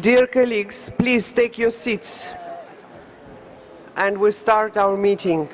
Dear colleagues, please take your seats and we start our meeting.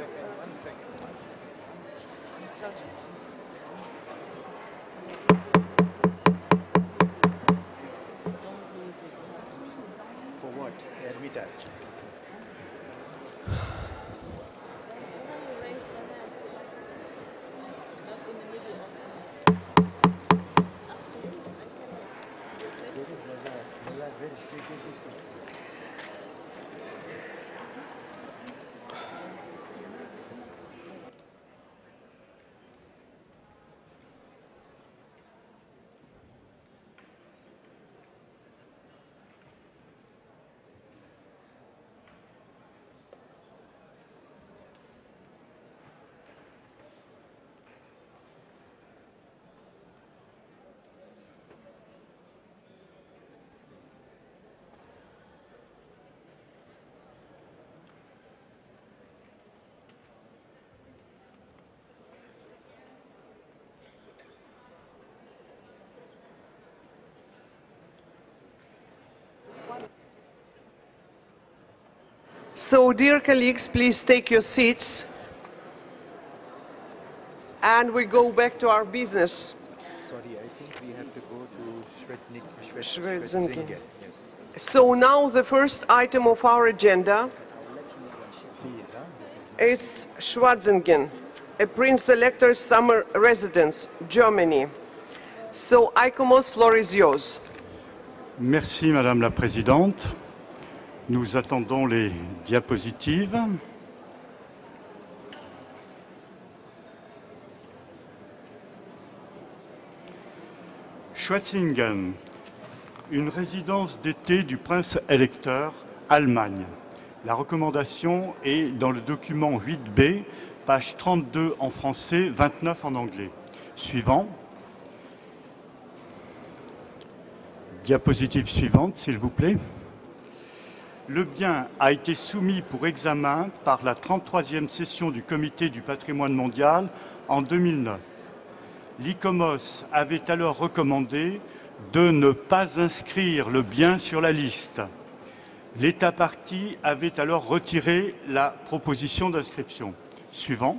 So, dear colleagues, please take your seats and we go back to our business. Sorry, I think we have to go to Schwetzingen. Yes. So now the first item of our agenda is Schwetzingen, a Prince Elector's summer residence, Germany. So, ICOMOS, floor is yours. Merci Madame la Présidente. Nous attendons les diapositives. Schwetzingen, une résidence d'été du prince électeur, Allemagne. La recommandation est dans le document 8B, page 32 en français, 29 en anglais. Suivant. Diapositive suivante, s'il vous plaît. Le bien a été soumis pour examen par la 33e session du Comité du patrimoine mondial en 2009. L'ICOMOS avait alors recommandé de ne pas inscrire le bien sur la liste. L'État partie avait alors retiré la proposition d'inscription. Suivant.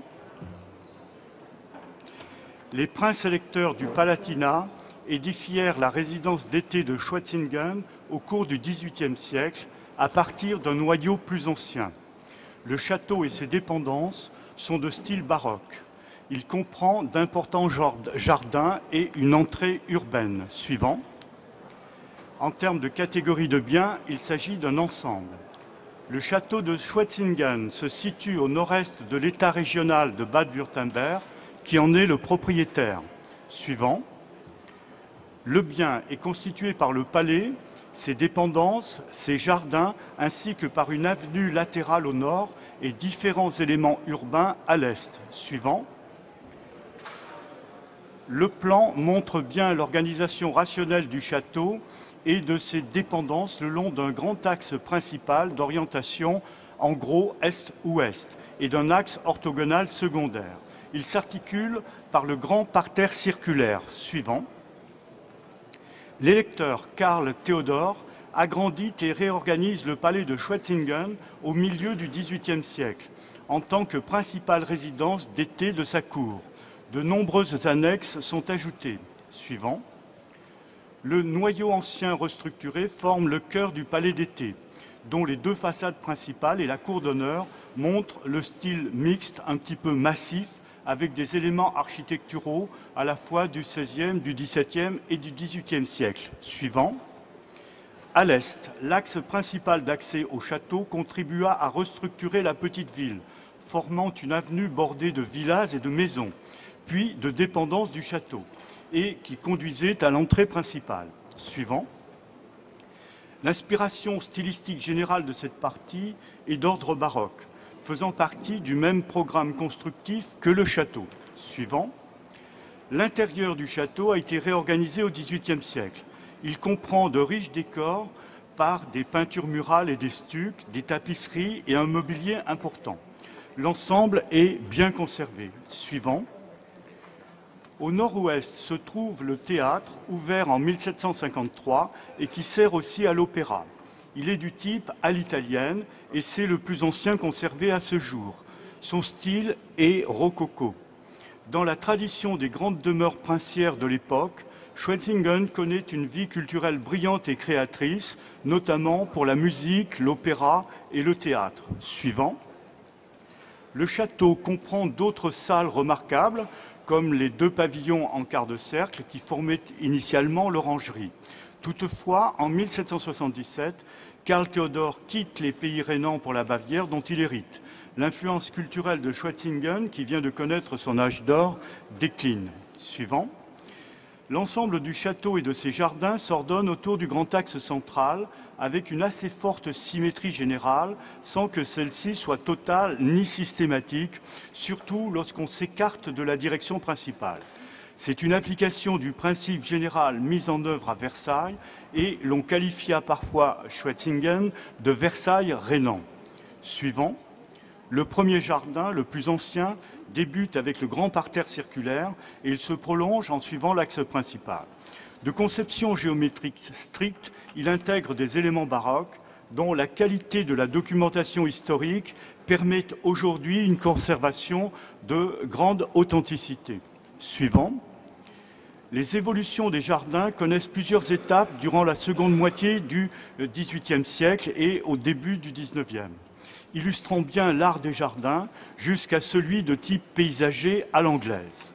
Les princes électeurs du Palatinat édifièrent la résidence d'été de Schwetzingen au cours du XVIIIe siècle à partir d'un noyau plus ancien. Le château et ses dépendances sont de style baroque. Il comprend d'importants jardins et une entrée urbaine. Suivant. En termes de catégorie de biens, il s'agit d'un ensemble. Le château de Schwetzingen se situe au nord-est de l'État régional de Bade-Wurtemberg, qui en est le propriétaire. Suivant. Le bien est constitué par le palais, ses dépendances, ses jardins, ainsi que par une avenue latérale au nord et différents éléments urbains à l'est. Suivant. Le plan montre bien l'organisation rationnelle du château et de ses dépendances le long d'un grand axe principal d'orientation, en gros est-ouest, et d'un axe orthogonal secondaire. Il s'articule par le grand parterre circulaire. Suivant. L'électeur Karl Theodor agrandit et réorganise le palais de Schwetzingen au milieu du XVIIIe siècle, en tant que principale résidence d'été de sa cour. De nombreuses annexes sont ajoutées. Suivant. Le noyau ancien restructuré forme le cœur du palais d'été, dont les deux façades principales et la cour d'honneur montrent le style mixte un petit peu massif, avec des éléments architecturaux à la fois du XVIe, du XVIIe et du XVIIIe siècle. Suivant. À l'est, l'axe principal d'accès au château contribua à restructurer la petite ville, formant une avenue bordée de villas et de maisons, puis de dépendances du château, et qui conduisait à l'entrée principale. Suivant. L'inspiration stylistique générale de cette partie est d'ordre baroque, faisant partie du même programme constructif que le château. Suivant. L'intérieur du château a été réorganisé au XVIIIe siècle. Il comprend de riches décors par des peintures murales et des stucs, des tapisseries et un mobilier important. L'ensemble est bien conservé. Suivant. Au nord-ouest se trouve le théâtre, ouvert en 1753 et qui sert aussi à l'opéra. Il est du type à l'italienne et c'est le plus ancien conservé à ce jour. Son style est rococo. Dans la tradition des grandes demeures princières de l'époque, Schwetzingen connaît une vie culturelle brillante et créatrice, notamment pour la musique, l'opéra et le théâtre. Suivant. Le château comprend d'autres salles remarquables, comme les 2 pavillons en quart de cercle qui formaient initialement l'orangerie. Toutefois, en 1777, Karl Theodor quitte les pays rhénans pour la Bavière dont il hérite. L'influence culturelle de Schwetzingen, qui vient de connaître son âge d'or, décline. Suivant. L'ensemble du château et de ses jardins s'ordonne autour du grand axe central, avec une assez forte symétrie générale, sans que celle-ci soit totale ni systématique, surtout lorsqu'on s'écarte de la direction principale. C'est une application du principe général mis en œuvre à Versailles et l'on qualifia parfois Schwetzingen de Versailles rhénan. Suivant. Le premier jardin, le plus ancien, débute avec le grand parterre circulaire et il se prolonge en suivant l'axe principal. De conception géométrique stricte, il intègre des éléments baroques dont la qualité de la documentation historique permet aujourd'hui une conservation de grande authenticité. Suivant. Les évolutions des jardins connaissent plusieurs étapes durant la seconde moitié du XVIIIe siècle et au début du XIXe, illustrant bien l'art des jardins jusqu'à celui de type paysager à l'anglaise.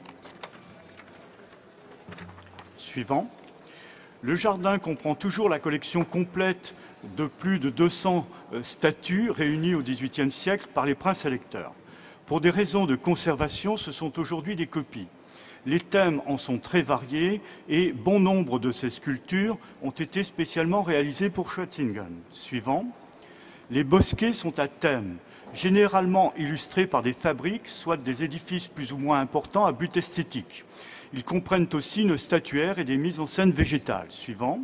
Suivant. Le jardin comprend toujours la collection complète de plus de 200 statues réunies au XVIIIe siècle par les princes électeurs. Pour des raisons de conservation, ce sont aujourd'hui des copies. Les thèmes en sont très variés et bon nombre de ces sculptures ont été spécialement réalisées pour Schwetzingen. Suivant. Les bosquets sont à thème, généralement illustrés par des fabriques, soit des édifices plus ou moins importants à but esthétique. Ils comprennent aussi une statuaire et des mises en scène végétales. Suivant.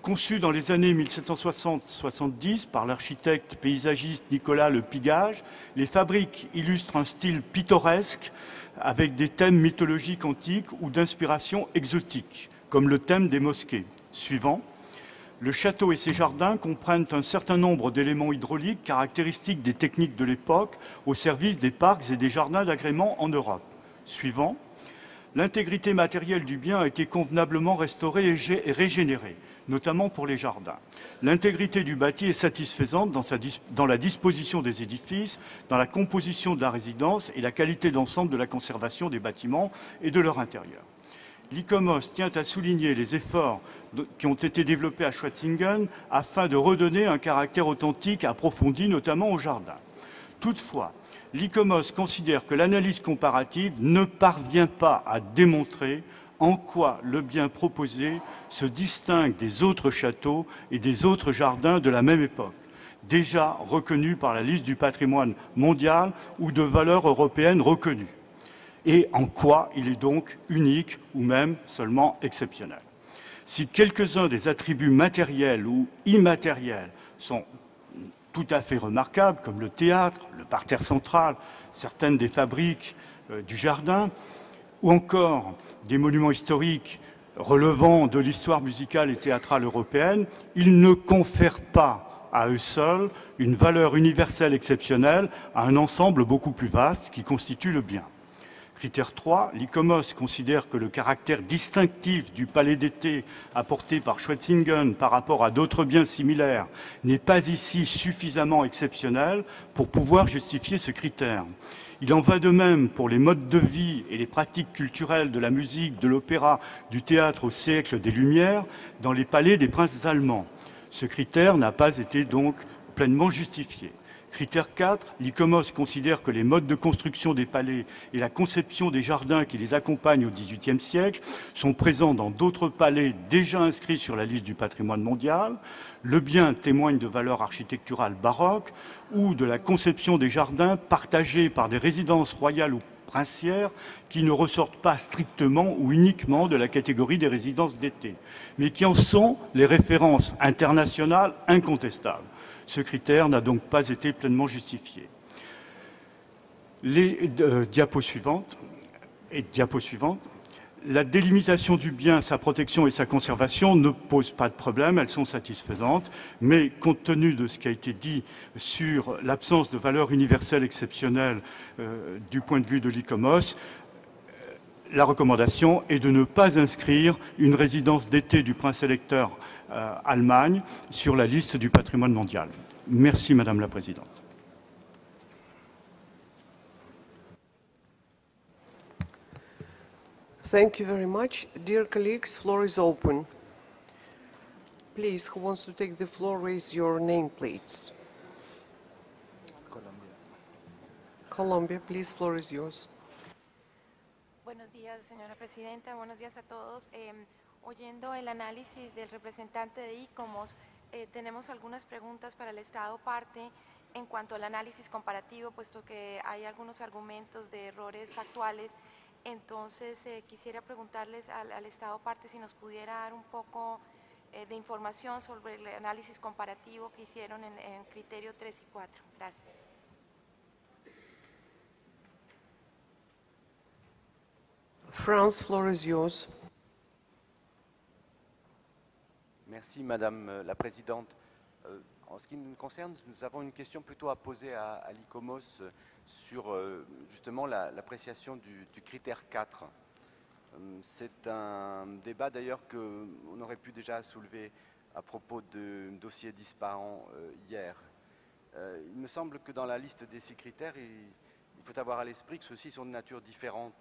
Conçus dans les années 1760-70 par l'architecte paysagiste Nicolas Le Pigage, les fabriques illustrent un style pittoresque avec des thèmes mythologiques antiques ou d'inspiration exotique, comme le thème des mosquées. Suivant. Le château et ses jardins comprennent un certain nombre d'éléments hydrauliques caractéristiques des techniques de l'époque au service des parcs et des jardins d'agrément en Europe. Suivant. L'intégrité matérielle du bien a été convenablement restaurée et régénérée, notamment pour les jardins. L'intégrité du bâti est satisfaisante dans la disposition des édifices, dans la composition de la résidence et la qualité d'ensemble de la conservation des bâtiments et de leur intérieur. L'ICOMOS tient à souligner les efforts qui ont été développés à Schwetzingen afin de redonner un caractère authentique approfondi, notamment au jardin. Toutefois, l'ICOMOS considère que l'analyse comparative ne parvient pas à démontrer en quoi le bien proposé se distingue des autres châteaux et des autres jardins de la même époque, déjà reconnus par la liste du patrimoine mondial ou de valeur européenne reconnue, et en quoi il est donc unique ou même seulement exceptionnel. Si quelques-uns des attributs matériels ou immatériels sont tout à fait remarquables, comme le théâtre, le parterre central, certaines des fabriques du jardin, ou encore des monuments historiques relevant de l'histoire musicale et théâtrale européenne, ils ne confèrent pas à eux seuls une valeur universelle exceptionnelle à un ensemble beaucoup plus vaste qui constitue le bien. Critère 3, l'ICOMOS considère que le caractère distinctif du palais d'été apporté par Schwetzingen par rapport à d'autres biens similaires n'est pas ici suffisamment exceptionnel pour pouvoir justifier ce critère. Il en va de même pour les modes de vie et les pratiques culturelles de la musique, de l'opéra, du théâtre au siècle des Lumières dans les palais des princes allemands. Ce critère n'a pas été donc pleinement justifié. Critère 4, l'ICOMOS considère que les modes de construction des palais et la conception des jardins qui les accompagnent au XVIIIe siècle sont présents dans d'autres palais déjà inscrits sur la liste du patrimoine mondial. Le bien témoigne de valeurs architecturales baroques ou de la conception des jardins partagés par des résidences royales ou princières qui ne ressortent pas strictement ou uniquement de la catégorie des résidences d'été, mais qui en sont les références internationales incontestables. Ce critère n'a donc pas été pleinement justifié. Les diapos suivantes Et diapo suivante. La délimitation du bien, sa protection et sa conservation ne posent pas de problème, elles sont satisfaisantes, mais compte tenu de ce qui a été dit sur l'absence de valeur universelle exceptionnelle du point de vue de l'ICOMOS, la recommandation est de ne pas inscrire une résidence d'été du prince-électeur Allemagne sur la liste du patrimoine mondial. Merci Madame la Présidente. Thank you very much. Dear colleagues, floor is open. Please, who wants to take the floor, raise your name, please. Colombia. Colombia, please, floor is yours. Buenos días, señora presidenta. Buenos días a todos. Oyendo el análisis del representante de ICOMOS, tenemos algunas preguntas para el Estado parte en cuanto al análisis comparativo, puesto que hay algunos argumentos de errores factuales. Entonces, quisiera preguntarles al Estado parte si nos pudiera dar un poco de información sobre el análisis comparativo que hicieron en criterio 3 y 4. Gracias. France, floor is yours. Merci Madame la Présidente. En ce qui nous concerne, nous avons une question plutôt à poser à l'ICOMOS sur justement l'appréciation du critère 4. C'est un débat d'ailleurs qu'on aurait pu déjà soulever à propos de dossiers disparants hier. Il me semble que dans la liste des 6 critères, il faut avoir à l'esprit que ceux-ci sont de nature différente.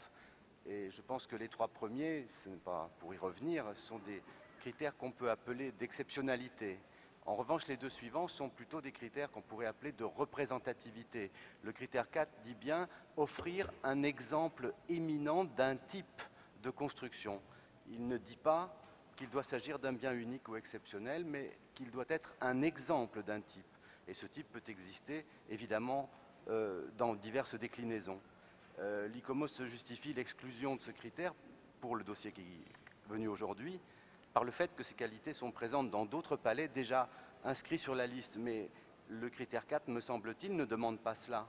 Et je pense que les 3 premiers, ce n'est pas pour y revenir, sont des critères qu'on peut appeler d'exceptionnalité. En revanche, les 2 suivants sont plutôt des critères qu'on pourrait appeler de représentativité. Le critère 4 dit bien offrir un exemple éminent d'un type de construction. Il ne dit pas qu'il doit s'agir d'un bien unique ou exceptionnel, mais qu'il doit être un exemple d'un type. Et ce type peut exister, évidemment, dans diverses déclinaisons. L'ICOMOS se justifie l'exclusion de ce critère pour le dossier qui est venu aujourd'hui par le fait que ces qualités sont présentes dans d'autres palais déjà inscrits sur la liste. Mais le critère 4, me semble-t-il, ne demande pas cela.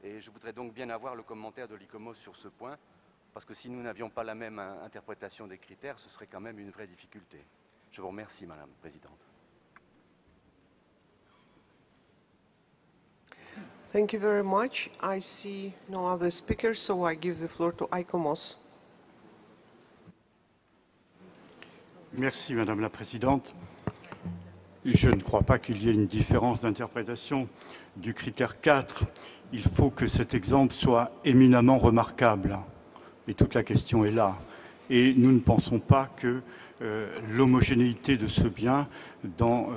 Et je voudrais donc bien avoir le commentaire de l'ICOMOS sur ce point, parce que si nous n'avions pas la même interprétation des critères, ce serait quand même une vraie difficulté. Je vous remercie, Madame la Présidente. Thank you very much. I see no other speakers, so I give the floor to ICOMOS. Merci Madame la Présidente. Je ne crois pas qu'il y ait une différence d'interprétation du critère 4. Il faut que cet exemple soit éminemment remarquable. Et toute la question est là. Et nous ne pensons pas que l'homogénéité de ce bien dans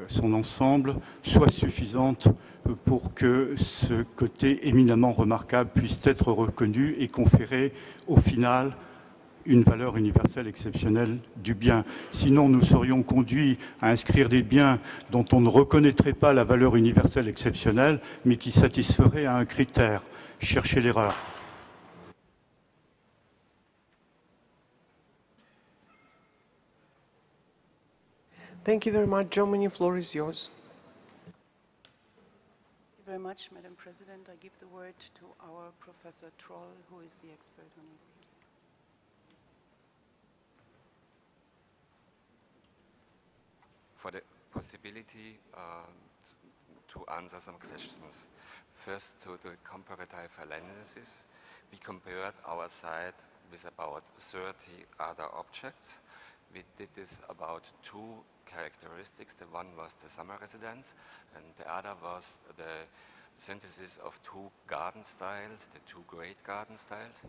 son ensemble soit suffisante pour que ce côté éminemment remarquable puisse être reconnu et conférer au final une valeur universelle exceptionnelle du bien. Sinon, nous serions conduits à inscrire des biens dont on ne reconnaîtrait pas la valeur universelle exceptionnelle, mais qui satisferaient à un critère. Cherchez l'erreur. Thank you very much. Germany, floor is yours. Thank you very much, Madam President. I give the word to our Professor Troll, who is the expert on it. For the possibility to answer some questions. First, to the comparative analysis, we compared our site with about 30 other objects. We did this about 2 characteristics. The one was the summer residence, and the other was the synthesis of 2 garden styles, the 2 great garden styles.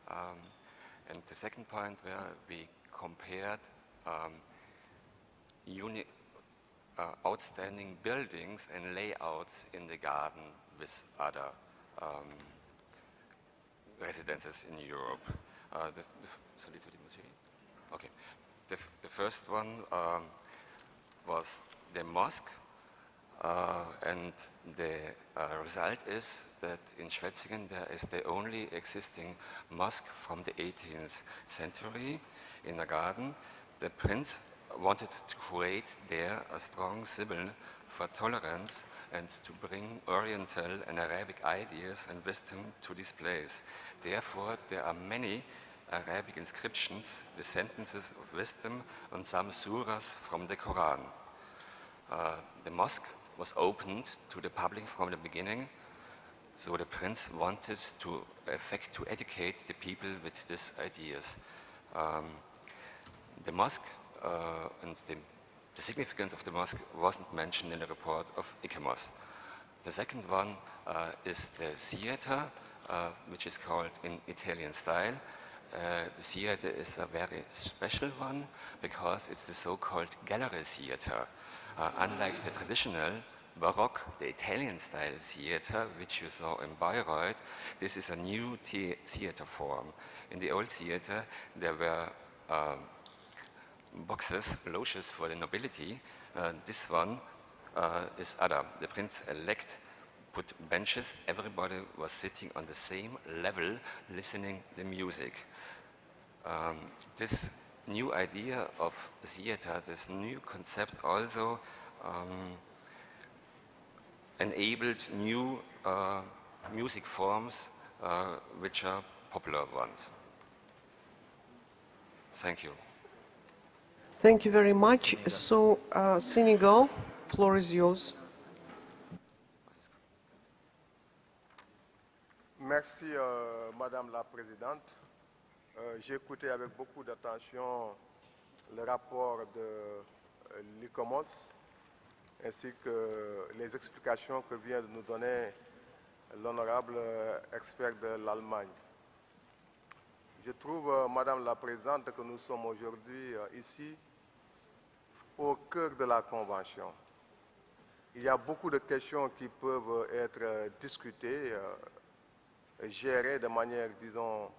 And the second point where we compared outstanding buildings and layouts in the garden with other residences in Europe. Okay. The first one was the mosque, and the result is that in Schwetzingen there is the only existing mosque from the 18th century in the garden. The prince wanted to create there a strong symbol for tolerance and to bring Oriental and Arabic ideas and wisdom to this place. Therefore, there are many Arabic inscriptions with sentences of wisdom on some surahs from the Quran. The mosque was opened to the public from the beginning, so the prince wanted to educate the people with these ideas. The mosque and the significance of the mosque wasn't mentioned in the report of ICOMOS. The second one is the theater, which is called in Italian style. The theater is a very special one because it's the so-called gallery theater. Unlike the traditional Baroque, the Italian style theater, which you saw in Bayreuth, this is a new theater form. In the old theater, there were boxes, loges for the nobility. This one is other. The prince-elect put benches. Everybody was sitting on the same level, listening the music. This new idea of theater, this new concept also enabled new music forms which are popular ones. Thank you. Thank you very much. So, Senegal, floor is yours. Merci, Madame la Présidente. J'ai écouté avec beaucoup d'attention le rapport de l'ICOMOS ainsi que les explications que vient de nous donner l'honorable expert de l'Allemagne. Je trouve, Madame la Présidente, que nous sommes aujourd'hui ici au cœur de la Convention. Il y a beaucoup de questions qui peuvent être discutées, gérées de manière, disons,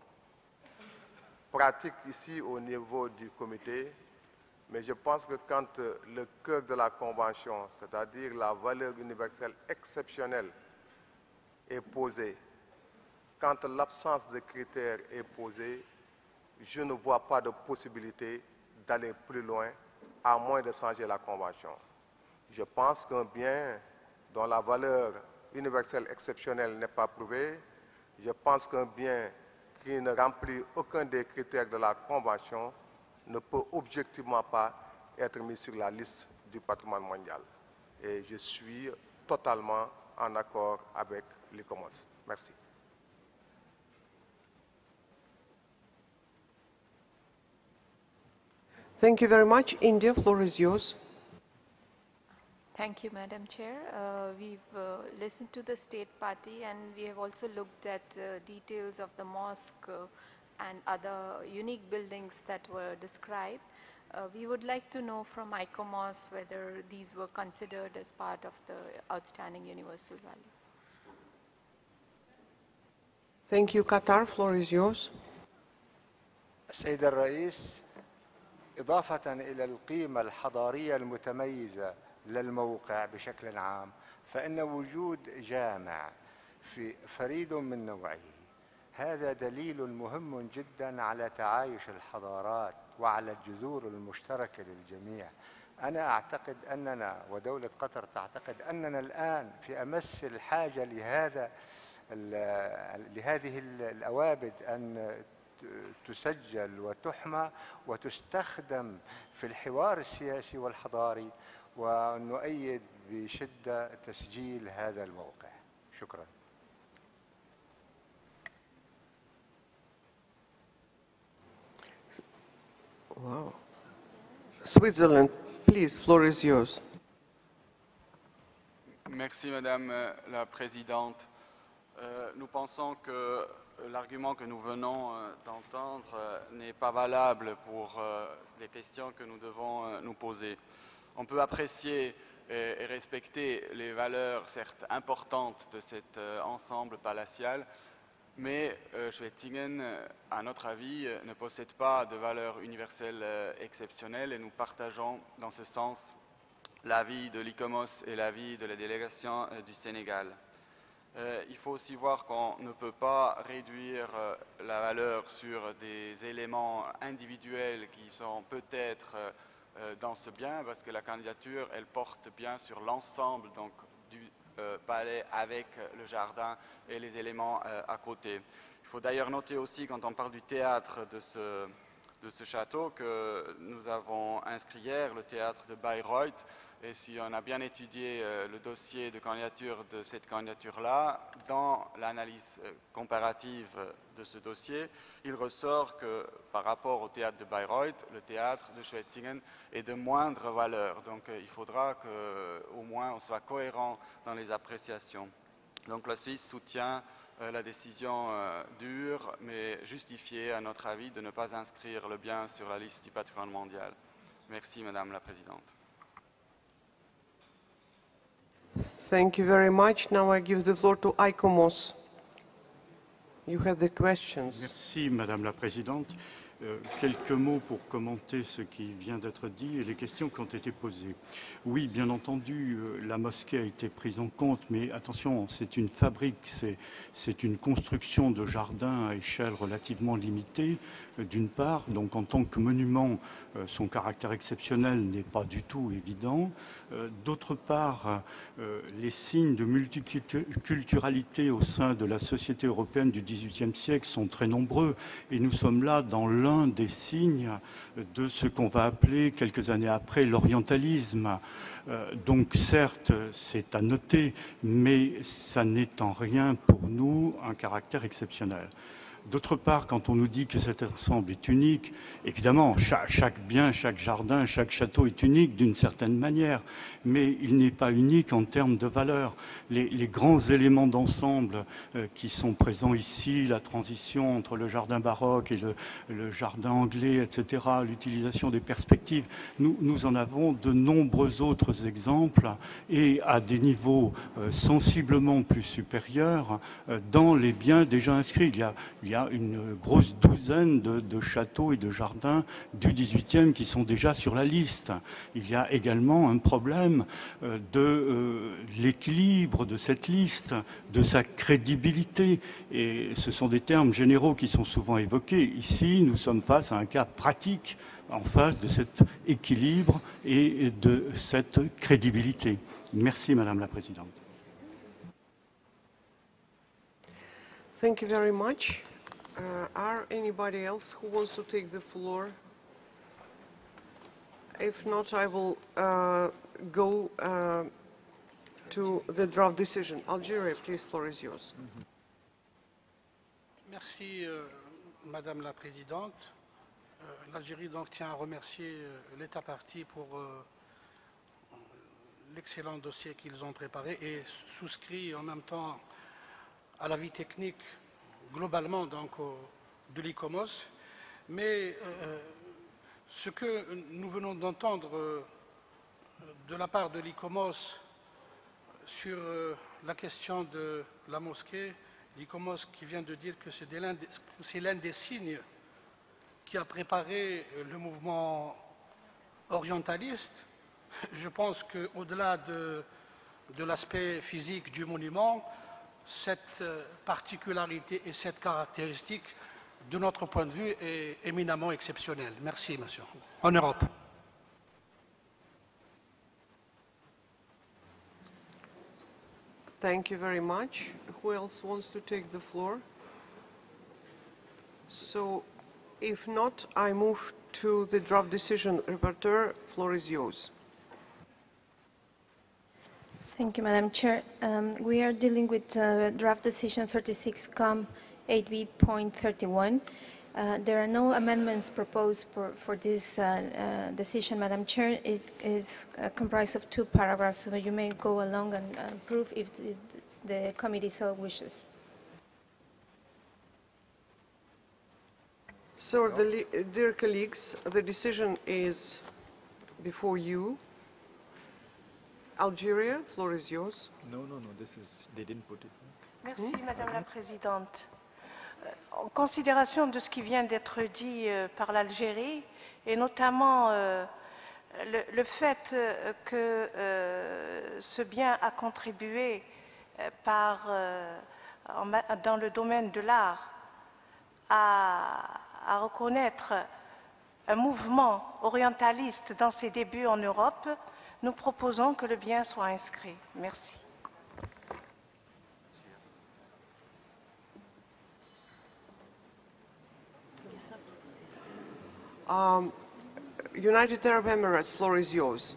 pratique ici au niveau du comité, mais je pense que quand le cœur de la Convention, c'est-à-dire la valeur universelle exceptionnelle, est posée, quand l'absence de critères est posée, je ne vois pas de possibilité d'aller plus loin, à moins de changer la Convention. Je pense qu'un bien dont la valeur universelle exceptionnelle n'est pas prouvée, je pense qu'un bien qui ne remplit aucun des critères de la Convention ne peut objectivement pas être mis sur la liste du patrimoine mondial. Et je suis totalement en accord avec l'ICOMOS. Merci. Thank you very much. India, floor is yours. Thank you, Madam Chair. We've listened to the State Party and we have also looked at details of the mosque and other unique buildings that were described. We would like to know from ICOMOS whether these were considered as part of the outstanding universal value. Thank you. Qatar, floor is yours. السيد الرئيس، إضافة إلى القيمة الحضارية المتميزة للموقع بشكل عام، فإن وجود جامع فريد من نوعه هذا دليل مهم جدا على تعايش الحضارات وعلى الجذور المشتركة للجميع. أنا أعتقد أننا ودولة قطر تعتقد أننا الآن في أمس الحاجة لهذه الأوابد أن تسجل وتحمى وتستخدم في الحوار السياسي والحضاري، ونؤيد بشدة تسجيل هذا الموقع. شكرا. Wow. Switzerland, please, floor is yours. Merci Madame la Présidente. Nous pensons que l'argument que nous venons d'entendre n'est pas valable pour les questions que nous devons nous poser. On peut apprécier et respecter les valeurs, certes importantes, de cet ensemble palatial, mais Schwetzingen, à notre avis, ne possède pas de valeur universelle exceptionnelle et nous partageons dans ce sens l'avis de l'ICOMOS et l'avis de la délégation du Sénégal. Il faut aussi voir qu'on ne peut pas réduire la valeur sur des éléments individuels qui sont peut-être dans ce bien, parce que la candidature, elle porte bien sur l'ensemble palais avec le jardin et les éléments à côté. Il faut d'ailleurs noter aussi, quand on parle du théâtre de ce château, que nous avons inscrit hier le théâtre de Bayreuth. Et si on a bien étudié le dossier de candidature de cette candidature-là, dans l'analyse comparative de ce dossier, il ressort que par rapport au théâtre de Bayreuth, le théâtre de Schwetzingen est de moindre valeur. Donc il faudra qu'au moins on soit cohérent dans les appréciations. Donc la Suisse soutient la décision dure, mais justifiée à notre avis, de ne pas inscrire le bien sur la liste du patrimoine mondial. Merci Madame la Présidente. Thank you very much. Now I give the floor to ICOMOS. You have the questions. Merci, Madame la Présidente. Quelques mots pour commenter ce qui vient d'être dit et les questions qui ont été posées. Oui, bien entendu, la mosquée a été prise en compte, mais attention, c'est une fabrique, c'est une construction de jardin à échelle relativement limitée, d'une part. Donc en tant que monument, son caractère exceptionnel n'est pas du tout évident. D'autre part, les signes de multiculturalité au sein de la société européenne du XVIIIe siècle sont très nombreux et nous sommes là dans l'un des signes de ce qu'on va appeler quelques années après l'orientalisme. Donc certes, c'est à noter, mais ça n'est en rien pour nous un caractère exceptionnel. D'autre part, quand on nous dit que cet ensemble est unique, évidemment, chaque bien, chaque jardin, chaque château est unique d'une certaine manière, mais il n'est pas unique en termes de valeur. Les grands éléments d'ensemble qui sont présents ici, la transition entre le jardin baroque et le jardin anglais, etc., l'utilisation des perspectives, nous en avons de nombreux autres exemples et à des niveaux sensiblement plus supérieurs dans les biens déjà inscrits. Il y a une grosse douzaine de châteaux et de jardins du XVIIIe qui sont déjà sur la liste. Il y a également un problème de l'équilibre de cette liste, de sa crédibilité. Et ce sont des termes généraux qui sont souvent évoqués. Ici, nous sommes face à un cas pratique en face de cet équilibre et de cette crédibilité. Merci, Madame la Présidente. Thank you very much. Are anybody else who wants to take the floor? If not, I will go to the draft decision. Algeria, please, floor is yours. Merci, Madame la Présidente. L'Algérie donc tient à remercier l'État parti pour l'excellent dossier qu'ils ont préparé et souscrit en même temps à l'avis technique globalement donc de l'ICOMOS. Mais ce que nous venons d'entendre de la part de l'ICOMOS sur la question de la mosquée, l'ICOMOS qui vient de dire que c'est l'un des signes qui a préparé le mouvement orientaliste, je pense qu'au-delà de l'aspect physique du monument, cette particularité et cette caractéristique, de notre point de vue, est éminemment exceptionnelle. Merci, monsieur. En Europe. Thank you very much. Who else wants to take the floor? So, if not, I move to the draft decision. Rapporteur, floor is yours. Thank you, Madam Chair. We are dealing with draft decision 36-COM 8B.31. There are no amendments proposed for this decision, Madam Chair. It is comprised of 2 paragraphs, so you may go along and approve if the committee so wishes. So, dear colleagues, the decision is before you. Algeria, floor is yours. No, they didn't put it. Merci, Madame la Présidente. En considération de ce qui vient d'être dit par l'Algérie, et notamment le fait que ce bien a contribué dans le domaine de l'art à reconnaître un mouvement orientaliste dans ses débuts en Europe, nous proposons que le bien soit inscrit. Merci. United Arab Emirates, floor is yours.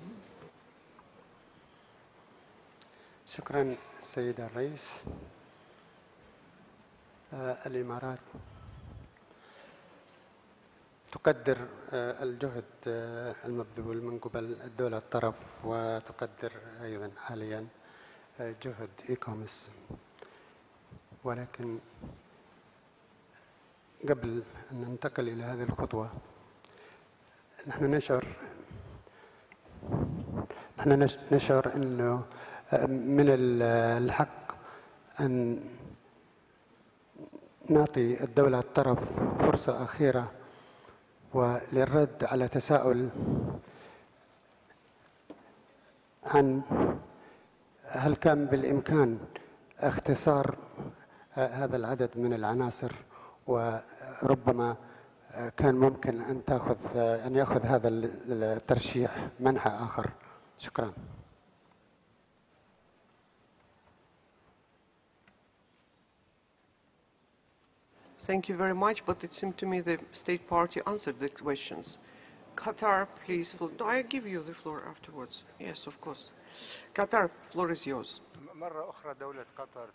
شكرا سيد الرئيس. الإمارات تقدر الجهد المبذول من قبل الدولة الطرف، وتقدر أيضا حاليا جهد إيكومس، ولكن قبل أن ننتقل إلى هذه الخطوة نحن نشعر أنه من الحق أن نعطي الدولة الطرف فرصة أخيرة وللرد على تساؤل عن هل كان بالإمكان اختصار هذا العدد من العناصر، وربما كان ممكن أن يأخذ هذا الترشيح منحى آخر. شكرا. Thank you very much, but it seemed to me the state party answered the questions. Qatar, please. No, I give you the floor afterwards. Yes, of course. Qatar, floor is yours. مرة أخرى دولة قطر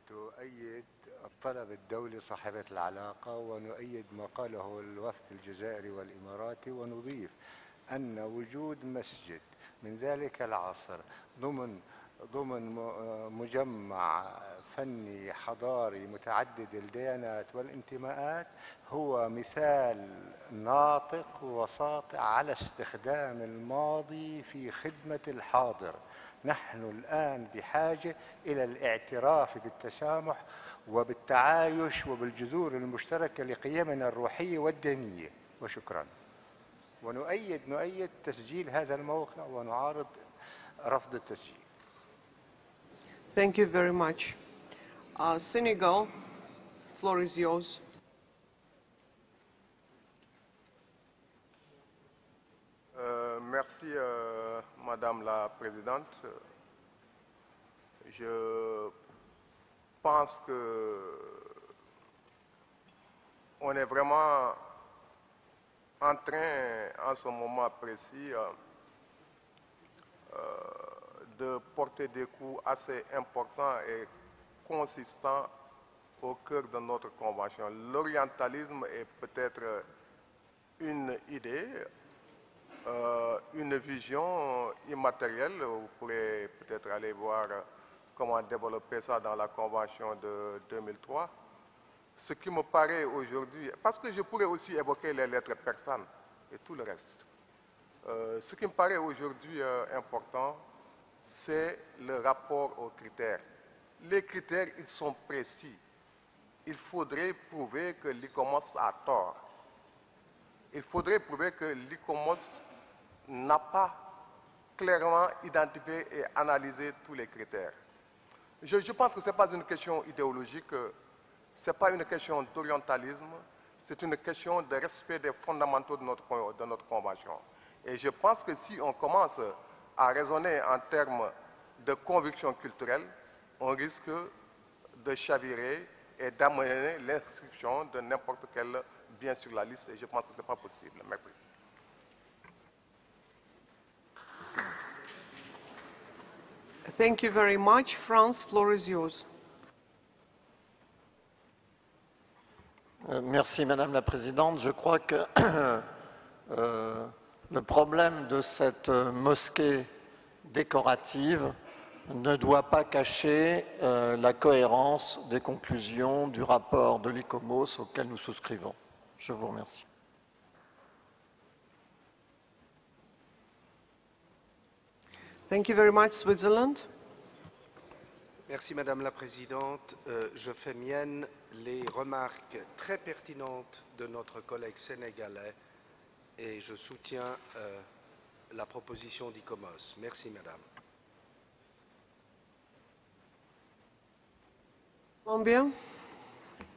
تؤيد الطلب الدولي صاحبة العلاقة، ونؤيد ما قاله الوفد الجزائري والإماراتي، ونضيف أن وجود مسجد من ذلك العصر ضمن مجمع فني حضاري متعدد الديانات والانتماءات هو مثال ناطق وساطع على استخدام الماضي في خدمة الحاضر. نحن الآن بحاجة إلى الاعتراف بالتسامح وبالتعايش وبالجذور المشتركة لقيمنا الروحية والدينية. وشكرا. ونؤيد تسجيل هذا الموقع ونعارض رفض التسجيل. Thank you very much. Senegal, floor is yours. Merci, Madame la Présidente. Je pense que on est vraiment en train, en ce moment précis, de porter des coups assez importants et consistants au cœur de notre convention. L'orientalisme est peut-être une idée, une vision immatérielle. Vous pourrez peut-être aller voir comment développer ça dans la convention de 2003. Ce qui me paraît aujourd'hui, parce que je pourrais aussi évoquer les lettres persanes et tout le reste. Ce qui me paraît aujourd'hui important, c'est le rapport aux critères. Les critères, ils sont précis. Il faudrait prouver que l'ICOMOS a tort. Il faudrait prouver que l'ICOMOS n'a pas clairement identifié et analysé tous les critères. Je pense que ce n'est pas une question idéologique, ce n'est pas une question d'orientalisme, c'est une question de respect des fondamentaux de notre convention. Et je pense que si on commence à raisonner en termes de conviction culturelle, on risque de chavirer et d'amener l'inscription de n'importe quel bien sur la liste. Et je pense que ce n'est pas possible. Merci. Thank you very much. France, floor is yours. Merci Madame la Présidente. Je crois que le problème de cette mosquée décorative ne doit pas cacher la cohérence des conclusions du rapport de l'ICOMOS auquel nous souscrivons. Je vous remercie. Thank you very much, Switzerland. Merci Madame la Présidente. Je fais mienne les remarques très pertinentes de notre collègue sénégalais et je soutiens la proposition d'ICOMOS. Merci Madame. Colombia.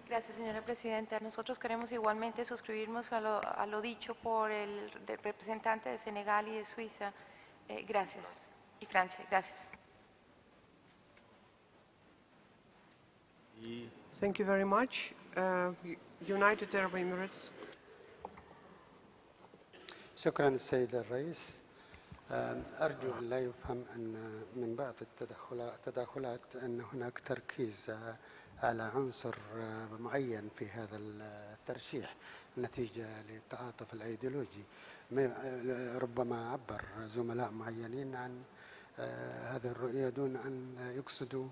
Gracias, señora Presidenta. Nosotros queremos igualmente suscribirnos a lo dicho por el representante de Senegal y de Suiza. Gracias. Y Francia. Gracias. Thank you very much. United Arab Emirates. شكرا السيد الرئيس. أرجو أن لا يفهم أن من بعض التدخلات أن هناك تركيز على عنصر معين في هذا الترشيح نتيجة للتعاطف الأيديولوجي. ربما عبر زملاء معينين عن هذه الرؤية دون أن يقصدوا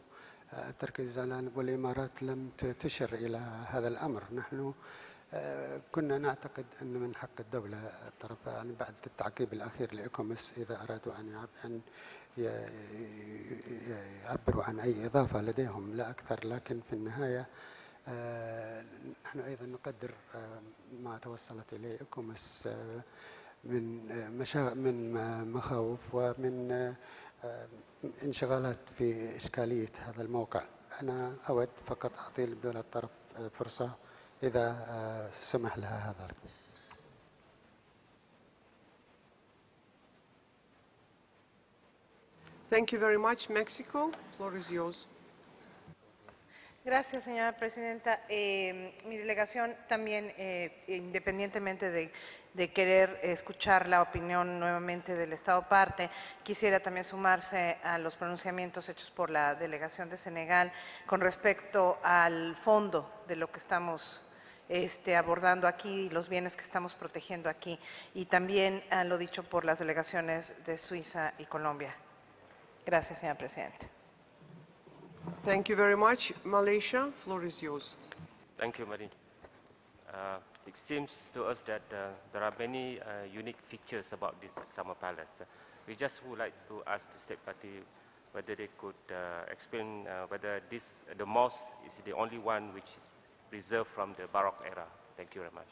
التركيز على، والإمارات لم تشر إلى هذا الأمر. نحن كنا نعتقد أن من حق الدولة الطرف يعني بعد التعقيب الأخير لإيكوموس إذا أرادوا أن يعبروا عن أي إضافة لديهم لا أكثر، لكن في النهاية نحن أيضا نقدر ما توصلت إليه إيكوموس من مخاوف ومن انشغالات في إشكالية هذا الموقع. أنا أود فقط أعطي للدولة الطرف فرصة إذا سمح لها هذا. Thank you very much. Mexico, floor is yours. Gracias, señora presidenta. Mi delegación también, independientemente de querer escuchar la opinión nuevamente del Estado parte, quisiera también sumarse a los pronunciamientos hechos por la delegación de Senegal con respecto al fondo de lo que estamos abordando aquí, los bienes que estamos protegiendo aquí, y también a lo dicho por las delegaciones de Suiza y Colombia. Gracias, señora presidenta. Thank you very much. Malaysia, floor is yours. Thank you, Marin. It seems to us that there are many unique features about this summer palace. We just would like to ask the State Party whether they could explain whether the mosque is the only one which is preserved from the Baroque era. Thank you very much.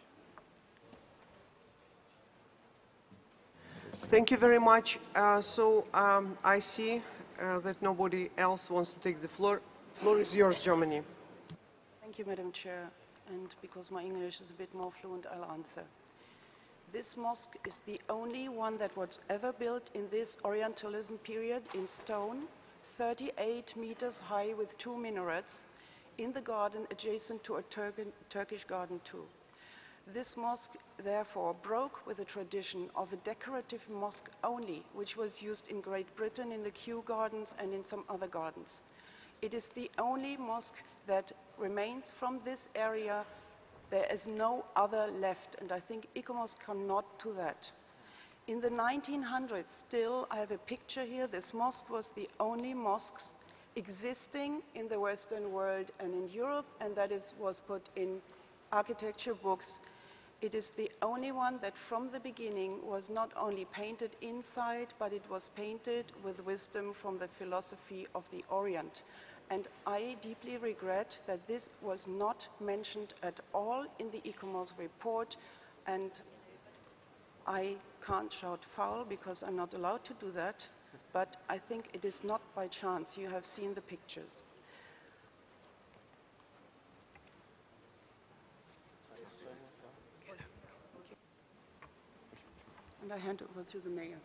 Thank you very much. I see that nobody else wants to take the floor. Floor is yours, Germany. Thank you, Madam Chair. And because my English is a bit more fluent, I'll answer. This mosque is the only one that was ever built in this Orientalism period in stone, 38 meters high with 2 minarets in the garden adjacent to a Turkish garden too. This mosque, therefore, broke with the tradition of a decorative mosque only, which was used in Great Britain in the Kew Gardens and in some other gardens. It is the only mosque that remains from this area. There is no other left, and I think ICOMOS cannot do that. In the 1900s, still, I have a picture here, this mosque was the only mosque existing in the Western world and in Europe, and that was put in architecture books. It is the only one that from the beginning was not only painted inside, but it was painted with wisdom from the philosophy of the Orient. And I deeply regret that this was not mentioned at all in the ICOMOS report, and I can't shout foul because I'm not allowed to do that, but I think it is not by chance. You have seen the pictures. And I hand over to the mayor.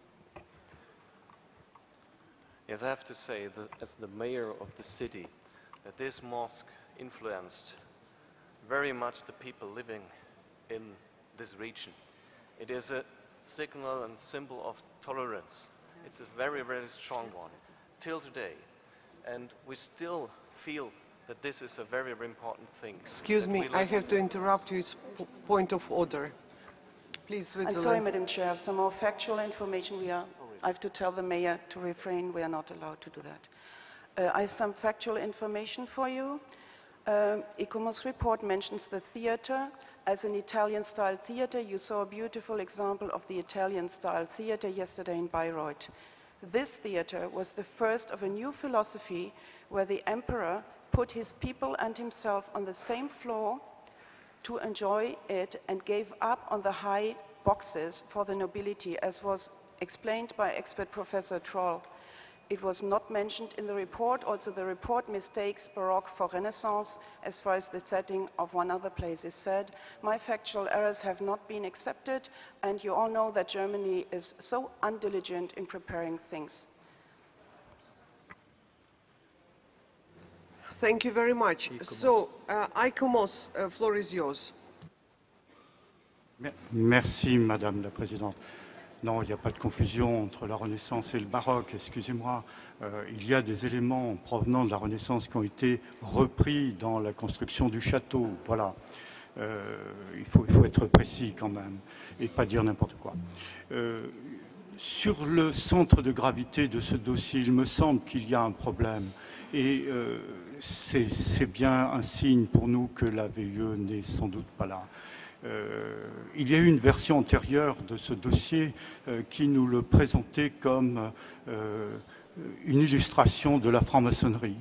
Yes, I have to say that as the mayor of the city, that this mosque influenced very much the people living in this region. It is a signal and symbol of tolerance. It's a very, very strong one, till today. And we still feel that this is a very, very important thing. Excuse me, I have to interrupt you. It's point of order. Please, Switzerland. I'm sorry, Madam Chair, I have some more factual information. I have to tell the mayor to refrain. We are not allowed to do that. I have some factual information for you. ICOMOS report mentions the theater as an Italian-style theater. You saw a beautiful example of the Italian-style theater yesterday in Bayreuth. This theater was the first of a new philosophy where the emperor put his people and himself on the same floor to enjoy it and gave up on the high boxes for the nobility, as was explained by expert Professor Troll. It was not mentioned in the report. Also, the report mistakes Baroque for Renaissance as far as the setting of one other place is said. My factual errors have not been accepted, and you all know that Germany is so undiligent in preparing things. Thank you very much. So, ICOMOS, floor is yours. Merci, Madame la Présidente. Non, il n'y a pas de confusion entre la Renaissance et le baroque, excusez-moi. Il y a des éléments provenant de la Renaissance qui ont été repris dans la construction du château. Voilà. Il faut être précis quand même et pas dire n'importe quoi. Sur le centre de gravité de ce dossier, il me semble qu'il y a un problème. Et c'est bien un signe pour nous que la VIE n'est sans doute pas là. Il y a eu une version antérieure de ce dossier qui nous le présentait comme une illustration de la franc-maçonnerie.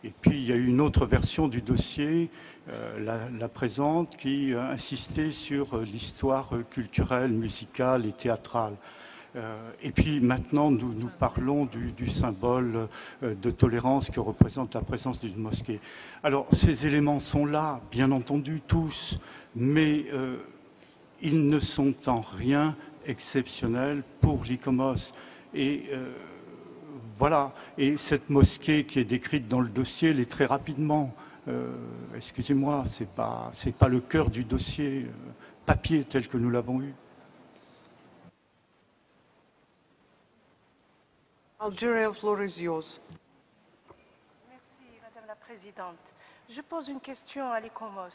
Et puis il y a eu une autre version du dossier, la présente, qui insistait sur l'histoire culturelle, musicale et théâtrale. Et puis maintenant, nous parlons du symbole de tolérance que représente la présence d'une mosquée. Alors, ces éléments sont là, bien entendu, tous, mais ils ne sont en rien exceptionnels pour l'ICOMOS. Et voilà. Et cette mosquée qui est décrite dans le dossier, elle est très rapidement. Excusez-moi, c'est pas le cœur du dossier papier tel que nous l'avons eu. Algeria, floor is yours. Merci, Madame la Présidente. Je pose une question à l'ICOMOS.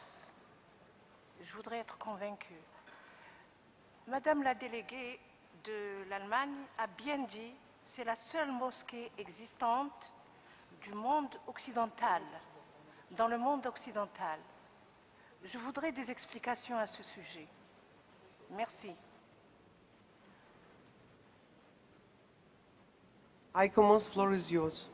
Je voudrais être convaincue. Madame la déléguée de l'Allemagne a bien dit que c'est la seule mosquée existante du monde occidental, dans le monde occidental. Je voudrais des explications à ce sujet. Merci. ICOMOS, floor is yours.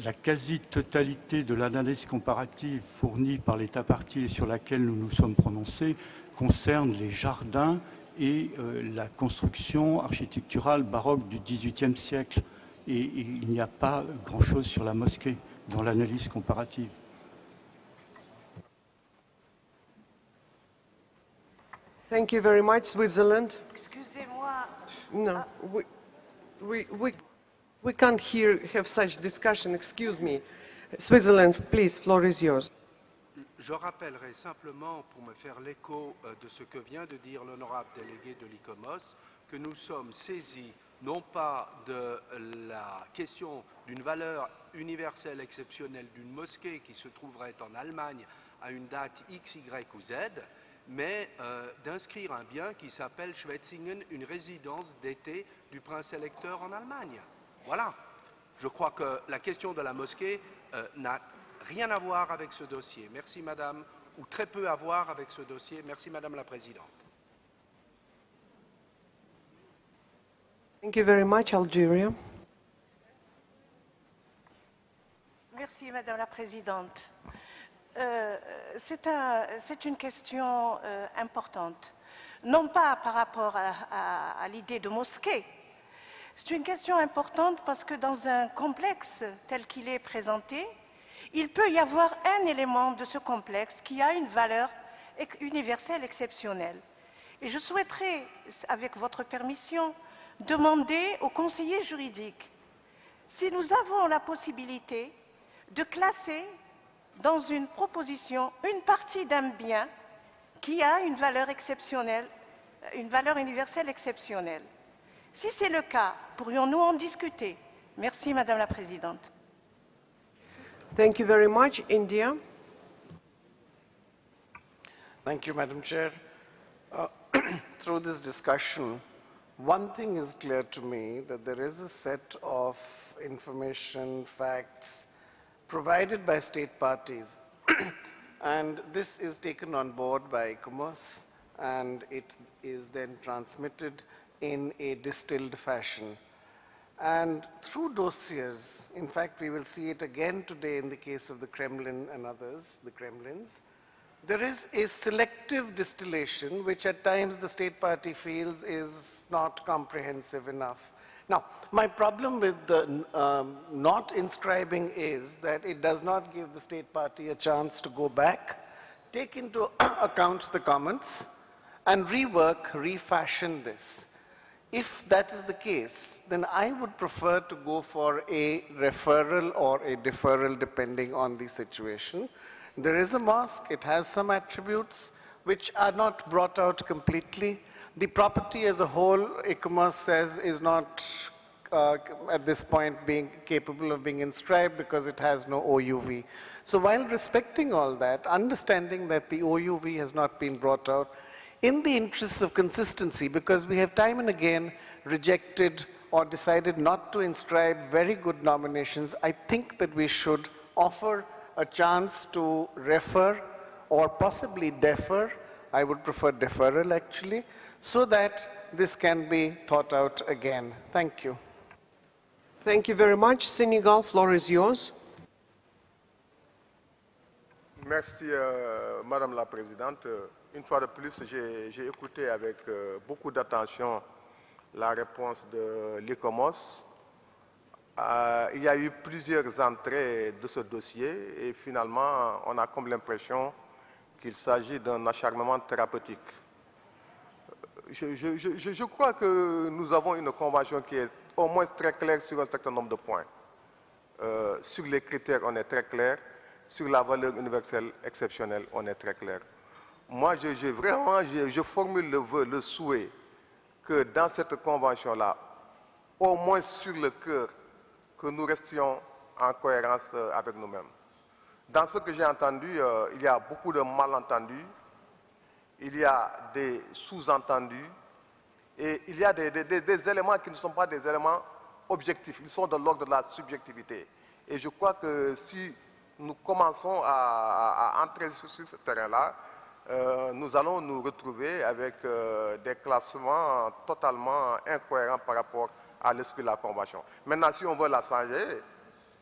La quasi-totalité de l'analyse comparative fournie par l'État partie et sur laquelle nous nous sommes prononcés concerne les jardins et la construction architecturale baroque du XVIIIe siècle. Et il n'y a pas grand-chose sur la mosquée dans l'analyse comparative. Thank you very much, Switzerland. Excusez-moi. No, we can't have such discussion, excuse me. Switzerland, please, floor is yours. Je rappellerai simplement, pour me faire l'écho de ce que vient de dire l'honorable délégué de l'ICOMOS, que nous sommes saisis non pas de la question d'une valeur universelle exceptionnelle d'une mosquée qui se trouverait en Allemagne à une date X, Y ou Z, mais d'inscrire un bien qui s'appelle Schwetzingen, une résidence d'été du prince électeur en Allemagne. Voilà. Je crois que la question de la mosquée n'a rien à voir avec ce dossier. Merci, Madame, ou très peu à voir avec ce dossier. Merci, Madame la Présidente. Thank you very much, Algeria. Merci, Madame la Présidente. C'est une question importante, non pas par rapport à l'idée de mosquée. C'est une question importante parce que dans un complexe tel qu'il est présenté, il peut y avoir un élément de ce complexe qui a une valeur universelle exceptionnelle. Et je souhaiterais, avec votre permission, demander au conseiller juridique si nous avons la possibilité de classer dans une proposition une partie d'un bien qui a une valeur exceptionnelle, une valeur universelle exceptionnelle. Si c'est le cas, pourrions-nous en discuter? Merci, Madame la Présidente. Thank you very much. India. Thank you, Madam Chair. Through this discussion, one thing is clear to me, that there is a set of information, facts, provided by state parties, and this is taken on board by ICOMOS, and it is then transmitted in a distilled fashion. And through dossiers, in fact, we will see it again today in the case of the Kremlin and others, the Kremlins, there is a selective distillation, which at times the state party feels is not comprehensive enough. Now, my problem with the not inscribing is that it does not give the state party a chance to go back, take into account the comments, and rework, refashion this. If that is the case, then I would prefer to go for a referral or a deferral depending on the situation. There is a mosque, it has some attributes which are not brought out completely. The property as a whole, ICOMOS says, is not at this point being capable of being inscribed because it has no OUV. So while respecting all that, understanding that the OUV has not been brought out, in the interests of consistency, because we have time and again rejected or decided not to inscribe very good nominations, I think that we should offer a chance to refer or possibly defer. I would prefer deferral actually, so that this can be thought out again. Thank you. Thank you very much. Senegal, floor is yours. Merci, Madame la Présidente. Une fois de plus, j'ai écouté avec beaucoup d'attention la réponse de l'ICOMOS. Il y a eu plusieurs entrées de ce dossier et finalement, on a comme l'impression qu'il s'agit d'un acharnement thérapeutique. Je crois que nous avons une convention qui est au moins très claire sur un certain nombre de points. Sur les critères, on est très clair. Sur la valeur universelle exceptionnelle, on est très clair. Moi, je formule le vœu, le souhait que dans cette convention-là, au moins sur le cœur, que nous restions en cohérence avec nous-mêmes. Dans ce que j'ai entendu, il y a beaucoup de malentendus, il y a des sous-entendus, et il y a des éléments qui ne sont pas des éléments objectifs, ils sont de l'ordre de la subjectivité. Et je crois que si nous commençons à entrer sur ce terrain-là, nous allons nous retrouver avec des classements totalement incohérents par rapport à l'esprit de la Convention. Maintenant, si on veut la changer,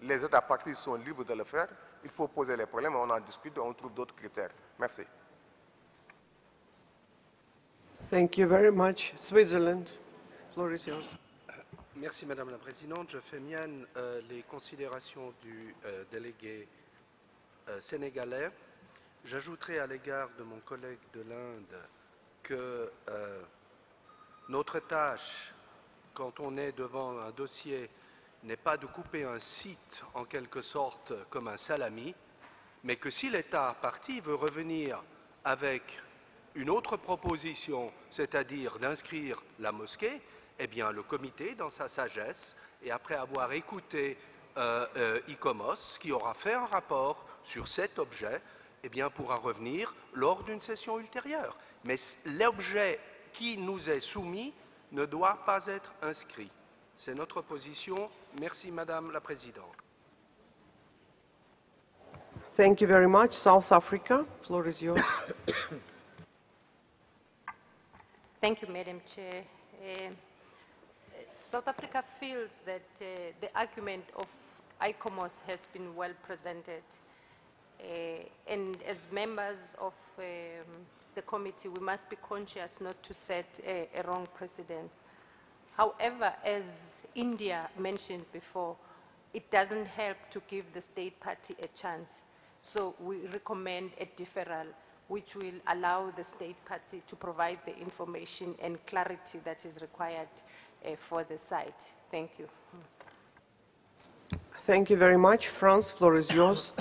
les États partis sont libres de le faire. Il faut poser les problèmes, on en discute, on trouve d'autres critères. Merci. Thank you very much. Switzerland, floor is yours. Merci Madame la Présidente. Je fais mienne les considérations du délégué sénégalais. J'ajouterai à l'égard de mon collègue de l'Inde que notre tâche, quand on est devant un dossier, n'est pas de couper un site en quelque sorte comme un salami, mais que si l'État parti veut revenir avec une autre proposition, c'est-à-dire d'inscrire la mosquée, eh bien le comité, dans sa sagesse, et après avoir écouté ICOMOS, qui aura fait un rapport sur cet objet, eh bien pourra revenir lors d'une session ultérieure. Mais l'objet qui nous est soumis ne doit pas être inscrit. C'est notre position. Merci Madame la Présidente. Thank you very much. South Africa, floor is yours. Thank you, Madam Chair. South Africa feels that the argument of ICOMOS has been well presented. And as members of the committee, we must be conscious not to set a wrong precedent. However, as India mentioned before, it doesn't help to give the state party a chance. So we recommend a deferral, which will allow the state party to provide the information and clarity that is required for the site. Thank you. Thank you very much. France, floor is yours.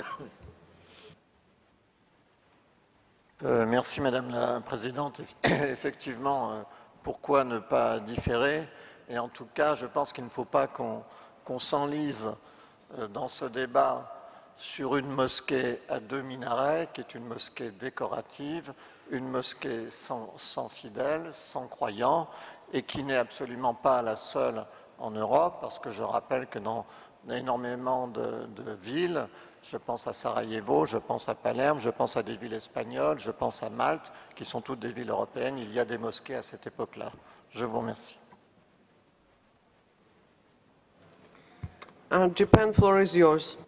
Merci Madame la Présidente. Effectivement, pourquoi ne pas différer? Et en tout cas, je pense qu'il ne faut pas qu'on s'enlise dans ce débat sur une mosquée à 2 minarets, qui est une mosquée décorative, une mosquée sans fidèles, sans croyants, et qui n'est absolument pas la seule en Europe, parce que je rappelle que dans énormément de villes, je pense à Sarajevo, je pense à Palerme, je pense à des villes espagnoles, je pense à Malte, qui sont toutes des villes européennes, il y a des mosquées à cette époque-là. Je vous remercie. Japan, floor is yours.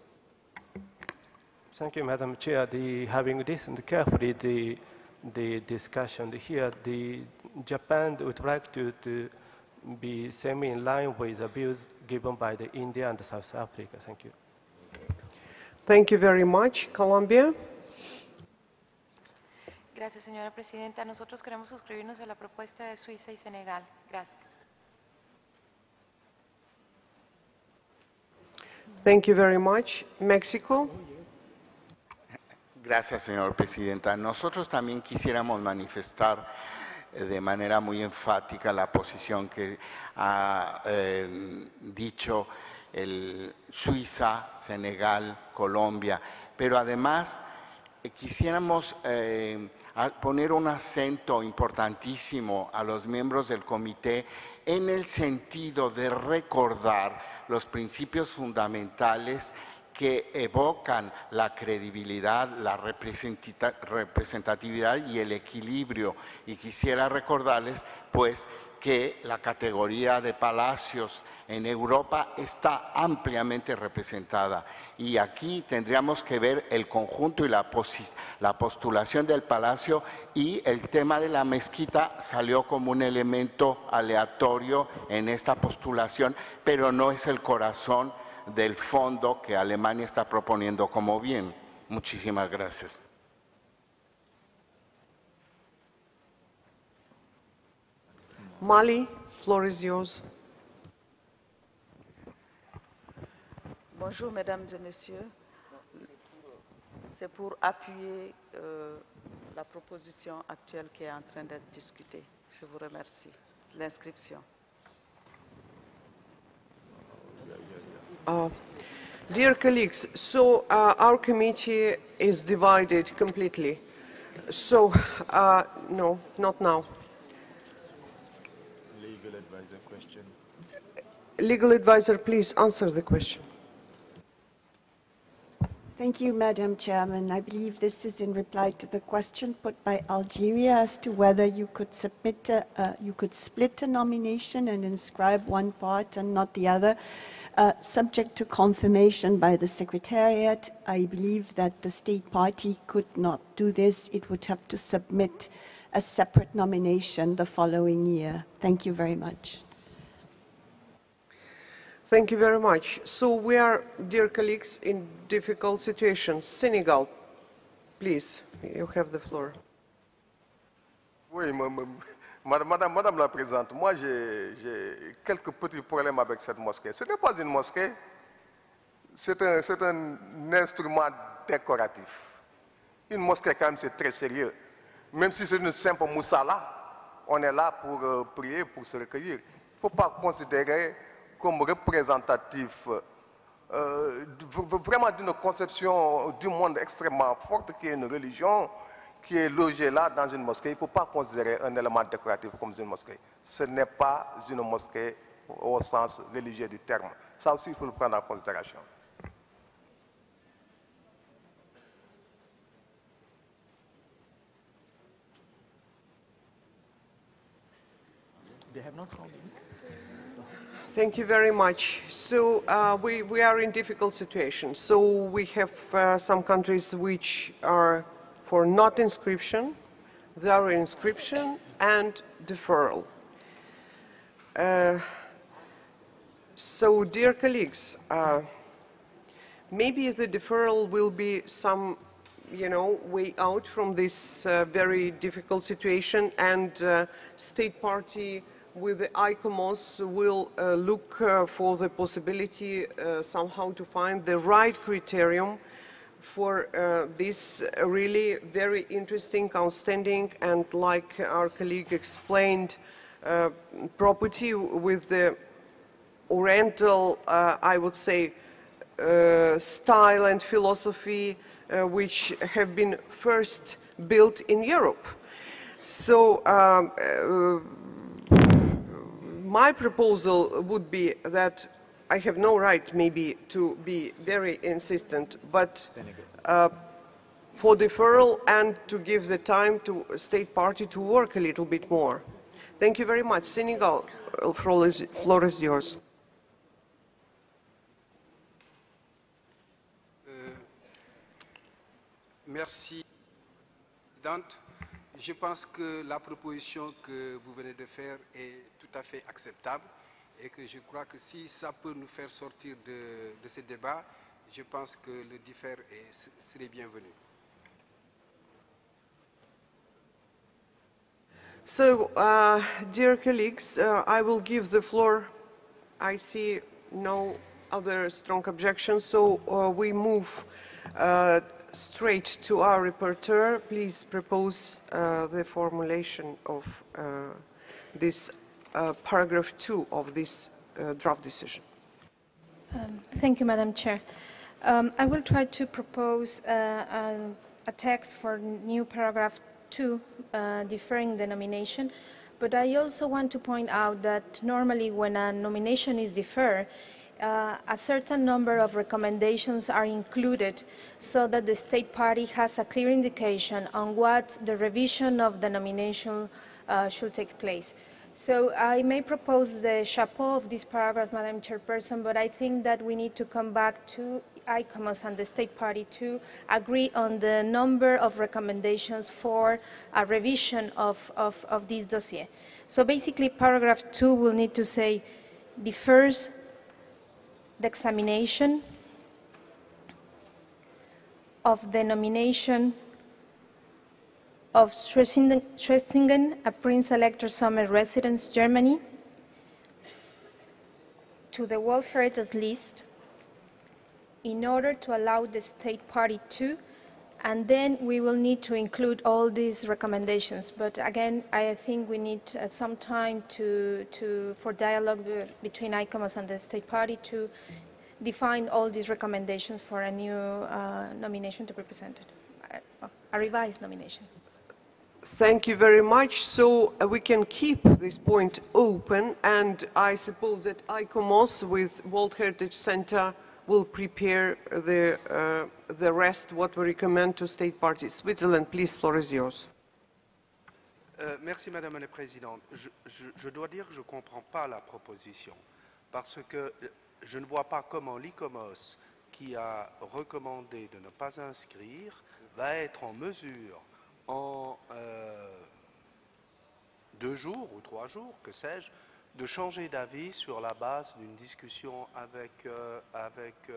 Thank you, Madam Chair. Having listened carefully the discussion here, Japan would like to be semi in line with the views given by the India and South Africa. Thank you. Thank you very much. Colombia. Gracias, señora Presidenta. Nosotros queremos suscribirnos a la propuesta de Suiza y Senegal. Gracias. Thank you very much. Mexico. Gracias, señora Presidenta. Nosotros también quisiéramos manifestar de manera muy enfática la posición que ha dicho Suiza, Senegal, Colombia, pero además quisiéramos poner un acento importantísimo a los miembros del comité en el sentido de recordar los principios fundamentales que evocan la credibilidad, la representatividad y el equilibrio. Y quisiera recordarles, pues, que la categoría de palacios en Europa está ampliamente representada. Y aquí tendríamos que ver el conjunto y la postulación del palacio, y el tema de la mezquita salió como un elemento aleatorio en esta postulación, pero no es el corazón del fondo que Alemania está proponiendo como bien. Muchísimas gracias. Mali, floor is yours. Bonjour, mesdames et messieurs. C'est pour appuyer la proposition actuelle qui est en train d'être discutée. Je vous remercie. L'inscription. Dear colleagues, so our committee is divided completely. So, no, not now. Legal advisor question. Legal advisor, please answer the question. Thank you, Madam Chairman. I believe this is in reply to the question put by Algeria as to whether you could submit, you could split a nomination and inscribe one part and not the other. Subject to confirmation by the Secretariat, I believe that the State Party could not do this. It would have to submit a separate nomination the following year. Thank you very much. Thank you very much. So we are, dear colleagues, in difficult situations. Senegal, please, you have the floor. Oui, Madame la Présidente, moi j'ai quelques petits problèmes avec cette mosquée. Ce n'est pas une mosquée, c'est un instrument décoratif. Une mosquée, quand même, c'est très sérieux. Même si c'est une simple moussala, on est là pour prier, pour se recueillir. Il ne faut pas considérer comme représentatif vraiment d'une conception du monde extrêmement forte qui est une religion qui est logée là dans une mosquée. Il ne faut pas considérer un élément décoratif comme une mosquée. Ce n'est pas une mosquée au sens religieux du terme. Ça aussi, il faut le prendre en considération. They have not found him. Thank you very much. So we are in difficult situation. So we have some countries which are for not inscription, there are inscription and deferral. So dear colleagues, maybe the deferral will be some, way out from this very difficult situation, and State Party with the ICOMOS will look for the possibility somehow to find the right criterion for this really very interesting, outstanding, and like our colleague explained, property with the Oriental, I would say, style and philosophy which have been first built in Europe. So my proposal would be that I have no right maybe to be very insistent, but for deferral and to give the time to State Party to work a little bit more. Thank you very much. Senegal, floor is yours. Merci, Présidente. Je pense que la proposition que vous venez de faire est tout à fait acceptable et que je crois que si ça peut nous faire sortir de ce débat, je pense que le différé serait bienvenu. So, dear colleagues, I will give the floor. I see no other strong objections, so we move straight to our rapporteur. Please propose the formulation of this paragraph 2 of this draft decision. Thank you, Madam Chair. I will try to propose a text for new paragraph 2, deferring the nomination, but I also want to point out that normally when a nomination is deferred, a certain number of recommendations are included so that the state party has a clear indication on what the revision of the nomination should take place. So I may propose the chapeau of this paragraph, Madam Chairperson, but I think that we need to come back to ICOMOS and the state party to agree on the number of recommendations for a revision of this dossier. So basically paragraph 2 will need to say defers the examination of the nomination of Schwetzingen, a Prince Elector Sommer residence, Germany, to the World Heritage List in order to allow the state party to, and then we will need to include all these recommendations. But again, I think we need some time for dialogue between ICOMOS and the state party to define all these recommendations for a new nomination to be presented, a revised nomination. Thank you very much. So we can keep this point open, and I suppose that ICOMOS with World Heritage Center will prepare the rest, what we recommend to state parties. Switzerland, please, floor is yours. Merci Madame la Présidente. Je dois dire que je ne comprends pas la proposition, parce que je ne vois pas comment l'ICOMOS, qui a recommandé de ne pas inscrire, va être en mesure, en 2 jours ou 3 jours, que sais-je, de changer d'avis sur la base d'une discussion avec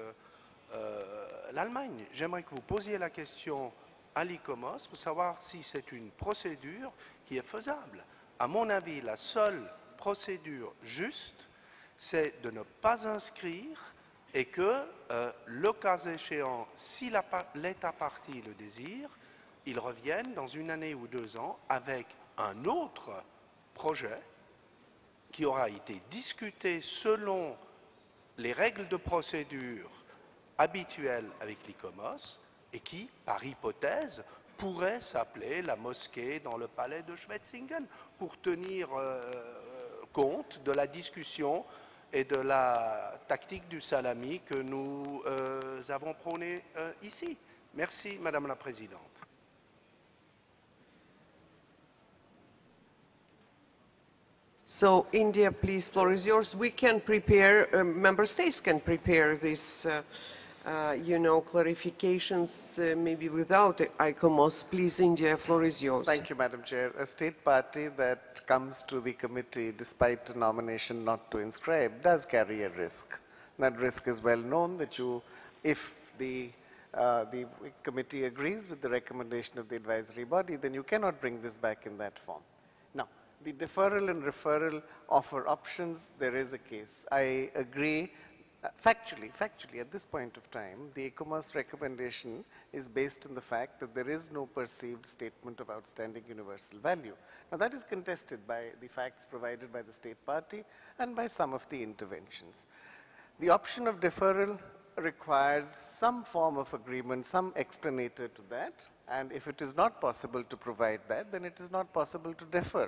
l'Allemagne. J'aimerais que vous posiez la question à l'ICOMOS pour savoir si c'est une procédure qui est faisable. À mon avis, la seule procédure juste, c'est de ne pas inscrire et que, le cas échéant, si l'État partie le désire, ils reviennent dans 1 année ou 2 ans avec un autre projet qui aura été discuté selon les règles de procédure habituelles avec l'ICOMOS et qui, par hypothèse, pourrait s'appeler la mosquée dans le palais de Schwetzingen pour tenir compte de la discussion et de la tactique du salami que nous avons prônée ici. Merci, Madame la Présidente. So, India, please, floor is yours. We can prepare, member states can prepare this, clarifications, maybe without ICOMOS. Please, India, floor is yours. Thank you, Madam Chair. A state party that comes to the committee despite a nomination not to inscribe does carry a risk. That risk is well known that if the committee agrees with the recommendation of the advisory body, then you cannot bring this back in that form. Now, the deferral and referral offer options, there is a case. I agree, factually, at this point of time, the ICOMOS recommendation is based on the fact that there is no perceived statement of outstanding universal value. Now, that is contested by the facts provided by the state party and by some of the interventions. The option of deferral requires some form of agreement, some explanator to that, and if it is not possible to provide that, then it is not possible to defer.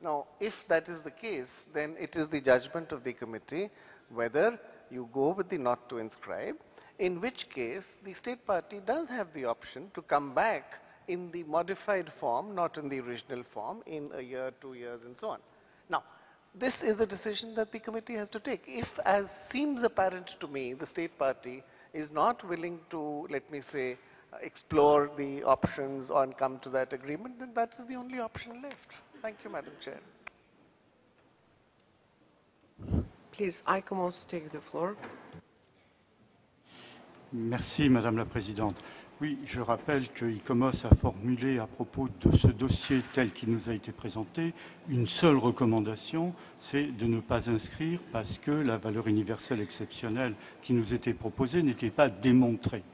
Now, if that is the case, then it is the judgment of the committee whether you go with the not to inscribe, in which case the state party does have the option to come back in the modified form, not in the original form, in a year, 2 years, and so on. Now, this is a decision that the committee has to take. If, as seems apparent to me, the state party is not willing to, let me say, explore the options or come to that agreement, then that is the only option left. Thank you, Madam Chair. Please, ICOMOS, take the floor. Merci, Madame la Présidente. Oui, je rappelle que ICOMOS a formulé à propos de ce dossier tel qu'il nous a été présenté une seule recommandation, c'est de ne pas inscrire parce que la valeur universelle exceptionnelle qui nous était proposée n'était pas démontrée.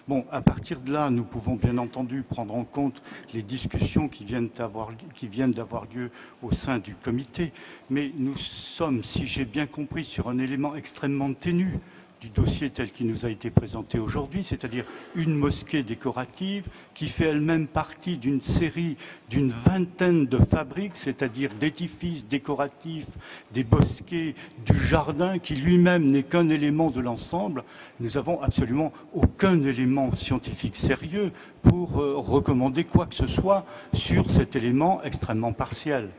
Bon, à partir de là, nous pouvons bien entendu prendre en compte les discussions qui viennent d'avoir lieu au sein du comité, mais nous sommes, si j'ai bien compris, sur un élément extrêmement ténu du dossier tel qu'il nous a été présenté aujourd'hui, c'est-à-dire une mosquée décorative qui fait elle-même partie d'une série d'une vingtaine de fabriques, c'est-à-dire d'édifices décoratifs, des bosquets, du jardin, qui lui-même n'est qu'un élément de l'ensemble. Nous n'avons absolument aucun élément scientifique sérieux pour recommander quoi que ce soit sur cet élément extrêmement partiel.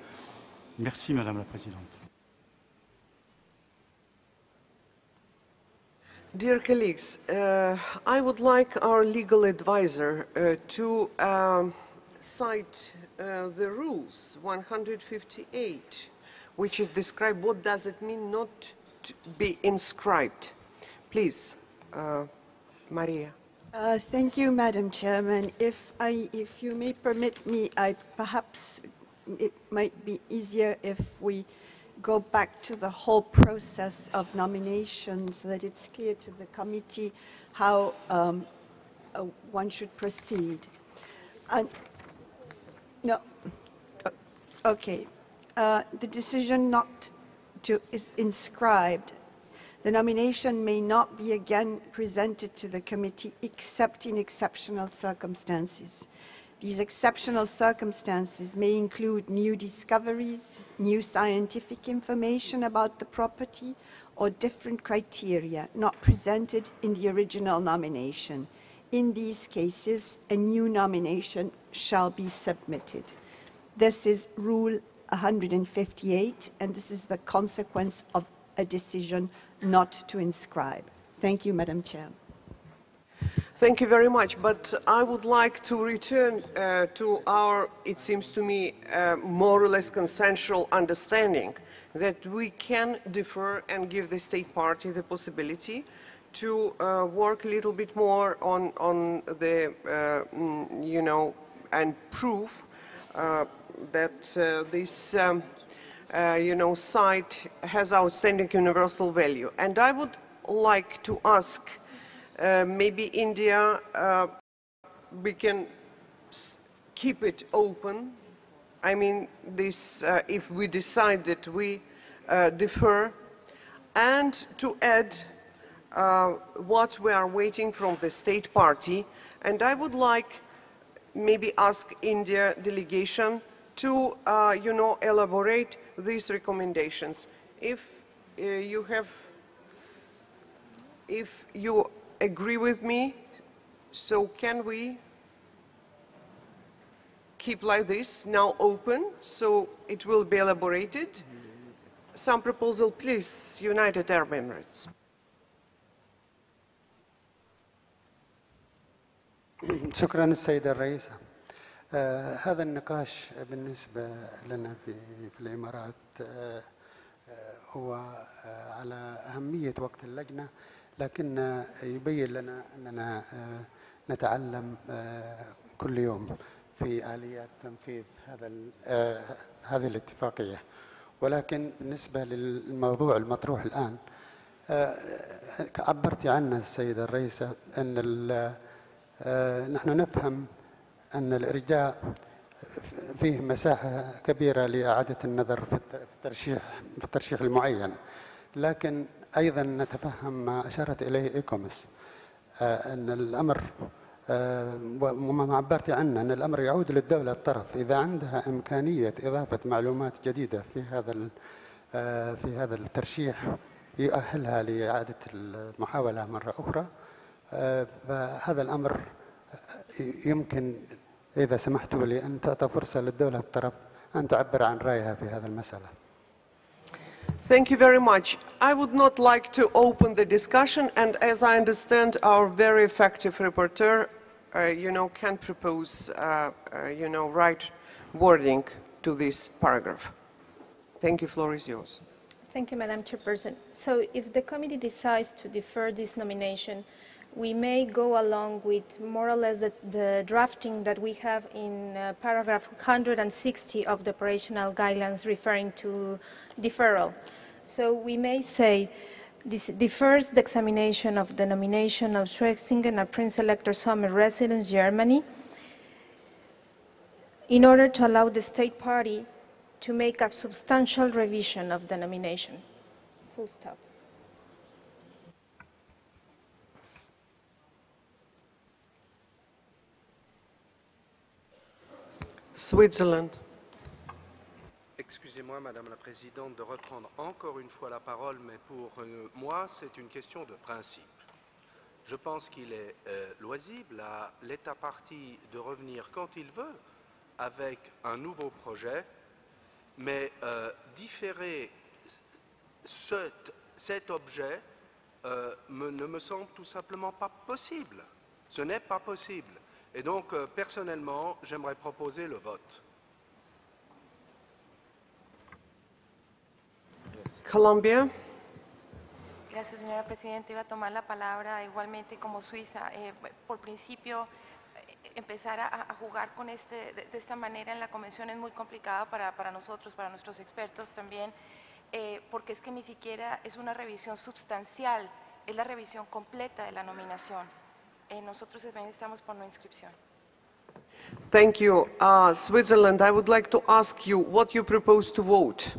Merci, Madame la Présidente. Dear colleagues, I would like our legal advisor to cite the rules 158, which is describe what does it mean not to be inscribed. Please, Maria. Thank you, Madam Chairman. If you may permit me, perhaps it might be easier if we go back to the whole process of nomination so that it's clear to the committee how one should proceed. No, okay. The decision not to is inscribed. The nomination may not be again presented to the committee except in exceptional circumstances. These exceptional circumstances may include new discoveries, new scientific information about the property, or different criteria not presented in the original nomination. In these cases, a new nomination shall be submitted. This is Rule 158, and this is the consequence of a decision not to inscribe. Thank you, Madam Chair. Thank you very much, but I would like to return to our, it seems to me, more or less consensual understanding that we can defer and give the state party the possibility to work a little bit more on the, you know, and prove that this, you know, site has outstanding universal value. And I would like to ask maybe India, we can keep it open. I mean, this, if we decide that we defer, and to add what we are waiting from the state party. And I would like maybe ask India delegation to, you know, elaborate these recommendations. If you have, if you agree with me, so can we keep like this, now open, so it will be elaborated? Some proposal, please, United Arab Emirates. شكرا السيدة الرئيسة. هذا النقاش بالنسبة لنا في الإمارات هو على أهمية وقت اللجنة، لكن يبين لنا أننا نتعلم كل يوم في آليات تنفيذ هذه الاتفاقية. ولكن بالنسبة للموضوع المطروح الآن عبرت عنه السيدة الرئيسة أن نحن نفهم أن الإرجاء فيه مساحة كبيرة لإعادة النظر في الترشيح المعين، لكن أيضا نتفهم ما أشارت إليه إيكومس أن الأمر وما عبرت عنه أن الأمر يعود للدولة الطرف إذا عندها إمكانية إضافة معلومات جديدة في هذا الترشيح يؤهلها لإعادة المحاولة مرة أخرى. فهذا الأمر يمكن إذا سمحتوا لي أن تعطى فرصة للدولة الطرف أن تعبر عن رأيها في هذا المسألة. Thank you very much. I would not like to open the discussion, and as I understand, our very effective rapporteur, you know, can propose, you know, right wording to this paragraph. Thank you. Floor is yours. Thank you, Madam Chairperson. So if the committee decides to defer this nomination, we may go along with more or less the drafting that we have in paragraph 160 of the operational guidelines referring to deferral. So we may say defers the examination of the nomination of Schwetzingen as Prince Elector Sommer residence, Germany, in order to allow the state party to make a substantial revision of the nomination. Full stop. Switzerland. Excusez-moi, Madame la Présidente, de reprendre encore une fois la parole, mais pour moi, c'est une question de principe. Je pense qu'il est loisible à l'État partie de revenir quand il veut avec un nouveau projet, mais différer cet objet ne me semble tout simplement pas possible. Ce n'est pas possible. Et donc, personnellement, j'aimerais proposer le vote. Colombia. Gracias, señora Presidenta. Iba a tomar la palabra igualmente como Suiza. Por principio, empezar a jugar con de esta manera en la convención es muy complicado para nosotros, para nuestros expertos también, porque es que ni siquiera es una revisión sustancial, es la revisión completa de la nominación. Nosotros también estamos por no inscripción. Thank you. Switzerland, I would like to ask you what you propose to vote.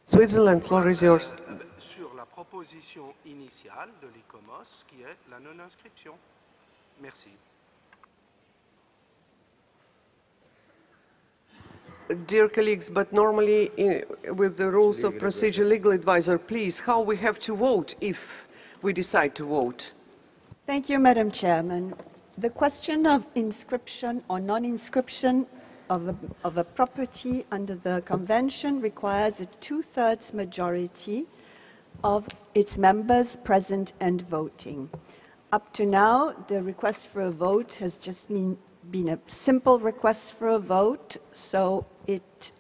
Switzerland, floor is yours. Sur la proposition initiale de l'ICOMOS, qui est la non-inscription. Merci. Dear colleagues, but normally with the rules of procedure, legal advisor, please, how we have to vote if we decide to vote? Thank you, Madam Chairman. The question of inscription or non-inscription of a property under the Convention requires a two-thirds majority of its members present and voting. Up to now, the request for a vote has just been a simple request for a vote, so it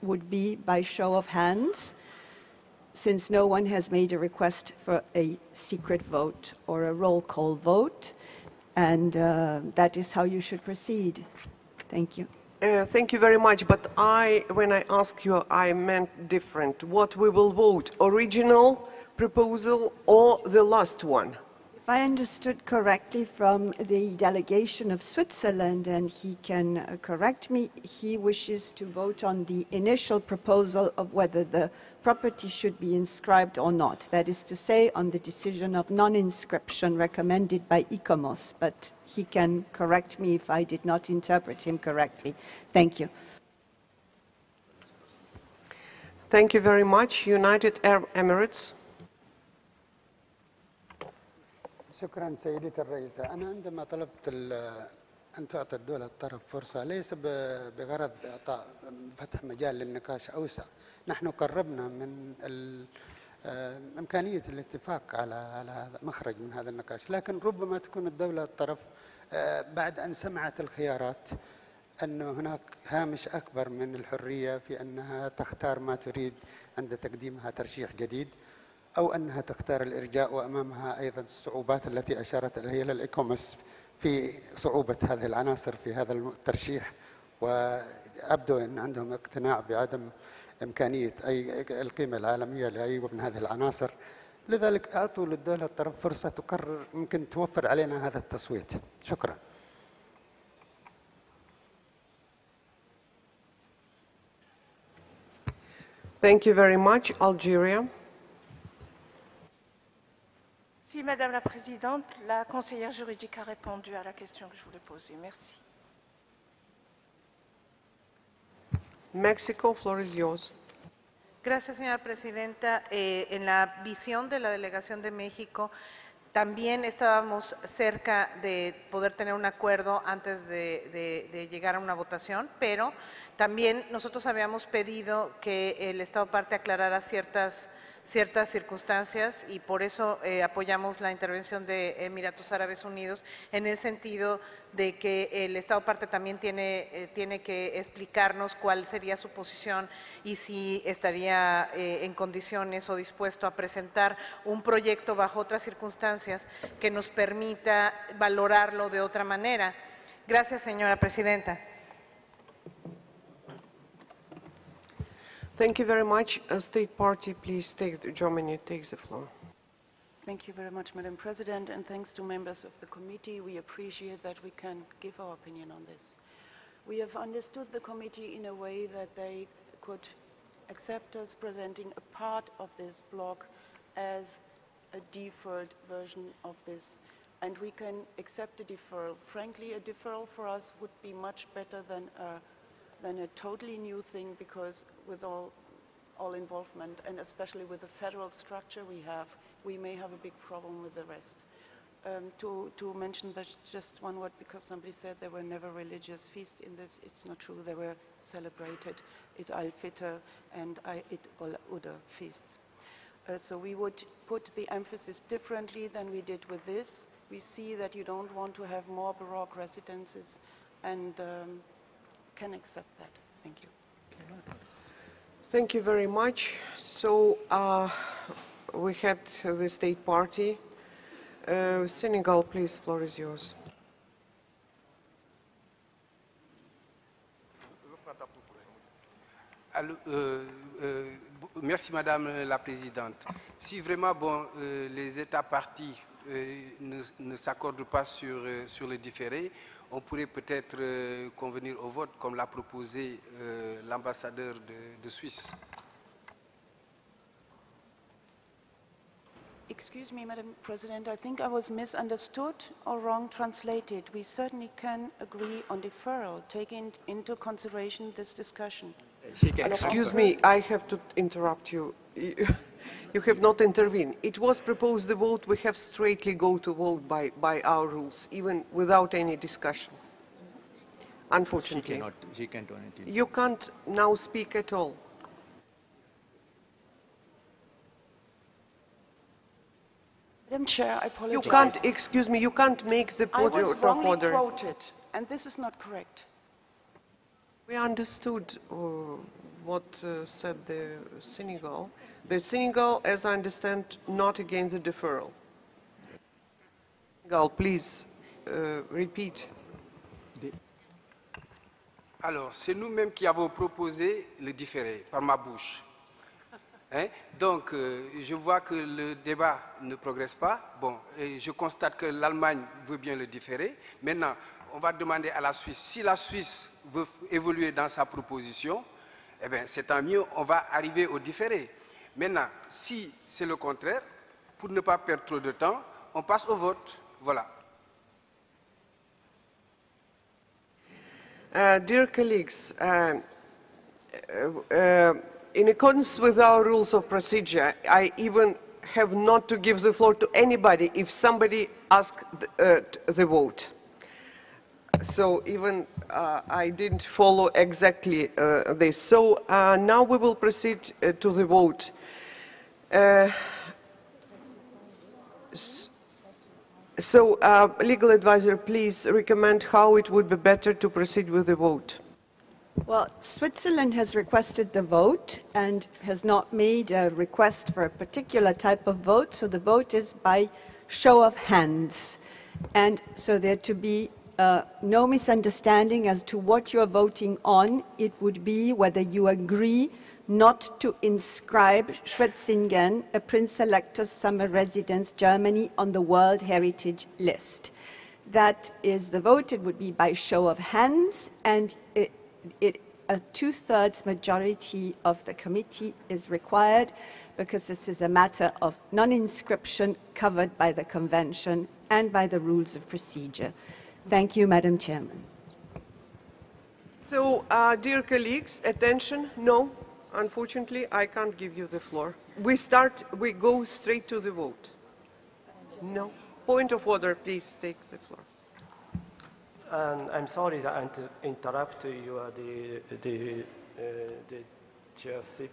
would be by show of hands, since no one has made a request for a secret vote or a roll call vote, and that is how you should proceed. Thank you. Thank you very much, but when I asked you, I meant different. What we will vote, original proposal or the last one? If I understood correctly from the delegation of Switzerland, and he can correct me, he wishes to vote on the initial proposal of whether the property should be inscribed or not. That is to say, on the decision of non-inscription recommended by ICOMOS, but he can correct me if I did not interpret him correctly. Thank you. Thank you very much. United Arab Emirates. شكرا سيدتي الرئيسة. أنا عندما طلبت أن تعطي الدولة الطرف فرصة ليس بغرض إعطاء فتح مجال للنقاش أوسع. نحن قربنا من إمكانية الاتفاق على هذا مخرج من هذا النقاش، لكن ربما تكون الدولة الطرف بعد أن سمعت الخيارات أن هناك هامش أكبر من الحرية في أنها تختار ما تريد عند تقديمها ترشيح جديد، أو أنها تختار الإرجاء، وأمامها أيضا الصعوبات التي أشارت إليها الإيكوموس في صعوبة هذه العناصر في هذا الترشيح، وأبدو أن عندهم اقتناع بعدم إمكانية أي القيمة العالمية لأي من هذه العناصر. لذلك أعطوا للدولة الطرف فرصة تقرر ممكن توفر علينا هذا التصويت. شكرا. Thank you very much. Algeria. Si, Madame la Présidente, la conseillère juridique a répondu à la question que je voulais poser. Merci. Mexico, floor is yours. Gracias, señora presidenta. En la visión de la delegación de México, también estábamos cerca de poder tener un acuerdo antes de llegar a una votación, pero también nosotros habíamos pedido que el Estado parte aclarara ciertas ciertas circunstancias y por eso apoyamos la intervención de Emiratos Árabes Unidos en el sentido de que el Estado parte también tiene que explicarnos cuál sería su posición y si estaría en condiciones o dispuesto a presentar un proyecto bajo otras circunstancias que nos permita valorarlo de otra manera. Gracias, señora presidenta. Thank you very much. State Party, please Germany takes the floor. Thank you very much, Madam President, and thanks to members of the committee. We appreciate that we can give our opinion on this. We have understood the committee in a way that they could accept us presenting a part of this block as a deferred version of this, and we can accept a deferral. Frankly, a deferral for us would be much better than a totally new thing, because with all involvement, and especially with the federal structure we have, we may have a big problem with the rest. To mention that just one word, because somebody said there were never religious feasts in this. It's not true. They were celebrated. It Al-Fitr and It al-Udhr feasts. So we would put the emphasis differently than we did with this. We see that you don't want to have more Baroque residences, and can accept that. Thank you. Thank you very much. So we had the State Party. Senegal, please, floor is yours. Merci, Madame la Présidente. Si vraiment les États partis ne s'accordent pas sur le différé, on pourrait peut-être convenir au vote, comme l'a proposé l'ambassadeur de Suisse. Excuse me, Madam President, I think I was misunderstood or wrong translated. We certainly can agree on deferral, taking into consideration this discussion. Excuse me, I have to interrupt you. You have not intervened. It was proposed the vote. We have straightly go to vote by our rules, even without any discussion. Unfortunately. She can't do anything. You can't now speak at all. Madam Chair, I apologize. You can't, excuse me, you can't make the point I was of wrongly order. quoted, and this is not correct. We understood what said the Senegal. The Senegal, as I understand, not against the deferral. Senegal, please repeat. Alors, c'est nous-mêmes qui avons proposé le différé, par ma bouche. Hein? Donc, je vois que le débat ne progresse pas. Bon, et je constate que l'Allemagne veut bien le différer. Maintenant, on va demander à la Suisse. Si la Suisse veut évoluer dans sa proposition, eh bien, c'est tant mieux, on va arriver au différé. Maintenant, si c'est le contraire, pour ne pas perdre trop de temps, on passe au vote. Voilà. Dear colleagues, in accordance with our rules of procedure, I even have not to give the floor to anybody if somebody asks the vote. So even I didn't follow exactly this. So now we will proceed to the vote. So, legal advisor, please recommend how it would be better to proceed with the vote. Well, Switzerland has requested the vote and has not made a request for a particular type of vote, so the vote is by show of hands. And so there to be no misunderstanding as to what you're voting on. It would be whether you agree not to inscribe Schwetzingen, a Prince Elector's summer residence, Germany, on the World Heritage List. That is the vote. It would be by show of hands, and a two-thirds majority of the committee is required because this is a matter of non-inscription covered by the Convention and by the rules of procedure. Thank you, Madam Chairman. So, dear colleagues, attention, no. Unfortunately, I can't give you the floor. We go straight to the vote. No. Point of order, please take the floor. And I'm sorry that I interrupt you, the chairship,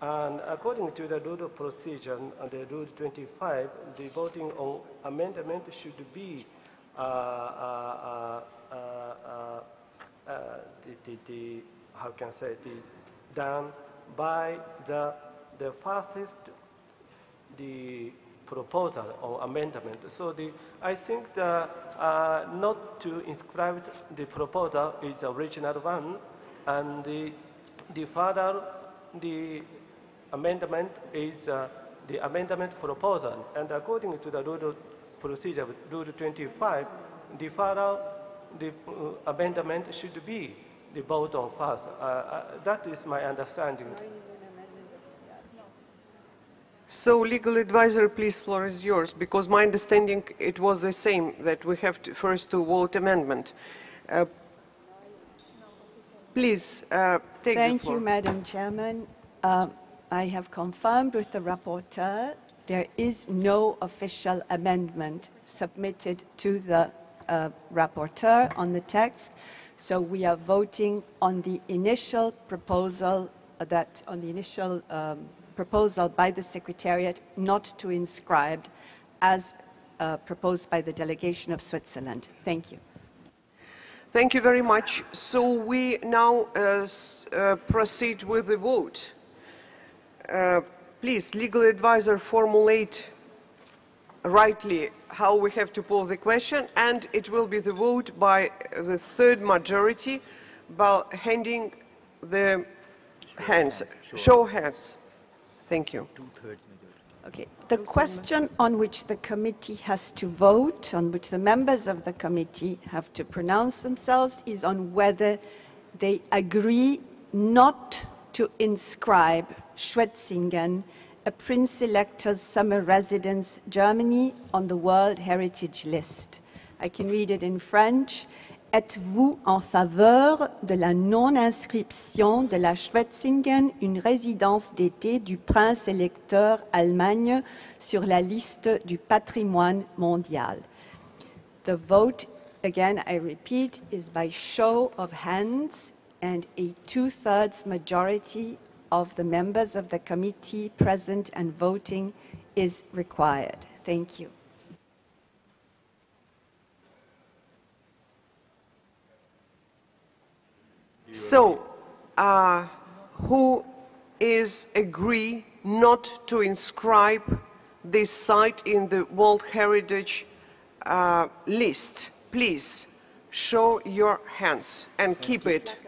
And according to the rule of procedure, the Rule 25, the voting on amendment should be how can I say, done by the fastest the proposal or amendment. So I think not to inscribe the proposal is the original one, and the further the amendment is the amendment proposal. And according to the rule of procedure, Rule 25, the further the amendment should be the vote on first. That is my understanding. So, legal advisor, please, floor is yours, because my understanding it was the same, that we have to first to vote amendment. Please, take the floor. Thank you, Madam Chairman. I have confirmed with the rapporteur there is no official amendment submitted to the rapporteur on the text, so we are voting on the initial proposal proposal by the Secretariat not to inscribe as proposed by the delegation of Switzerland. Thank you. Thank you very much. So we now proceed with the vote. Please, legal advisor, formulate rightly how we have to pose the question, and it will be the vote by the third majority by handing the hands, show hands. Thank you. Okay. The question on which the committee has to vote, on which the members of the committee have to pronounce themselves, is on whether they agree not to inscribe Schwetzingen, a Prince Elector's summer residence, Germany, on the World Heritage List. I can read it in French. Êtes-vous en faveur de la non-inscription de la Schwetzingen, une résidence d'été du prince électeur Allemagne, sur la liste du patrimoine mondial? The vote, again, I repeat, is by show of hands, and a two-thirds majority of the members of the committee present and voting is required. Thank you. So, who is agree not to inscribe this site in the World Heritage list? Please show your hands and keep it.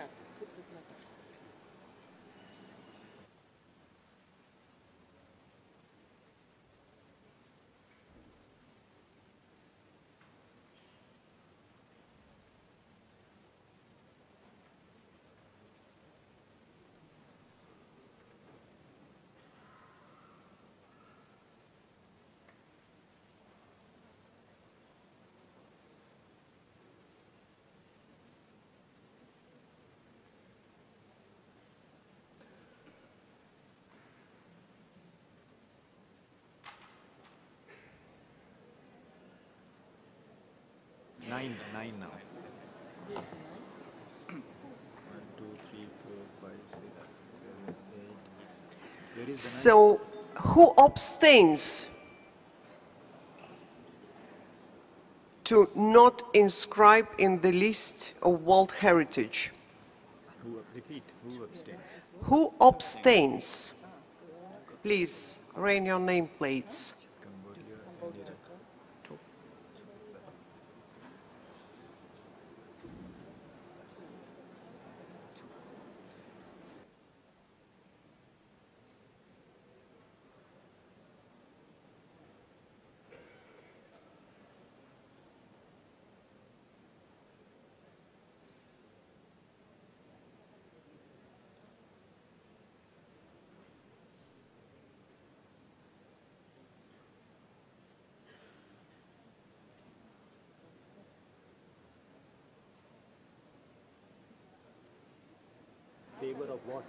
Nine now. 1, 2, 3, 4, 5, 6, 7, 8. So, who abstains to not inscribe in the list of World Heritage? Repeat, who abstains? Who abstains? Please, raise your nameplates. Favor of what?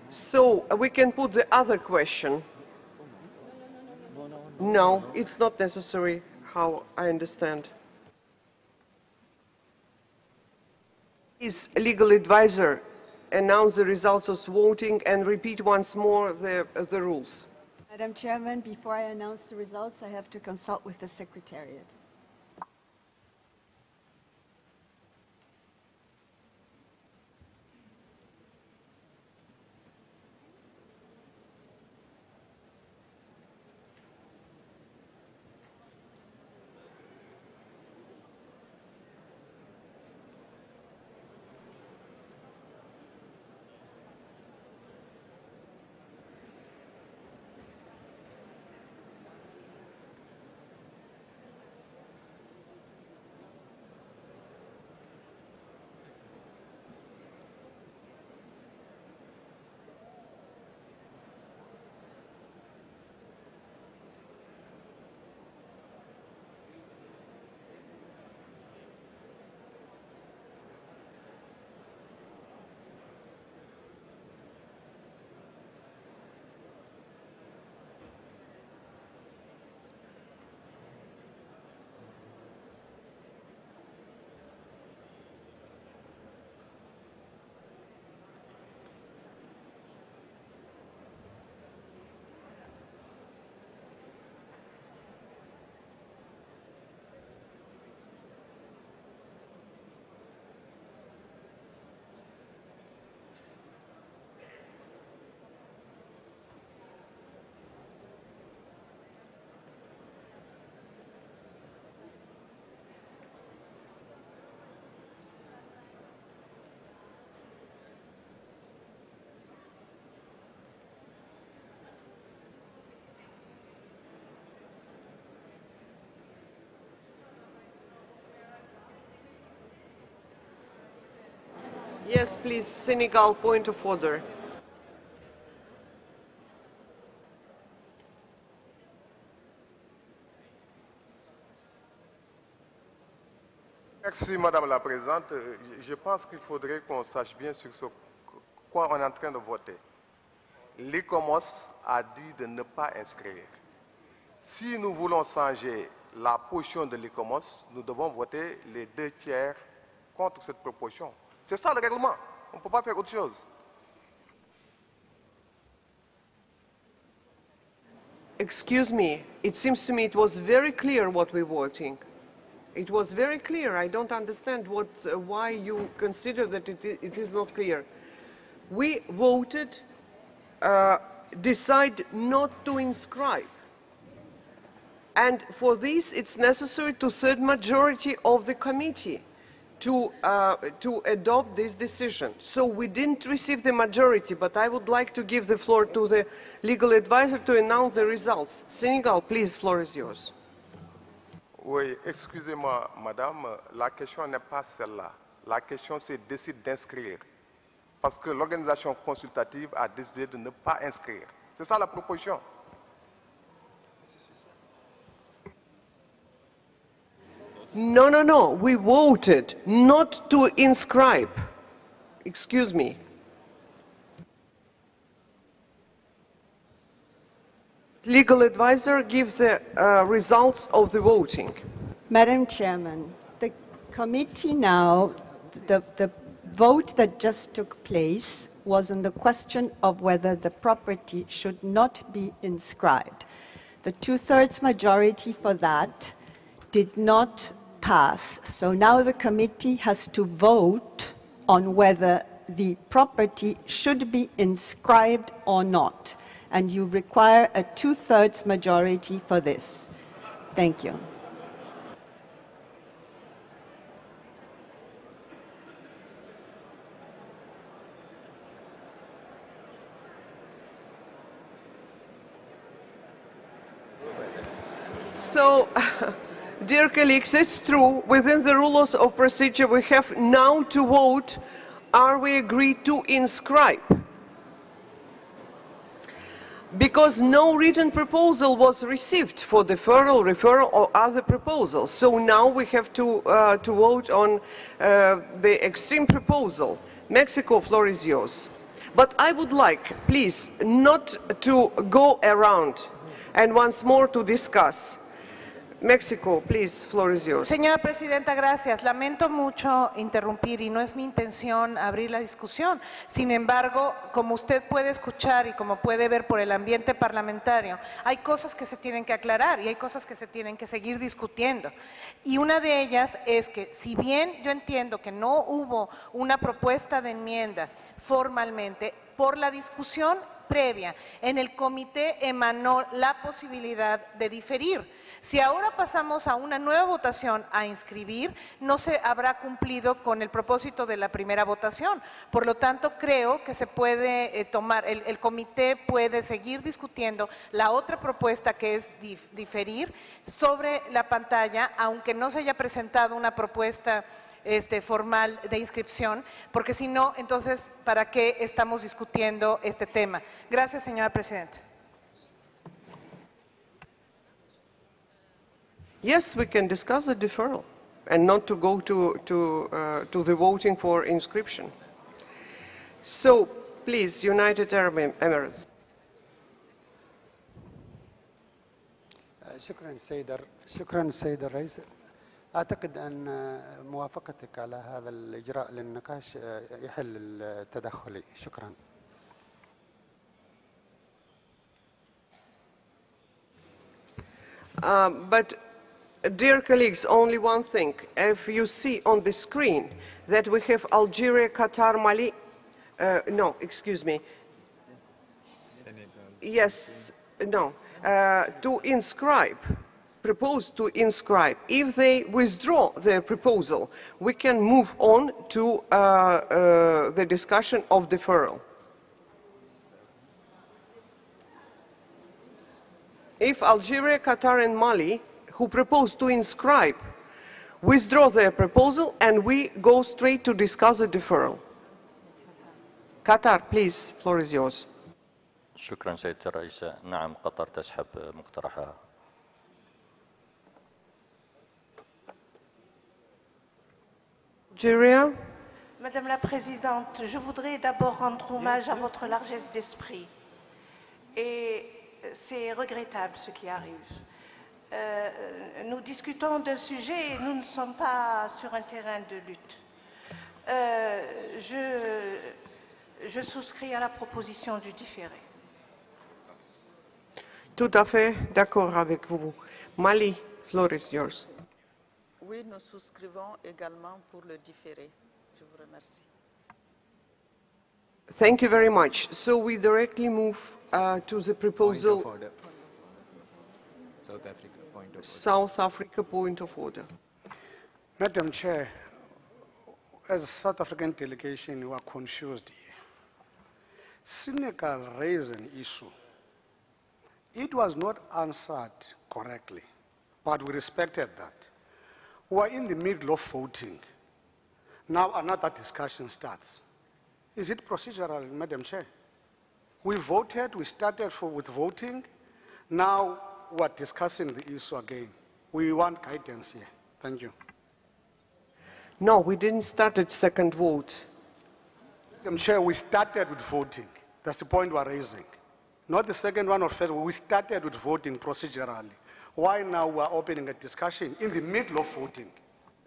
So we can put the other question. No, it's not necessary, how I understand. Please, legal advisor, announce the results of voting and repeat once more the rules. Madam Chairman, before I announce the results, I have to consult with the Secretariat. Yes, please, Senegal, point of order. Merci, Madame la Présidente. Je pense qu'il faudrait qu'on sache bien sur ce quoi on est en train de voter. L'ICOMOS a dit de ne pas inscrire. Si nous voulons changer la position de l'ICOMOS, nous devons voter les 2/3 contre cette proposition. C'est ça le règlement. On ne peut pas faire autre chose. Excuse me, it seems to me it was very clear what we're voting. It was very clear. I don't understand why you consider that it is not clear. We voted, decide not to inscribe. And for this, it's necessary to third majority of the committee to adopt this decision. So we didn't receive the majority, but I would like to give the floor to the legal advisor to announce the results. Senegal, please, floor is yours. Oui, excusez-moi, madame, la question n'est pas celle-là. La question, c'est décide d'inscrire. Parce que l'organisation consultative a décidé de ne pas inscrire. C'est ça la proposition. No, no, no. We voted not to inscribe. Excuse me. Legal advisor gives the results of the voting. Madam Chairman, the committee now, the vote that just took place was on the question of whether the property should not be inscribed. The 2/3 majority for that did not pass. So now the committee has to vote on whether the property should be inscribed or not. And you require a 2/3 majority for this. Thank you. So, dear colleagues, it's true, within the rules of procedure, we have now to vote, are we agreed to inscribe? Because no written proposal was received for deferral, referral, or other proposals. So now we have to vote on the extreme proposal. Mexico, floor is yours. But I would like, please, not to go around and once more to discuss. Mexico, please, floor is yours. Señora Presidenta, gracias. Lamento mucho interrumpir y no es mi intención abrir la discusión. Sin embargo, como usted puede escuchar y como puede ver por el ambiente parlamentario, hay cosas que se tienen que aclarar y hay cosas que se tienen que seguir discutiendo. Y una de ellas es que, si bien yo entiendo que no hubo una propuesta de enmienda formalmente, por la discusión previa en el comité emanó la posibilidad de diferir. Si ahora pasamos a una nueva votación a inscribir, no se habrá cumplido con el propósito de la primera votación. Por lo tanto, creo que se puede tomar, el comité puede seguir discutiendo la otra propuesta, que es diferir sobre la pantalla, aunque no se haya presentado una propuesta formal de inscripción, porque si no, entonces, ¿para qué estamos discutiendo este tema? Gracias, señora Presidenta. Yes, we can discuss the deferral and not to go to the voting for inscription. So, please, United Arab Emirates. شكرا سيد الرئيس. أعتقد أن موافقتك على هذا الإجراء للنقاش يحل التدخلي. شكرا. But, dear colleagues, only one thing. If you see on the screen that we have Algeria, Qatar, Mali, no, excuse me. Yes, no, to inscribe, propose to inscribe. If they withdraw their proposal, we can move on to the discussion of deferral. If Algeria, Qatar and Mali, who propose to inscribe, withdraw their proposal, and we go straight to discuss the deferral. Qatar, please, floor is yours. شكرا سيدة الرئيسة. نعم، قطر تسحب مقترحها. Algeria. Madame la Présidente, je voudrais d'abord rendre hommage à votre largesse d'esprit. Et c'est regrettable ce qui arrive. Nous discutons d'un sujet et nous ne sommes pas sur un terrain de lutte. Je souscris à la proposition du différé. Tout à fait d'accord avec vous. Mali, floor is yours. Oui, nous souscrivons également pour le différé. Je vous remercie. Thank you very much. So we directly move to the proposal. South Africa, point of order. South Africa, point of order. Madam Chair, as a South African delegation, we are confused here. Senegal raised an issue. It was not answered correctly, but we respected that. We are in the middle of voting. Now another discussion starts. Is it procedural, Madam Chair? We voted, we started with voting. Now we're discussing the issue again. We want guidance here. Thank you. No, we didn't start at second vote. Madam Chair, we started with voting. That's the point we're raising. Not the second one or first one. We started with voting procedurally. Why now we're opening a discussion in the middle of voting?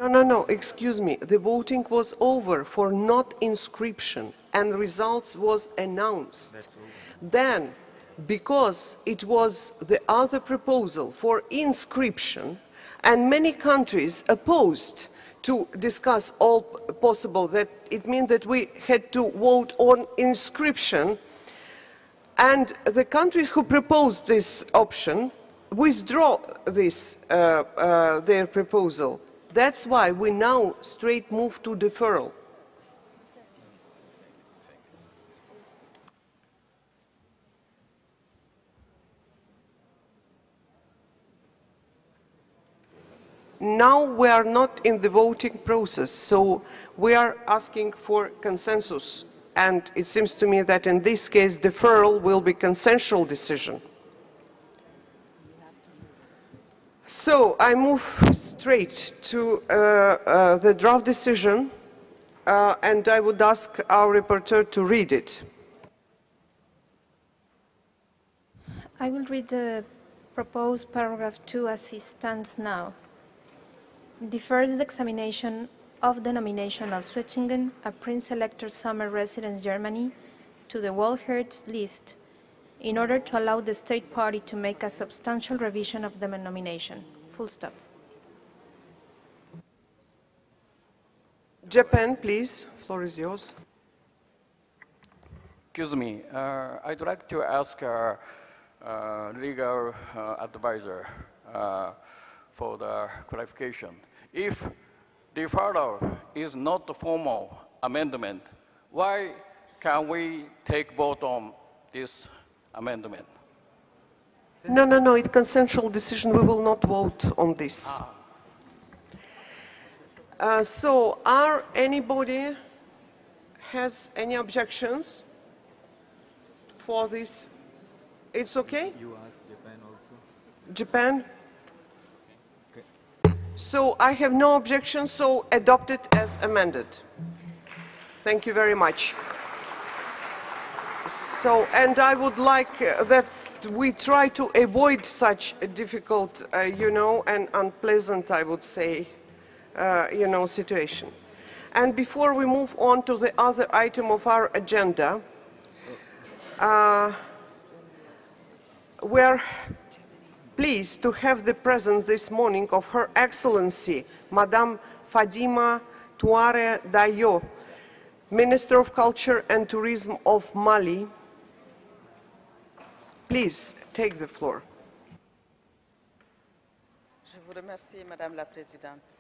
No, excuse me. The voting was over for not inscription and results was announced. Then, because it was the other proposal for inscription and many countries opposed to discuss all possible, that it means that we had to vote on inscription, and the countries who proposed this option withdraw this, their proposal. That's why we now straight move to deferral. Now we are not in the voting process, so we are asking for consensus. And it seems to me that in this case, deferral will be consensual decision. So I move straight to the draft decision, and I would ask our rapporteur to read it. I will read the propose paragraph 2 as it stands now. Defers the examination of the nomination of Schwetzingen, a Prince-Elector Summer Residence Germany, to the World Heritage List in order to allow the State Party to make a substantial revision of the nomination. Full stop. Japan, please. Floor is yours. Excuse me. I'd like to ask our legal advisor for the clarification. If deferral is not a formal amendment, why can we take vote on this amendment? No, it's consensual decision. We will not vote on this. So, anybody has any objections for this? It's okay? You ask Japan also. Japan? So I have no objection, so adopt it as amended. Thank you very much. So, and I would like that we try to avoid such a difficult, and unpleasant, I would say, situation. And before we move on to the other item of our agenda, we're pleased to have the presence this morning of Her Excellency, Madame Fadima Touare Dayo, Minister of Culture and Tourism of Mali. Please take the floor. Je vous remercie, Madame la Présidente.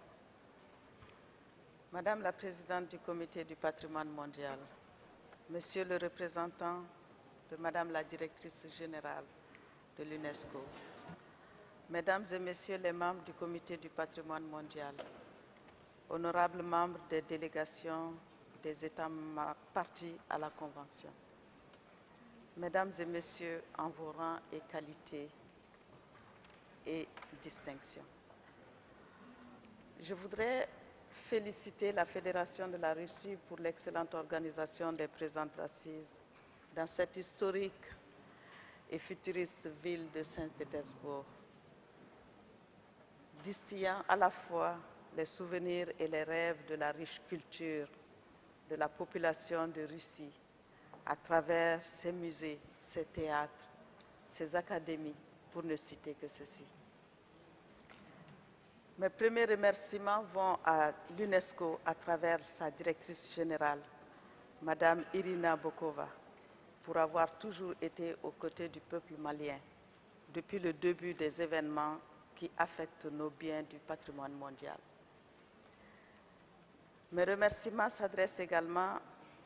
Madame la Présidente du Comité du patrimoine mondial, Monsieur le représentant de Madame la Directrice générale de l'UNESCO, Mesdames et Messieurs les membres du Comité du patrimoine mondial, honorables membres des délégations des États partis à la Convention, Mesdames et Messieurs en vos rangs et qualités et distinctions, je voudrais féliciter la Fédération de la Russie pour l'excellente organisation des présentes assises dans cette historique et futuriste ville de Saint-Pétersbourg, distillant à la fois les souvenirs et les rêves de la riche culture de la population de Russie à travers ses musées, ses théâtres, ses académies, pour ne citer que ceci. Mes premiers remerciements vont à l'UNESCO à travers sa directrice générale, Madame Irina Bokova, pour avoir toujours été aux côtés du peuple malien depuis le début des événements qui affectent nos biens du patrimoine mondial. Mes remerciements s'adressent également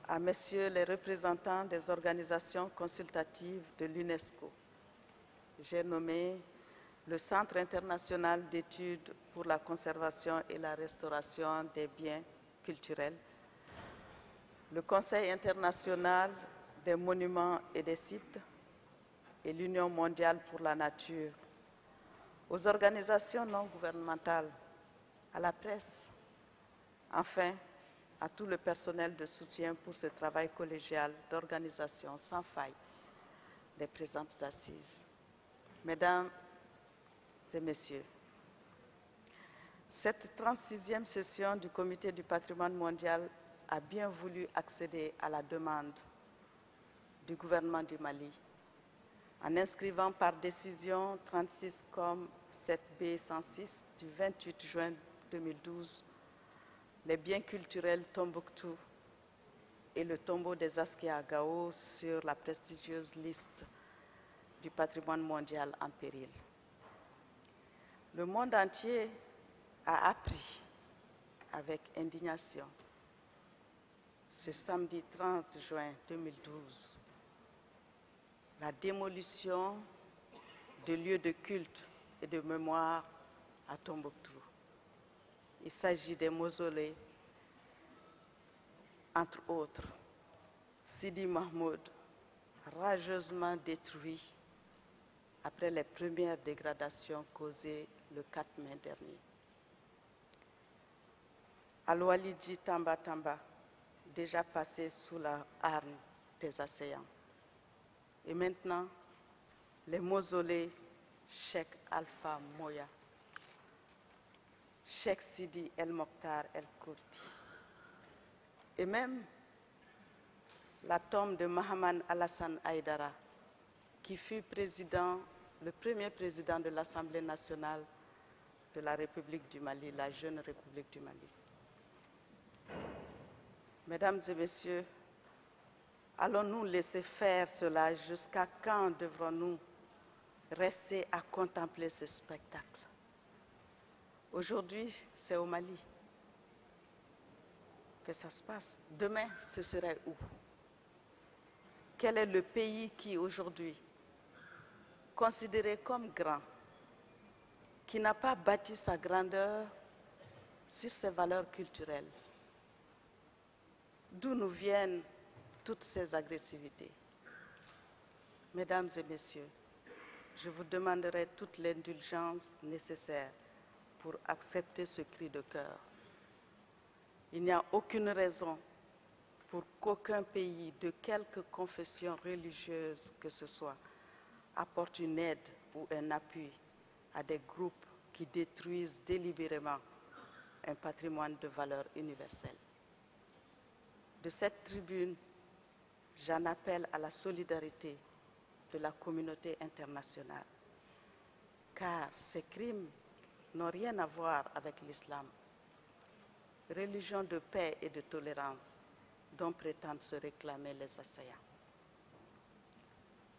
à messieurs les représentants des organisations consultatives de l'UNESCO. J'ai nommé le Centre international d'études pour la conservation et la restauration des biens culturels, le Conseil international des monuments et des sites et l'Union mondiale pour la nature, aux organisations non gouvernementales, à la presse, enfin à tout le personnel de soutien pour ce travail collégial d'organisation sans faille des présentes assises. Mesdames et Messieurs, cette 36e session du Comité du patrimoine mondial a bien voulu accéder à la demande du gouvernement du Mali en inscrivant par décision 36 comme 7B 106 du 28 juin 2012 les biens culturels Tombouctou et le tombeau des Askia à Gao sur la prestigieuse liste du patrimoine mondial en péril. Le monde entier a appris avec indignation ce samedi 30 juin 2012 la démolition de lieux de culte et de mémoire à Tombouctou. Il s'agit des mausolées, entre autres, Sidi Mahmoud, rageusement détruit après les premières dégradations causées le 4 mai dernier. Al-Walidji Tamba Tamba, déjà passé sous la hargne des assaillants. Et maintenant, les mausolées Cheikh Alpha Moya, Cheikh Sidi El Mokhtar El Kourti, et même la tombe de Mohamed Alassane Haïdara, qui fut le premier président de l'Assemblée nationale de la République du Mali, la jeune République du Mali. Mesdames et messieurs, allons-nous laisser faire cela? Jusqu'à quand devrons-nous rester à contempler ce spectacle? Aujourd'hui, c'est au Mali que ça se passe. Demain, ce serait où? Quel est le pays qui aujourd'hui, considéré comme grand, qui n'a pas bâti sa grandeur sur ses valeurs culturelles? D'où nous viennent toutes ces agressivités? Mesdames et messieurs, je vous demanderai toute l'indulgence nécessaire pour accepter ce cri de cœur. Il n'y a aucune raison pour qu'aucun pays, de quelque confession religieuse que ce soit, apporte une aide ou un appui à des groupes qui détruisent délibérément un patrimoine de valeur universelle. De cette tribune, j'en appelle à la solidarité de la communauté internationale, car ces crimes n'ont rien à voir avec l'islam, religion de paix et de tolérance dont prétendent se réclamer les assaillants.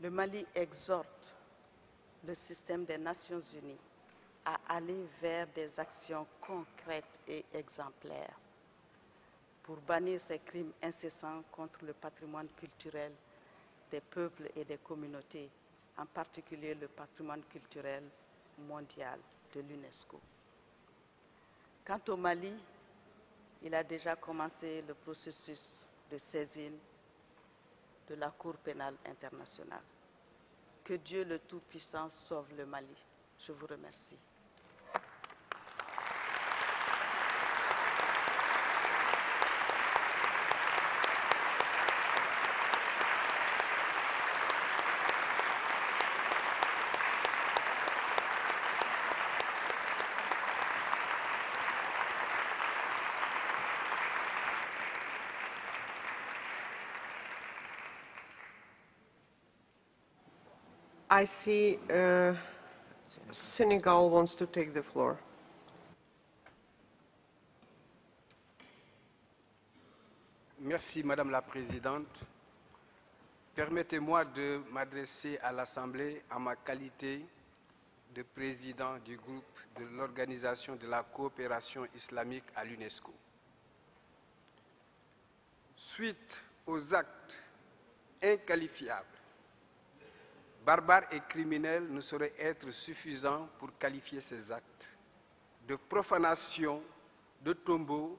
Le Mali exhorte le système des Nations Unies à aller vers des actions concrètes et exemplaires pour bannir ces crimes incessants contre le patrimoine culturel des peuples et des communautés, en particulier le patrimoine culturel mondial de l'UNESCO. Quant au Mali, il a déjà commencé le processus de saisine de la Cour pénale internationale. Que Dieu le Tout-Puissant sauve le Mali. Je vous remercie. I see Senegal wants to take the floor. Merci, Madame la Présidente. Permettez-moi de m'adresser à l'Assemblée en ma qualité de président du groupe de l'Organisation de la coopération islamique à l'UNESCO. Suite aux actes inqualifiables, barbares et criminels ne sauraient être suffisants pour qualifier ces actes de profanation, de tombeaux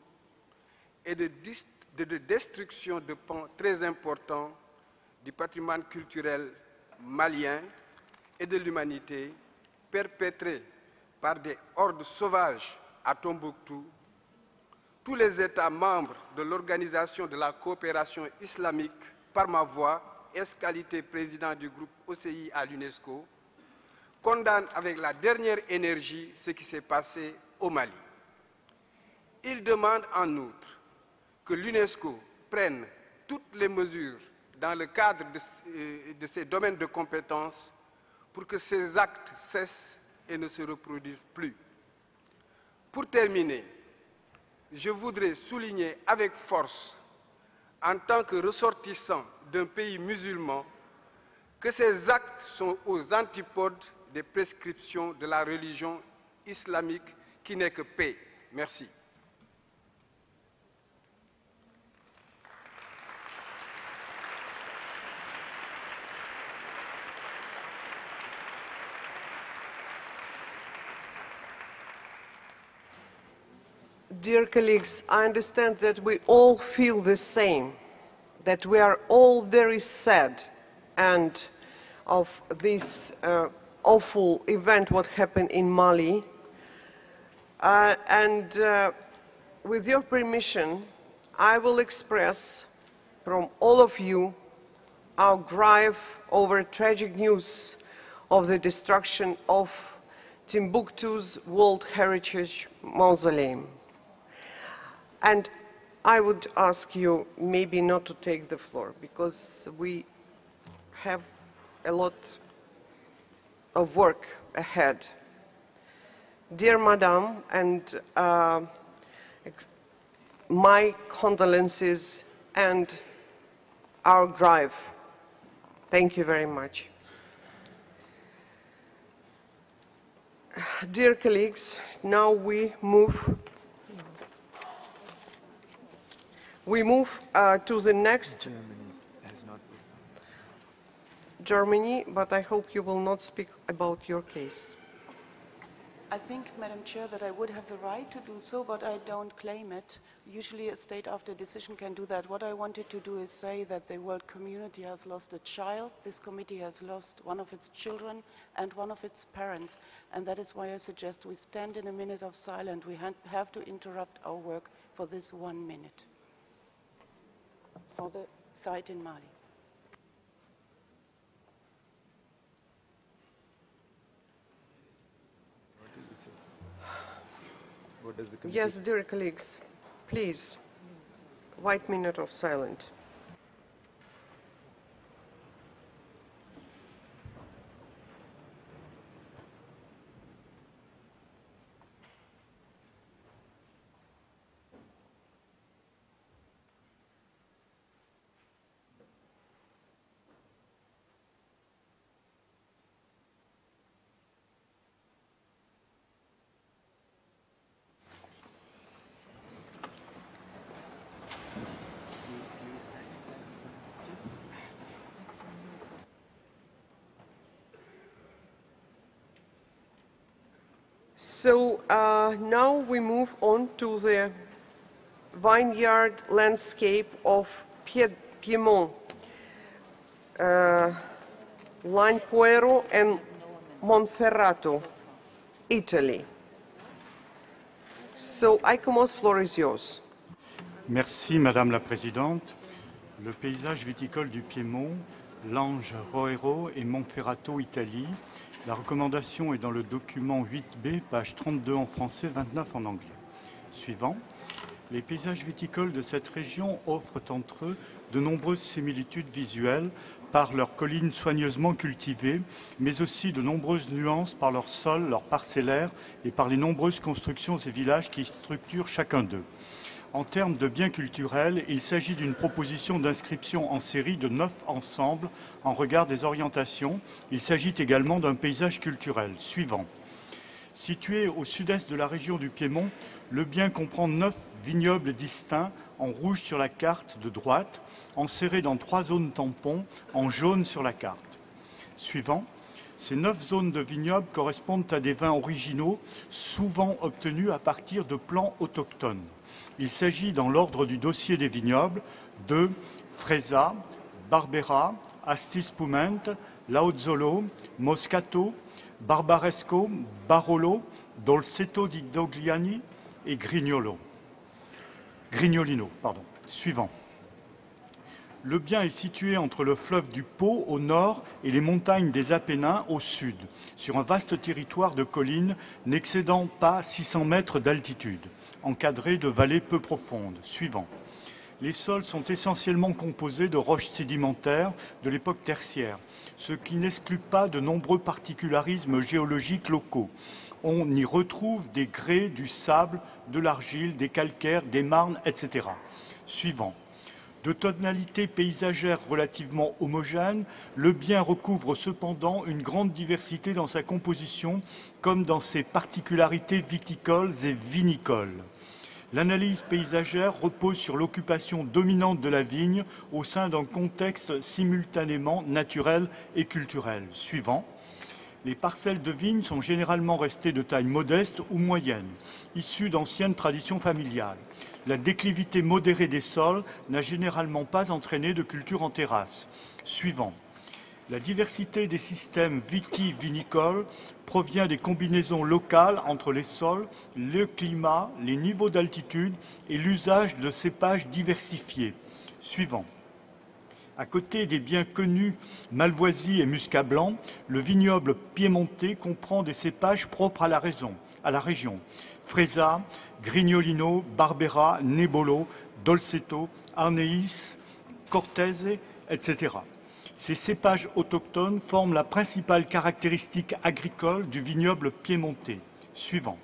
et de destruction de pans très importants du patrimoine culturel malien et de l'humanité perpétrés par des hordes sauvages à Tombouctou. Tous les États membres de l'Organisation de la coopération islamique, par ma voix, qualité président du groupe OCI à l'UNESCO, condamne avec la dernière énergie ce qui s'est passé au Mali. Il demande en outre que l'UNESCO prenne toutes les mesures dans le cadre de ses domaines de compétences pour que ces actes cessent et ne se reproduisent plus. Pour terminer, je voudrais souligner avec force, en tant que ressortissant d'un pays musulman, que ces actes sont aux antipodes des prescriptions de la religion islamique qui n'est que paix. Merci. Dear colleagues, I understand that we all feel the same, that we are all very sad and of this awful event, what happened in Mali. With your permission, I will express from all of you our grief over tragic news of the destruction of Timbuktu's World Heritage Mausoleum. And I would ask you maybe not to take the floor, because we have a lot of work ahead. Dear Madam, and my condolences and our drive. Thank you very much. Dear colleagues, now we move to the next Germany, but I hope you will not speak about your case. I think, Madam Chair, that I would have the right to do so, but I don't claim it. Usually a state after decision can do that. What I wanted to do is say that the world community has lost a child. This committee has lost one of its children and one of its parents. And that is why I suggest we stand in a minute of silence. We have to interrupt our work for this 1 minute for the site in Mali. What does the committee Yes, dear colleagues, please, 1 minute of silence. So now we move on to the vineyard landscape of Piedmont, Lagnuero and Monferrato, Italy. So, ICOMOS, floor is yours. Merci, Madame la Présidente. Le paysage viticole du Piémont, Lange, Roero et Monferrato, Italie. La recommandation est dans le document 8B, page 32 en français, 29 en anglais. Suivant. Les paysages viticoles de cette région offrent entre eux de nombreuses similitudes visuelles par leurs collines soigneusement cultivées, mais aussi de nombreuses nuances par leur sol, leur parcellaire et par les nombreuses constructions et villages qui structurent chacun d'eux. En termes de biens culturels, il s'agit d'une proposition d'inscription en série de 9 ensembles en regard des orientations. Il s'agit également d'un paysage culturel. Suivant. Situé au sud-est de la région du Piémont, le bien comprend 9 vignobles distincts en rouge sur la carte de droite, enserrés dans 3 zones tampons en jaune sur la carte. Suivant. Ces 9 zones de vignobles correspondent à des vins originaux, souvent obtenus à partir de plants autochtones. Il s'agit, dans l'ordre du dossier des vignobles, de Fresa, Barbera, Astis-Pument, Lauzzolo, Moscato, Barbaresco, Barolo, Dolcetto di Dogliani et Grignolino. Suivant. Le bien est situé entre le fleuve du Pô au nord et les montagnes des Apennins au sud, sur un vaste territoire de collines n'excédant pas 600 mètres d'altitude, encadré de vallées peu profondes. Suivant. Les sols sont essentiellement composés de roches sédimentaires de l'époque tertiaire, ce qui n'exclut pas de nombreux particularismes géologiques locaux. On y retrouve des grès, du sable, de l'argile, des calcaires, des marnes, etc. Suivant. De tonalité paysagère relativement homogène, le bien recouvre cependant une grande diversité dans sa composition, comme dans ses particularités viticoles et vinicoles. L'analyse paysagère repose sur l'occupation dominante de la vigne au sein d'un contexte simultanément naturel et culturel. Suivant. Les parcelles de vignes sont généralement restées de taille modeste ou moyenne, issues d'anciennes traditions familiales. La déclivité modérée des sols n'a généralement pas entraîné de culture en terrasse. Suivant. La diversité des systèmes vitivinicoles provient des combinaisons locales entre les sols, le climat, les niveaux d'altitude et l'usage de cépages diversifiés. Suivant. À côté des bien connus Malvoisie et Muscat blanc, le vignoble piémontais comprend des cépages propres à la région. Freisa, Grignolino, Barbera, Nebbiolo, Dolcetto, Arneis, Cortese, etc. Ces cépages autochtones forment la principale caractéristique agricole du vignoble piémontais. Suivant.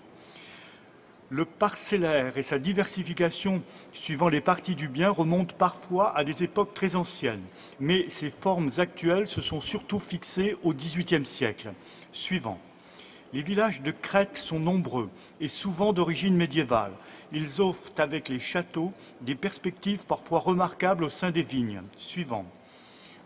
Le parcellaire et sa diversification suivant les parties du bien remontent parfois à des époques très anciennes, mais ces formes actuelles se sont surtout fixées au XVIIIe siècle. Suivant. Les villages de Crète sont nombreux et souvent d'origine médiévale. Ils offrent avec les châteaux des perspectives parfois remarquables au sein des vignes. Suivant.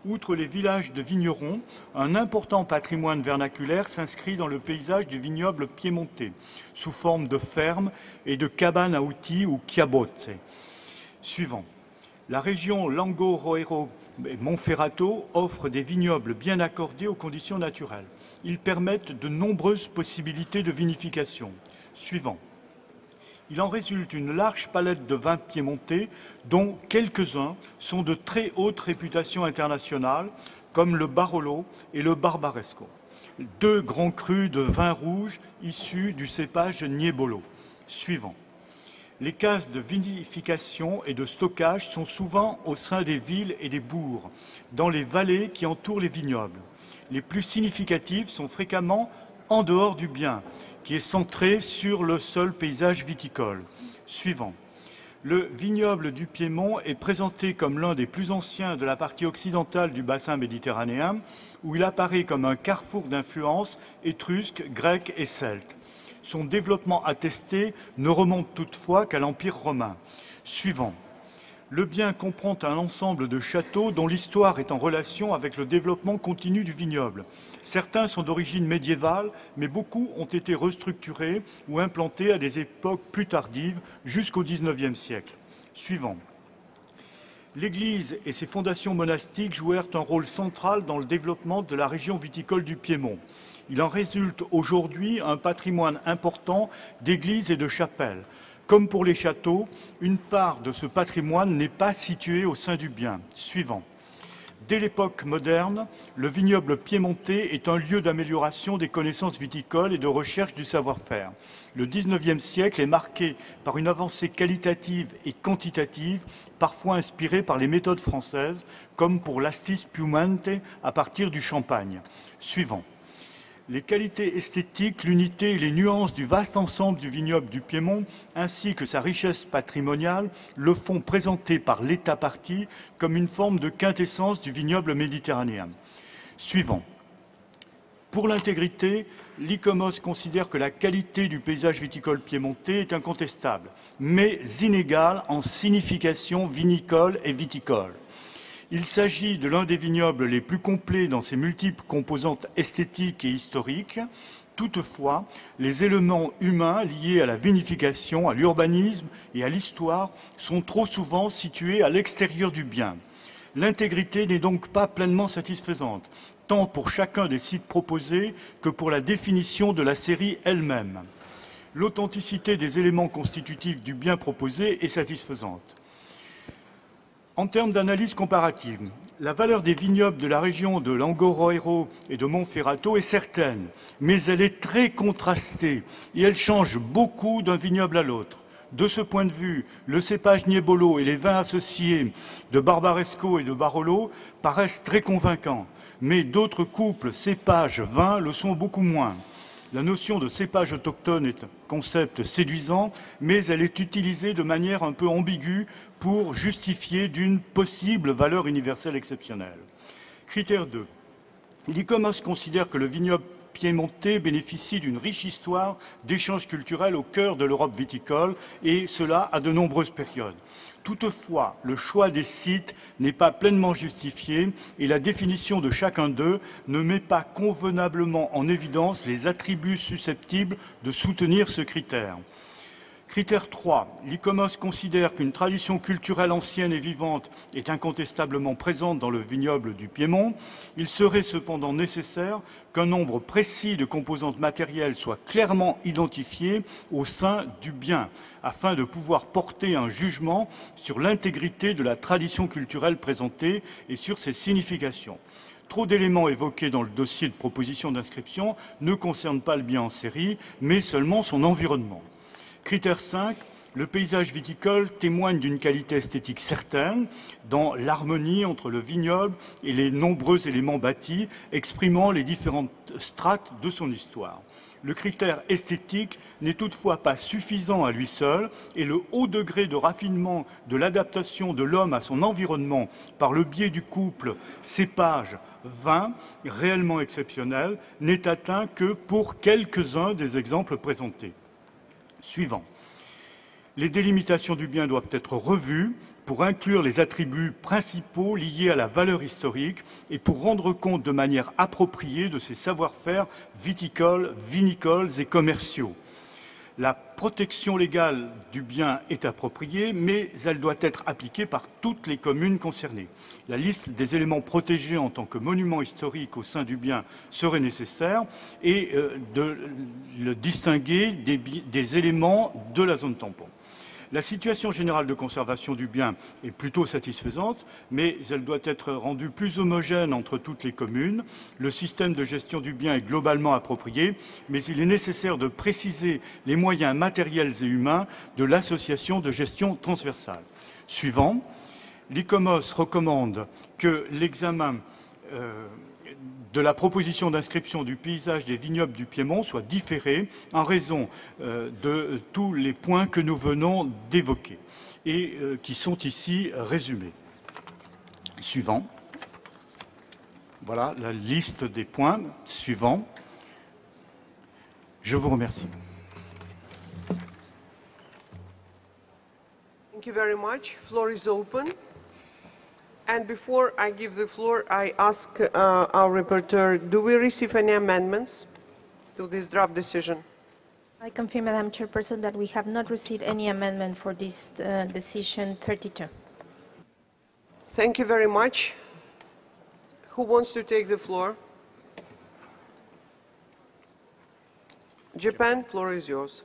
Outre les villages de vignerons, un important patrimoine vernaculaire s'inscrit dans le paysage du vignoble piémontais, sous forme de fermes et de cabanes à outils ou chiabotte. Suivant. La région Lango-Roero et Monferrato offre des vignobles bien accordés aux conditions naturelles. Ils permettent de nombreuses possibilités de vinification. Suivant. Il en résulte une large palette de vins piémontais, dont quelques-uns sont de très haute réputation internationale, comme le Barolo et le Barbaresco, deux grands crus de vin rouge issus du cépage Nebbiolo. Suivant. Les cases de vinification et de stockage sont souvent au sein des villes et des bourgs, dans les vallées qui entourent les vignobles. Les plus significatives sont fréquemment en dehors du bien, qui est centré sur le seul paysage viticole. Suivant. Le vignoble du Piémont est présenté comme l'un des plus anciens de la partie occidentale du bassin méditerranéen, où il apparaît comme un carrefour d'influences étrusques, grecques et celtes. Son développement attesté ne remonte toutefois qu'à l'Empire romain. Suivant. Le bien comprend un ensemble de châteaux dont l'histoire est en relation avec le développement continu du vignoble. Certains sont d'origine médiévale, mais beaucoup ont été restructurés ou implantés à des époques plus tardives, jusqu'au XIXe siècle. Suivant. L'Église et ses fondations monastiques jouèrent un rôle central dans le développement de la région viticole du Piémont. Il en résulte aujourd'hui un patrimoine important d'églises et de chapelles. Comme pour les châteaux, une part de ce patrimoine n'est pas située au sein du bien. Suivant. Dès l'époque moderne, le vignoble piémontais est un lieu d'amélioration des connaissances viticoles et de recherche du savoir-faire. Le XIXe siècle est marqué par une avancée qualitative et quantitative, parfois inspirée par les méthodes françaises, comme pour l'astis piumante à partir du champagne. Suivant. Les qualités esthétiques, l'unité et les nuances du vaste ensemble du vignoble du Piémont, ainsi que sa richesse patrimoniale, le font présenter par l'État partie comme une forme de quintessence du vignoble méditerranéen. Suivant. Pour l'intégrité, l'ICOMOS considère que la qualité du paysage viticole piémontais est incontestable, mais inégale en signification vinicole et viticole. Il s'agit de l'un des vignobles les plus complets dans ses multiples composantes esthétiques et historiques. Toutefois, les éléments humains liés à la vinification, à l'urbanisme et à l'histoire sont trop souvent situés à l'extérieur du bien. L'intégrité n'est donc pas pleinement satisfaisante, tant pour chacun des sites proposés que pour la définition de la série elle-même. L'authenticité des éléments constitutifs du bien proposé est satisfaisante. En termes d'analyse comparative, la valeur des vignobles de la région de Lango-Roero et de Monferrato est certaine, mais elle est très contrastée et elle change beaucoup d'un vignoble à l'autre. De ce point de vue, le cépage Nebbiolo et les vins associés de Barbaresco et de Barolo paraissent très convaincants, mais d'autres couples cépages-vins le sont beaucoup moins. La notion de cépage autochtone est un concept séduisant, mais elle est utilisée de manière un peu ambiguë pour justifier d'une possible valeur universelle exceptionnelle. Critère 2. L'ICOMOS considère que le vignoble piémontais bénéficie d'une riche histoire d'échanges culturels au cœur de l'Europe viticole, et cela à de nombreuses périodes. Toutefois, le choix des sites n'est pas pleinement justifié et la définition de chacun d'eux ne met pas convenablement en évidence les attributs susceptibles de soutenir ce critère. Critère 3. L'ICOMOS considère qu'une tradition culturelle ancienne et vivante est incontestablement présente dans le vignoble du Piémont. Il serait cependant nécessaire qu'un nombre précis de composantes matérielles soit clairement identifié au sein du bien, afin de pouvoir porter un jugement sur l'intégrité de la tradition culturelle présentée et sur ses significations. Trop d'éléments évoqués dans le dossier de proposition d'inscription ne concernent pas le bien en série, mais seulement son environnement. Critère 5, le paysage viticole témoigne d'une qualité esthétique certaine dans l'harmonie entre le vignoble et les nombreux éléments bâtis exprimant les différentes strates de son histoire. Le critère esthétique n'est toutefois pas suffisant à lui seul et le haut degré de raffinement de l'adaptation de l'homme à son environnement par le biais du couple cépage-vin, réellement exceptionnel, n'est atteint que pour quelques-uns des exemples présentés. Suivant. Les délimitations du bien doivent être revues pour inclure les attributs principaux liés à la valeur historique et pour rendre compte de manière appropriée de ces savoir-faire viticoles, vinicoles et commerciaux. La protection légale du bien est appropriée, mais elle doit être appliquée par toutes les communes concernées. La liste des éléments protégés en tant que monument historique au sein du bien serait nécessaire et de le distinguer des éléments de la zone tampon. La situation générale de conservation du bien est plutôt satisfaisante, mais elle doit être rendue plus homogène entre toutes les communes. Le système de gestion du bien est globalement approprié, mais il est nécessaire de préciser les moyens matériels et humains de l'association de gestion transversale. Suivant, l'ICOMOS recommande que l'examen de la proposition d'inscription du paysage des vignobles du Piémont soit différé en raison de tous les points que nous venons d'évoquer et qui sont ici résumés. Suivant. Voilà la liste des points. Suivant. Je vous remercie. Thank you very much. Floor is open. And before I give the floor, I ask our rapporteur, do we receive any amendments to this draft decision? I confirm, Madam Chairperson, that we have not received any amendment for this decision 32. Thank you very much. Who wants to take the floor? Japan, floor is yours.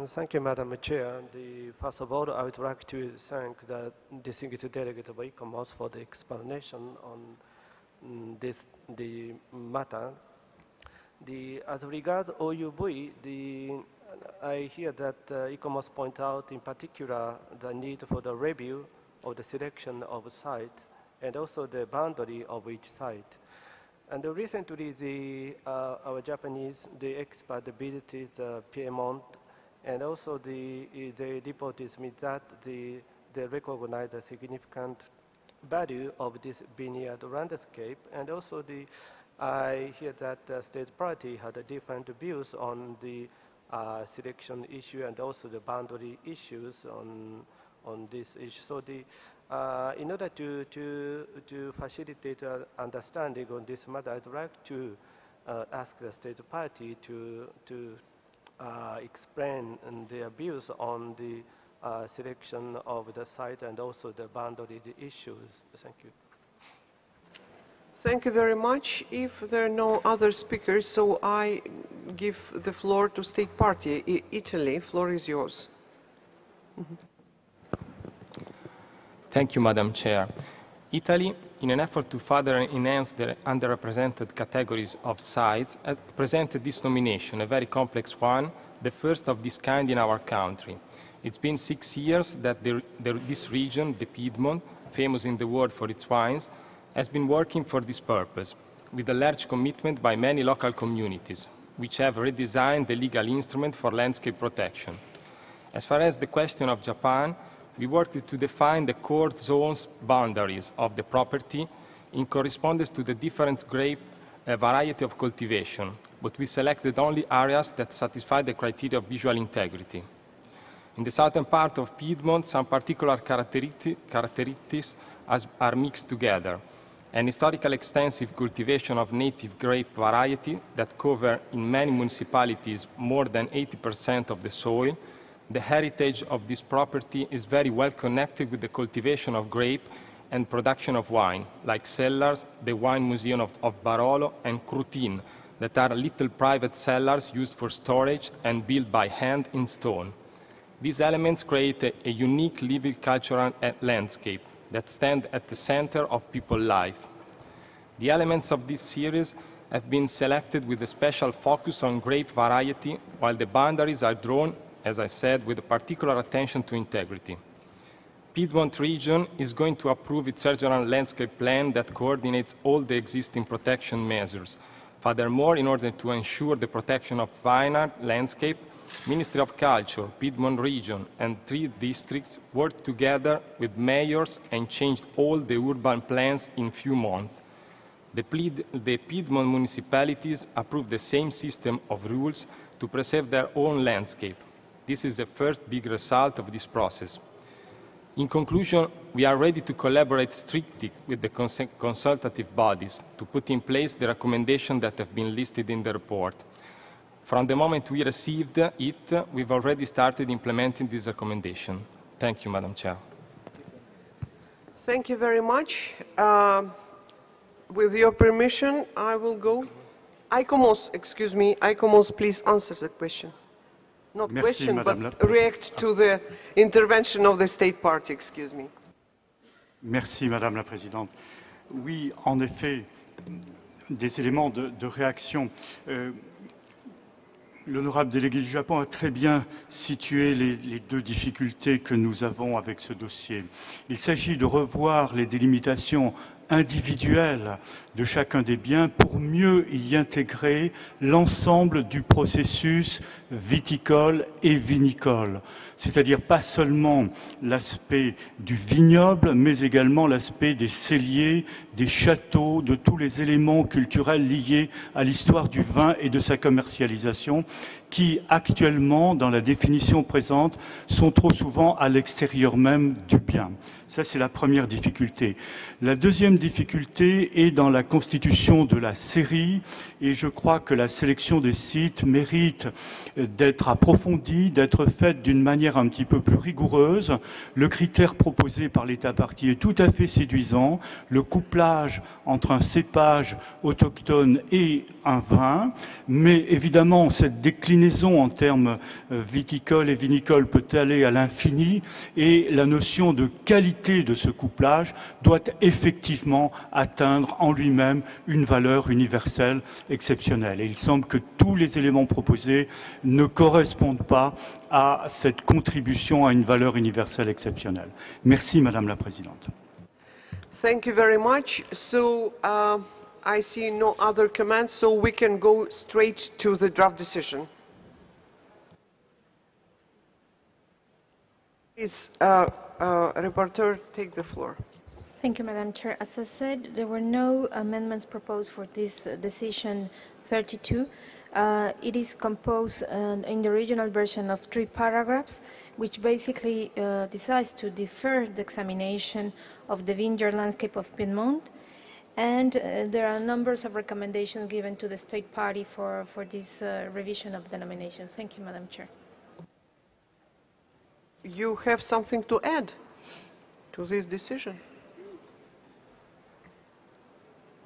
Thank you, Madam Chair. First of all, I would like to thank the distinguished delegate of ICOMOS for the explanation on the matter. As regards OUV, I hear that ICOMOS point out in particular the need for the review of the selection of sites and also the boundary of each site. And recently, our Japanese expert visited Piedmont. And also, they reported me that they recognize the significant value of this vineyard landscape. And also, I hear that the state party had different views on the selection issue and also the boundary issues on this issue. So, in order to facilitate understanding on this matter, I'd like to ask the state party to explain their views on the selection of the site and also the boundary issues. Thank you. Thank you very much. If there are no other speakers, so I give the floor to State Party. Italy, floor is yours. Thank you, Madam Chair. Italy, in an effort to further enhance the underrepresented categories of sites, has presented this nomination, a very complex one, the first of this kind in our country. It's been 6 years that this region, the Piedmont, famous in the world for its wines, has been working for this purpose, with a large commitment by many local communities, which have redesigned the legal instrument for landscape protection. As far as the question of Japan, we worked to define the core zones boundaries of the property in correspondence to the different grape variety of cultivation, but we selected only areas that satisfy the criteria of visual integrity. In the southern part of Piedmont, some particular characteristics are mixed together, An historical extensive cultivation of native grape variety that cover in many municipalities more than 80% of the soil. The heritage of this property is very well connected with the cultivation of grape and production of wine, like cellars, the Wine Museum of Barolo, and Crutin, that are little private cellars used for storage and built by hand in stone. These elements create a unique living cultural landscape that stand at the center of people's life. The elements of this series have been selected with a special focus on grape variety, while the boundaries are drawn, as I said, with a particular attention to integrity. Piedmont region is going to approve its regional landscape plan that coordinates all the existing protection measures. Furthermore, in order to ensure the protection of vineyard landscape, Ministry of Culture, Piedmont region, and 3 districts worked together with mayors and changed all the urban plans in few months. The Piedmont municipalities approved the same system of rules to preserve their own landscape. This is the first big result of this process. In conclusion, we are ready to collaborate strictly with the consultative bodies to put in place the recommendations that have been listed in the report. From the moment we received it, we've already started implementing this recommendation. Thank you, Madam Chair. Thank you very much. With your permission, I will go. ICOMOS, excuse me, ICOMOS, please answer the question. Not Merci, question, Madame but la react to the intervention of the state party, excuse me. Merci, Madame la Présidente. Oui, en effet, des éléments de réaction. L'honorable délégué du Japon a très bien situé les 2 difficultés que nous avons avec ce dossier. Il s'agit de revoir les délimitations individuelles de chacun des biens pour mieux y intégrer l'ensemble du processus viticole et vinicole. C'est-à-dire pas seulement l'aspect du vignoble, mais également l'aspect des celliers, des châteaux, de tous les éléments culturels liés à l'histoire du vin et de sa commercialisation, qui actuellement, dans la définition présente, sont trop souvent à l'extérieur même du bien. Ça, c'est la première difficulté. La deuxième difficulté est dans la constitution de la série, et je crois que la sélection des sites mérite d'être approfondie, d'être faite d'une manière un petit peu plus rigoureuse. Le critère proposé par l'État partie est tout à fait séduisant, le couplage entre un cépage autochtone et un vin, mais évidemment, cette déclinaison en termes viticoles et vinicoles peut aller à l'infini, et la notion de qualité de ce couplage doit effectivement atteindre en lui-même une valeur universelle exceptionnelle. Et il semble que tous les éléments proposés ne correspondent pas à cette contribution à une valeur universelle exceptionnelle. Merci, Madame la Présidente. Thank you very much. So, I see no other comments, so we can go straight to the draft decision. Please, Reporter, take the floor. Thank you, Madam Chair. As I said, there were no amendments proposed for this decision 32. It is composed in the original version of 3 paragraphs, which basically decides to defer the examination of the vineyard landscape of Piedmont. And there are numbers of recommendations given to the state party for this revision of the nomination. Thank you, Madam Chair. You have something to add to this decision?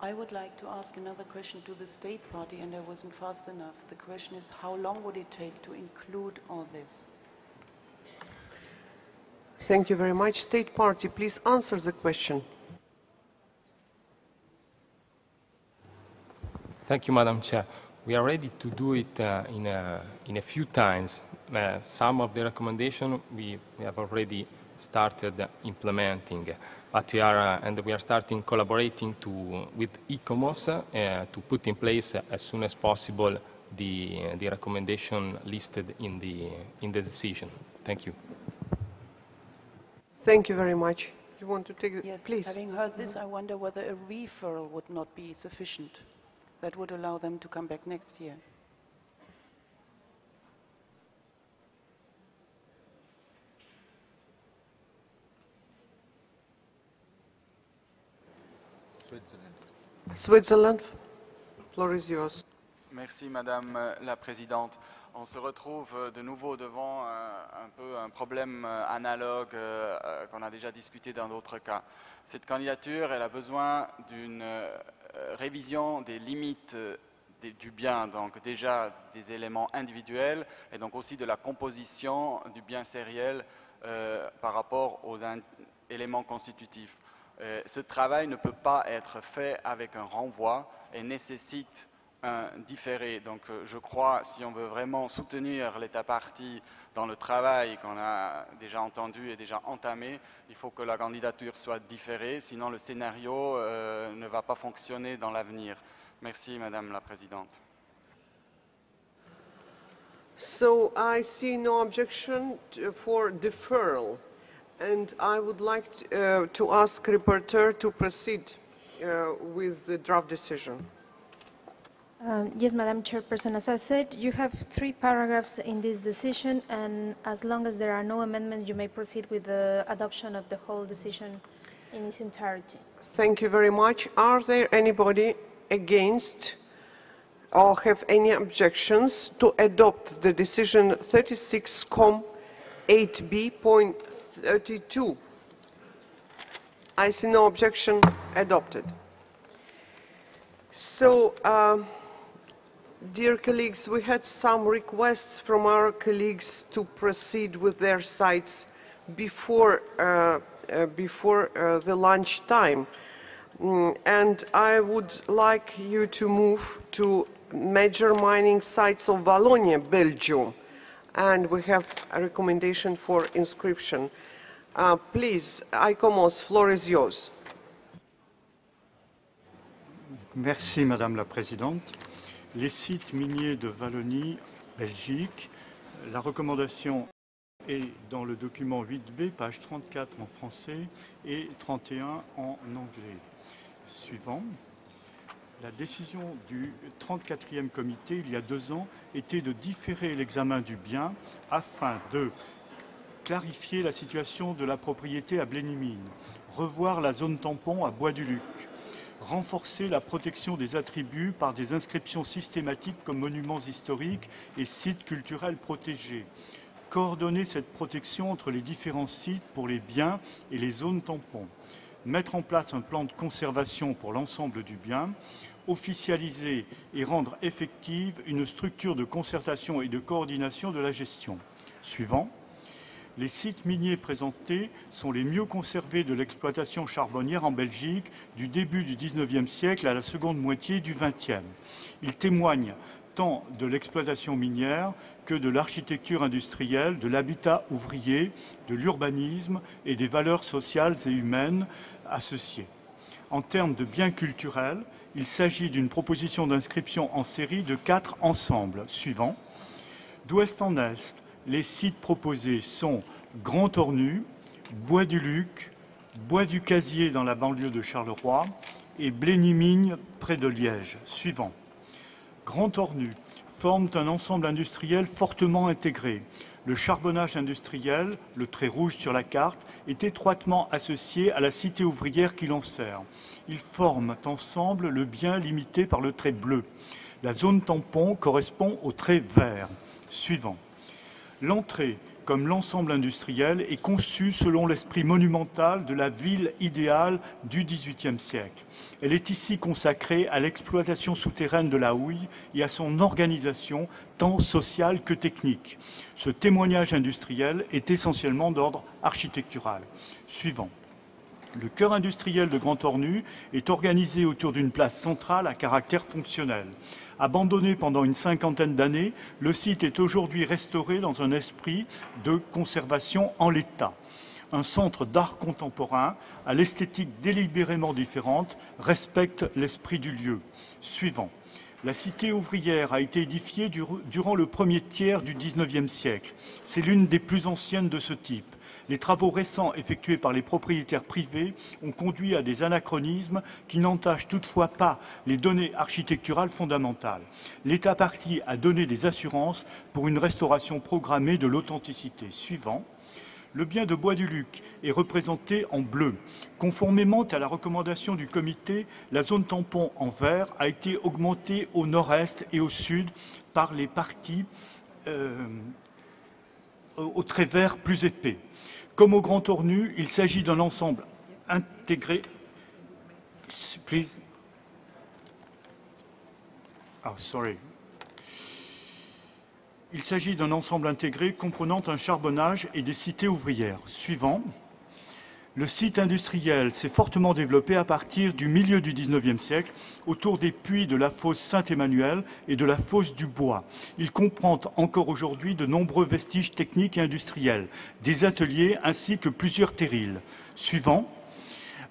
I would like to ask another question to the state party, and I wasn't fast enough. The question is, how long would it take to include all this? Thank you very much. State party, please answer the question. Thank you, Madam Chair. We are ready to do it in a few times. Some of the recommendations we have already started implementing, but we are starting collaborating with ICOMOS to put in place as soon as possible the recommendation listed in the decision. Thank you. Thank you very much. You want to take it? Yes, Please. having heard this, I wonder whether a referral would not be sufficient. That would allow them to come back next year. So Switzerland, floor is yours. Merci Madame la Présidente. On se retrouve de nouveau devant un problème analogue qu'on a déjà discuté dans d'autres cas. Cette candidature, elle a besoin d'une révision des limites du bien, donc déjà des éléments individuels et donc aussi de la composition du bien sériel par rapport aux éléments constitutifs. Ce travail ne peut pas être fait avec un renvoi et nécessite un différé. Donc je crois, si on veut vraiment soutenir l'État partie dans le travail qu'on a déjà entendu et déjà entamé, il faut que la candidature soit différée, sinon le scénario ne va pas fonctionner dans l'avenir. Merci Madame la Présidente. So I see no objection for deferral, and I would like to ask Rapporteur to proceed with the draft decision. Yes, Madam Chairperson. As I said, you have 3 paragraphs in this decision, and as long as there are no amendments, you may proceed with the adoption of the whole decision in its entirety. Thank you very much. Are there anybody against or have any objections to adopt the decision 36.8b.32? I see no objection. Adopted. So, dear colleagues, we had some requests from our colleagues to proceed with their sites before the lunch time. And I would like you to move to major mining sites of Wallonia, Belgium. And we have a recommendation for inscription. Please, ICOMOS, floor is yours. Merci Madame la Présidente. Les sites miniers de Wallonie, Belgique, la recommandation est dans le document 8B, page 34 en français et 31 en anglais. Suivant. La décision du 34e comité, il y a 2 ans, était de différer l'examen du bien afin de clarifier la situation de la propriété à Blénimine, revoir la zone tampon à Bois-du-Luc, renforcer la protection des attributs par des inscriptions systématiques comme monuments historiques et sites culturels protégés, coordonner cette protection entre les différents sites pour les biens et les zones tampons, mettre en place un plan de conservation pour l'ensemble du bien, officialiser et rendre effective une structure de concertation et de coordination de la gestion. Suivant. Les sites miniers présentés sont les mieux conservés de l'exploitation charbonnière en Belgique du début du XIXe siècle à la seconde moitié du XXe. Ils témoignent tant de l'exploitation minière que de l'architecture industrielle, de l'habitat ouvrier, de l'urbanisme et des valeurs sociales et humaines associées. En termes de biens culturels, il s'agit d'une proposition d'inscription en série de 4 ensembles suivants. D'ouest en est, les sites proposés sont Grand Ornu, Bois du Luc, Bois du Casier dans la banlieue de Charleroi et Blénimigne près de Liège. Suivant. Grand Ornu forment un ensemble industriel fortement intégré. Le charbonnage industriel, le trait rouge sur la carte, est étroitement associé à la cité ouvrière qui l'en sert. Ils forment ensemble le bien limité par le trait bleu. La zone tampon correspond au trait vert. Suivant. L'entrée, comme l'ensemble industriel, est conçue selon l'esprit monumental de la ville idéale du XVIIIe siècle. Elle est ici consacrée à l'exploitation souterraine de la houille et à son organisation tant sociale que technique. Ce témoignage industriel est essentiellement d'ordre architectural. Suivant. Le cœur industriel de Grand Ornu est organisé autour d'une place centrale à caractère fonctionnel. Abandonné pendant une 50aine d'années, le site est aujourd'hui restauré dans un esprit de conservation en l'état. Un centre d'art contemporain, à l'esthétique délibérément différente, respecte l'esprit du lieu. Suivant. La cité ouvrière a été édifiée durant le premier tiers du XIXe siècle. C'est l'une des plus anciennes de ce type. Les travaux récents effectués par les propriétaires privés ont conduit à des anachronismes qui n'entachent toutefois pas les données architecturales fondamentales. L'État partie a donné des assurances pour une restauration programmée de l'authenticité. Suivant. Le bien de Bois-du-Luc est représenté en bleu. Conformément à la recommandation du comité, la zone tampon en vert a été augmentée au nord-est et au sud par les parties au trait vert plus épais. Comme au Grand Ornu, il s'agit d'un ensemble intégré. Please. Oh, sorry. Il s'agit d'un ensemble intégré comprenant un charbonnage et des cités ouvrières. Suivant. Le site industriel s'est fortement développé à partir du milieu du XIXe siècle autour des puits de la fosse Saint-Emmanuel et de la fosse du Bois. Il comprend encore aujourd'hui de nombreux vestiges techniques et industriels, des ateliers ainsi que plusieurs terrils. Suivant.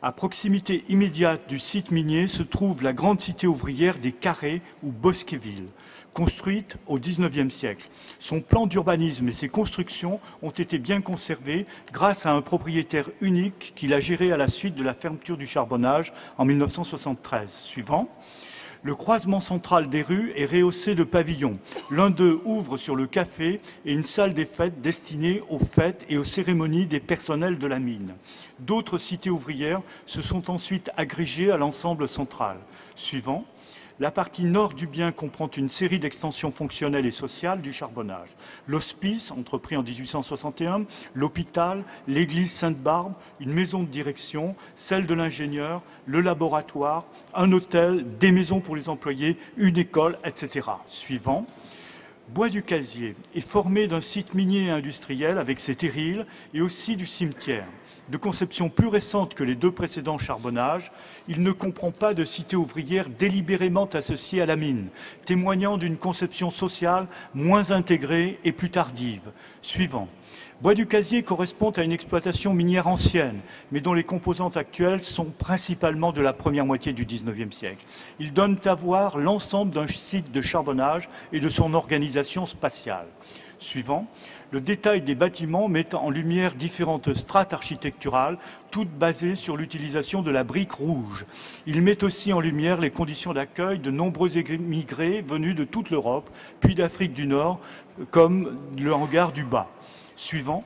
À proximité immédiate du site minier se trouve la grande cité ouvrière des Carrés ou Bosquéville, construite au XIXe siècle. Son plan d'urbanisme et ses constructions ont été bien conservés grâce à un propriétaire unique qui l'a géré à la suite de la fermeture du charbonnage en 1973. Suivant. Le croisement central des rues est rehaussé de pavillons. L'un d'eux ouvre sur le café et une salle des fêtes destinée aux fêtes et aux cérémonies des personnels de la mine. D'autres cités ouvrières se sont ensuite agrégées à l'ensemble central. Suivant. La partie nord du bien comprend une série d'extensions fonctionnelles et sociales du charbonnage. L'hospice, entrepris en 1861, l'hôpital, l'église Sainte-Barbe, une maison de direction, celle de l'ingénieur, le laboratoire, un hôtel, des maisons pour les employés, une école, etc. Suivant. Bois-du-Casier est formé d'un site minier et industriel avec ses terrils et aussi du cimetière. De conception plus récente que les deux précédents charbonnages, il ne comprend pas de cité ouvrière délibérément associée à la mine, témoignant d'une conception sociale moins intégrée et plus tardive. Suivant. Bois-du-Casier correspond à une exploitation minière ancienne, mais dont les composantes actuelles sont principalement de la première moitié du XIXe siècle. Ils donnent à voir l'ensemble d'un site de charbonnage et de son organisation spatiale. Suivant. Le détail des bâtiments met en lumière différentes strates architecturales, toutes basées sur l'utilisation de la brique rouge. Il met aussi en lumière les conditions d'accueil de nombreux émigrés venus de toute l'Europe, puis d'Afrique du Nord, comme le hangar du Bas. Suivant.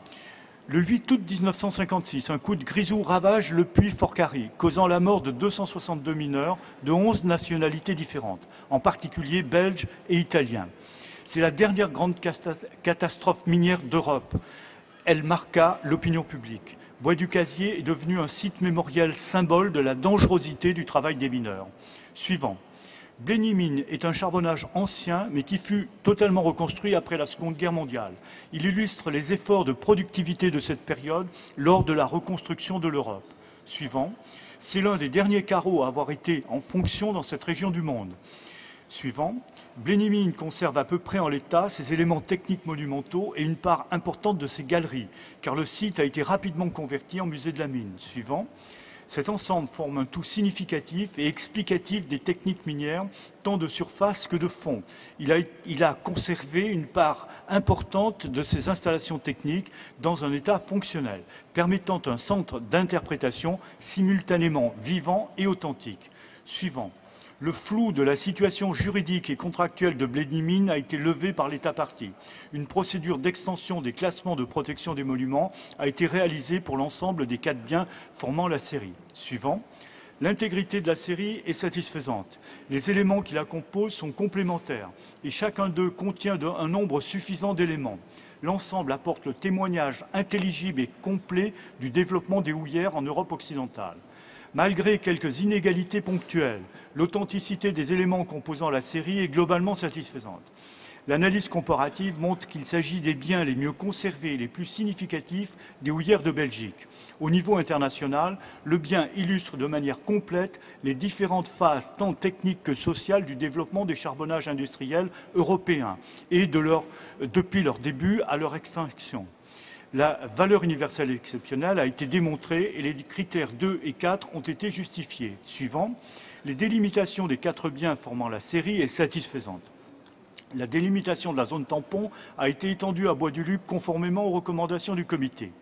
Le 8 août 1956, un coup de grisou ravage le puits Forcari, causant la mort de 262 mineurs de 11 nationalités différentes, en particulier belges et italiens. C'est la dernière grande catastrophe minière d'Europe. Elle marqua l'opinion publique. Bois-du-Casier est devenu un site mémoriel symbole de la dangerosité du travail des mineurs. Suivant. Blény-Mines est un charbonnage ancien, mais qui fut totalement reconstruit après la Seconde Guerre mondiale. Il illustre les efforts de productivité de cette période lors de la reconstruction de l'Europe. Suivant. C'est l'un des derniers carreaux à avoir été en fonction dans cette région du monde. Suivant. Blény-Mines conserve à peu près en l'état ses éléments techniques monumentaux et une part importante de ses galeries, car le site a été rapidement converti en musée de la mine. Suivant. Cet ensemble forme un tout significatif et explicatif des techniques minières, tant de surface que de fond. Il a conservé une part importante de ses installations techniques dans un état fonctionnel, permettant un centre d'interprétation simultanément vivant et authentique. Suivant. Le flou de la situation juridique et contractuelle de Blény-Mines a été levé par l'État partie. Une procédure d'extension des classements de protection des monuments a été réalisée pour l'ensemble des 4 biens formant la série. Suivant. L'intégrité de la série est satisfaisante. Les éléments qui la composent sont complémentaires et chacun d'eux contient un nombre suffisant d'éléments. L'ensemble apporte le témoignage intelligible et complet du développement des houillères en Europe occidentale. Malgré quelques inégalités ponctuelles, l'authenticité des éléments composant la série est globalement satisfaisante. L'analyse comparative montre qu'il s'agit des biens les mieux conservés et les plus significatifs des houillères de Belgique. Au niveau international, le bien illustre de manière complète les différentes phases tant techniques que sociales du développement des charbonnages industriels européens et depuis leur début à leur extinction. La valeur universelle exceptionnelle a été démontrée et les critères 2 et 4 ont été justifiés. Suivant, les délimitations des 4 biens formant la série est satisfaisante. La délimitation de la zone tampon a été étendue à Bois-du-Luc conformément aux recommandations du comité.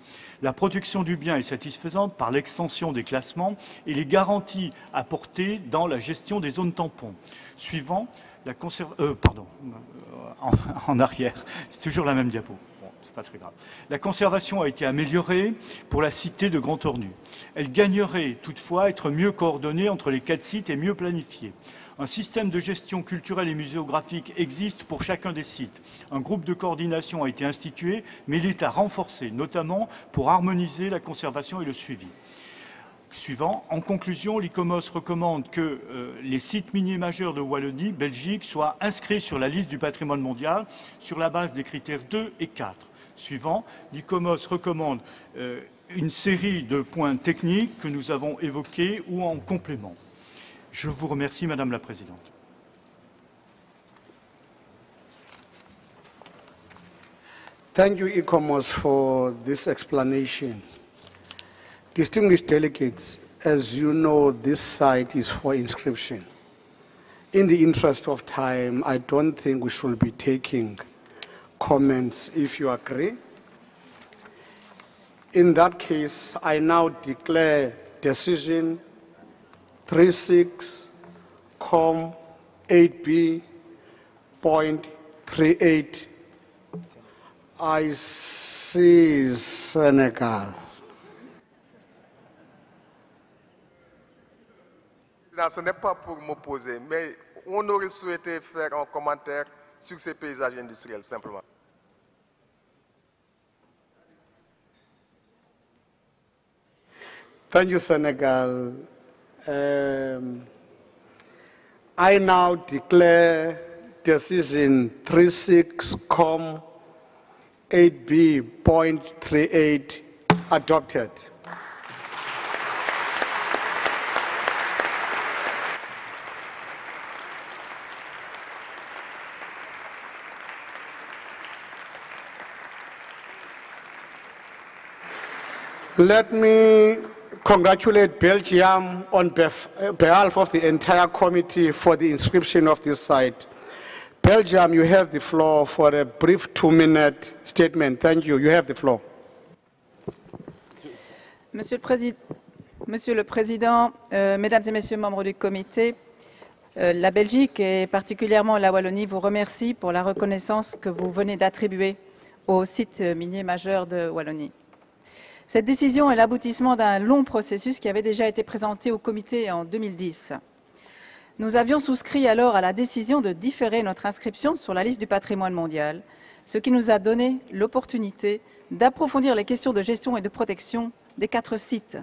La protection du bien est satisfaisante par l'extension des classements et les garanties apportées dans la gestion des zones tampons. Suivant, la en arrière, c'est toujours la même diapo. Bon, c'est pas très grave. La conservation a été améliorée pour la cité de Grand-Ornu. Elle gagnerait toutefois à être mieux coordonnée entre les 4 sites et mieux planifiée. Un système de gestion culturelle et muséographique existe pour chacun des sites. Un groupe de coordination a été institué, mais il est à renforcer, notamment pour harmoniser la conservation et le suivi. Suivant. En conclusion, l'ICOMOS recommande que les sites miniers majeurs de Wallonie, Belgique, soient inscrits sur la liste du patrimoine mondial sur la base des critères 2 et 4. Suivant. L'ICOMOS recommande une série de points techniques que nous avons évoqués ou en complément. Je vous remercie, Madame la Présidente. Thank you, ICOMOS, for this explanation. Distinguished delegates, as you know, this site is for inscription. In the interest of time, I don't think we should be taking comments, if you agree. In that case, I now declare decision 36.8b.38. I see Senegal. Ce n'est pas pour m'opposer, mais on aurait souhaité faire un commentaire sur ces paysages industriels, simplement. Thank you, Senegal. I now declare decision 36.8b.38 adopted. Let me congratulate Belgium on behalf of the entire committee for the inscription of this site. Belgium, you have the floor for a brief 2-minute statement. Thank you. You have the floor. Monsieur le Président, Mesdames et Messieurs membres du comité, la Belgique et particulièrement la Wallonie vous remercie pour la reconnaissance que vous venez d'attribuer au site minier majeur de Wallonie. Cette décision est l'aboutissement d'un long processus qui avait déjà été présenté au comité en 2010. Nous avions souscrit alors à la décision de différer notre inscription sur la liste du patrimoine mondial, ce qui nous a donné l'opportunité d'approfondir les questions de gestion et de protection des 4 sites.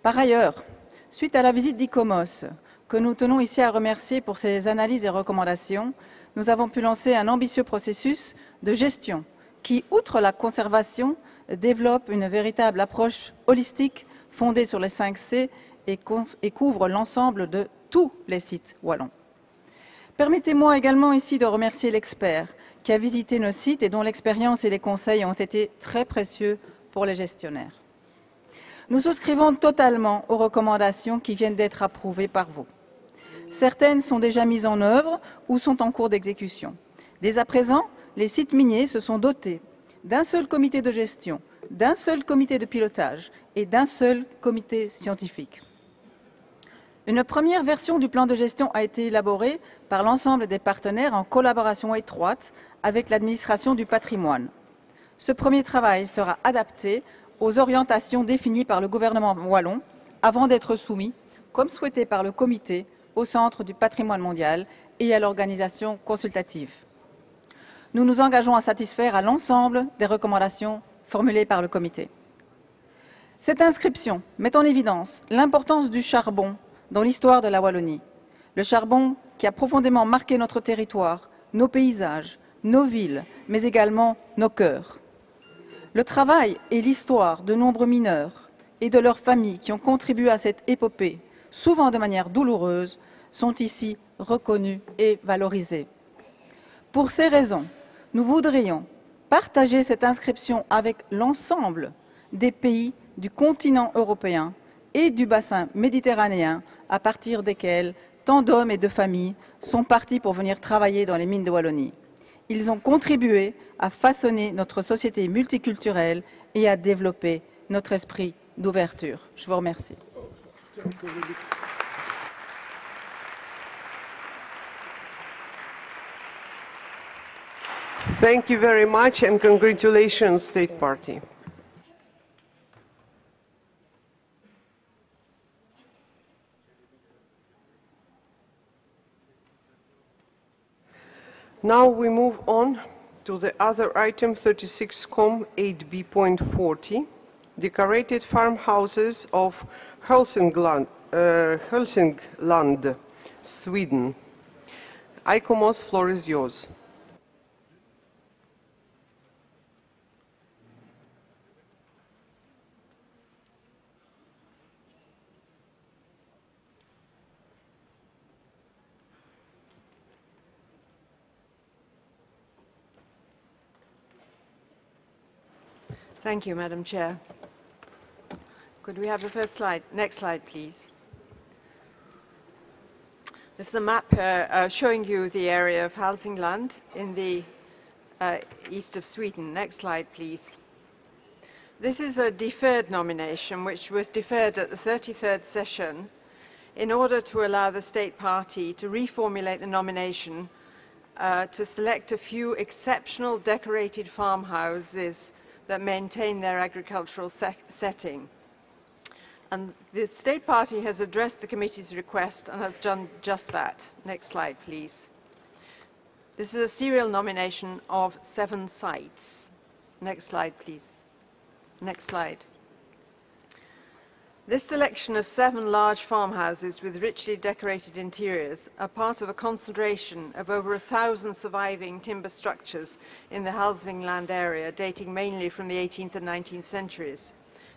Par ailleurs, suite à la visite d'ICOMOS, que nous tenons ici à remercier pour ses analyses et recommandations, nous avons pu lancer un ambitieux processus de gestion qui, outre la conservation, développe une véritable approche holistique fondée sur les 5 C et couvre l'ensemble de tous les sites wallons. Permettez-moi également ici de remercier l'expert qui a visité nos sites et dont l'expérience et les conseils ont été très précieux pour les gestionnaires. Nous souscrivons totalement aux recommandations qui viennent d'être approuvées par vous. Certaines sont déjà mises en œuvre ou sont en cours d'exécution. Dès à présent, les sites miniers se sont dotés d'un seul comité de gestion, d'un seul comité de pilotage et d'un seul comité scientifique. Une première version du plan de gestion a été élaborée par l'ensemble des partenaires en collaboration étroite avec l'administration du patrimoine. Ce premier travail sera adapté aux orientations définies par le gouvernement wallon avant d'être soumis, comme souhaité par le comité, au Centre du patrimoine mondial et à l'organisation consultative. Nous nous engageons à satisfaire à l'ensemble des recommandations formulées par le comité. Cette inscription met en évidence l'importance du charbon dans l'histoire de la Wallonie. Le charbon qui a profondément marqué notre territoire, nos paysages, nos villes, mais également nos cœurs. Le travail et l'histoire de nombreux mineurs et de leurs familles qui ont contribué à cette épopée, souvent de manière douloureuse, sont ici reconnus et valorisés. Pour ces raisons, nous voudrions partager cette inscription avec l'ensemble des pays du continent européen et du bassin méditerranéen, à partir desquels tant d'hommes et de familles sont partis pour venir travailler dans les mines de Wallonie. Ils ont contribué à façonner notre société multiculturelle et à développer notre esprit d'ouverture. Je vous remercie. Thank you very much and congratulations, State Party. Now we move on to the other item 36Com 8B.40, decorated farmhouses of Hälsingland, Sweden. ICOMOS, floor is yours. Thank you, Madam Chair. Could we have the first slide? Next slide, please. This is a map showing you the area of Hälsingland in the east of Sweden. Next slide, please. This is a deferred nomination, which was deferred at the 33rd session in order to allow the State Party to reformulate the nomination to select a few exceptional decorated farmhouses that maintain their agricultural setting. And the State Party has addressed the committee's request and has done just that. Next slide, please. This is a serial nomination of 7 sites. Next slide, please. Next slide. This selection of 7 large farmhouses with richly decorated interiors are part of a concentration of over 1,000 surviving timber structures in the Hälsingland area, dating mainly from the 18th and 19th centuries.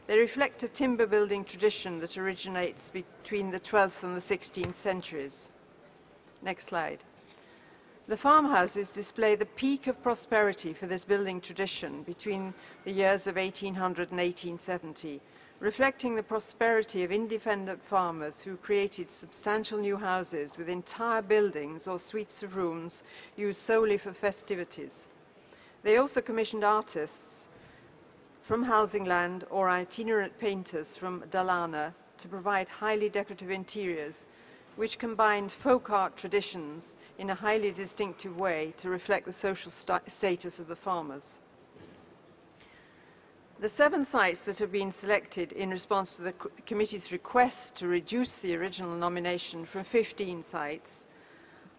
They reflect a timber building tradition that originates between the 12th and the 16th centuries. Next slide. The farmhouses display the peak of prosperity for this building tradition between the years of 1800 and 1870, reflecting the prosperity of independent farmers who created substantial new houses with entire buildings or suites of rooms used solely for festivities. They also commissioned artists from Hälsingland or itinerant painters from Dalarna to provide highly decorative interiors, which combined folk art traditions in a highly distinctive way to reflect the social status of the farmers. The 7 sites that have been selected in response to the committee's request to reduce the original nomination from 15 sites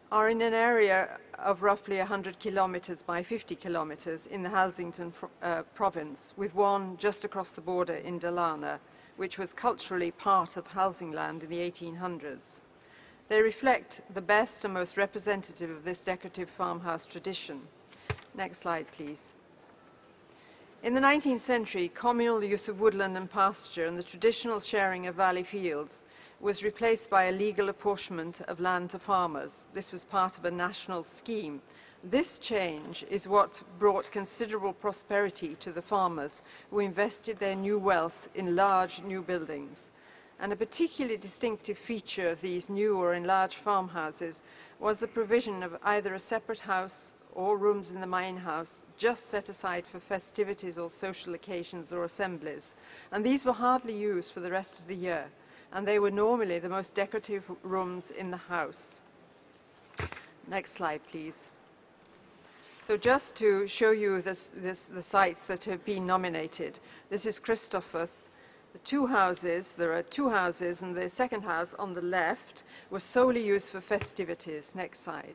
are in an area of roughly 100 kilometers by 50 kilometers in the Hälsingland province, with one just across the border in Dalarna, which was culturally part of Hälsingland in the 1800s. They reflect the best and most representative of this decorative farmhouse tradition. Next slide, please. In the 19th century, communal use of woodland and pasture and the traditional sharing of valley fields was replaced by a legal apportionment of land to farmers. This was part of a national scheme. This change is what brought considerable prosperity to the farmers who invested their new wealth in large new buildings. And a particularly distinctive feature of these new or enlarged farmhouses was the provision of either a separate house or rooms in the main house just set aside for festivities or social occasions or assemblies. And these were hardly used for the rest of the year, and they were normally the most decorative rooms in the house. Next slide, please. So just to show you the sites that have been nominated, this is Christophers. The 2 houses, there are 2 houses, and the second house on the left was solely used for festivities. Next slide.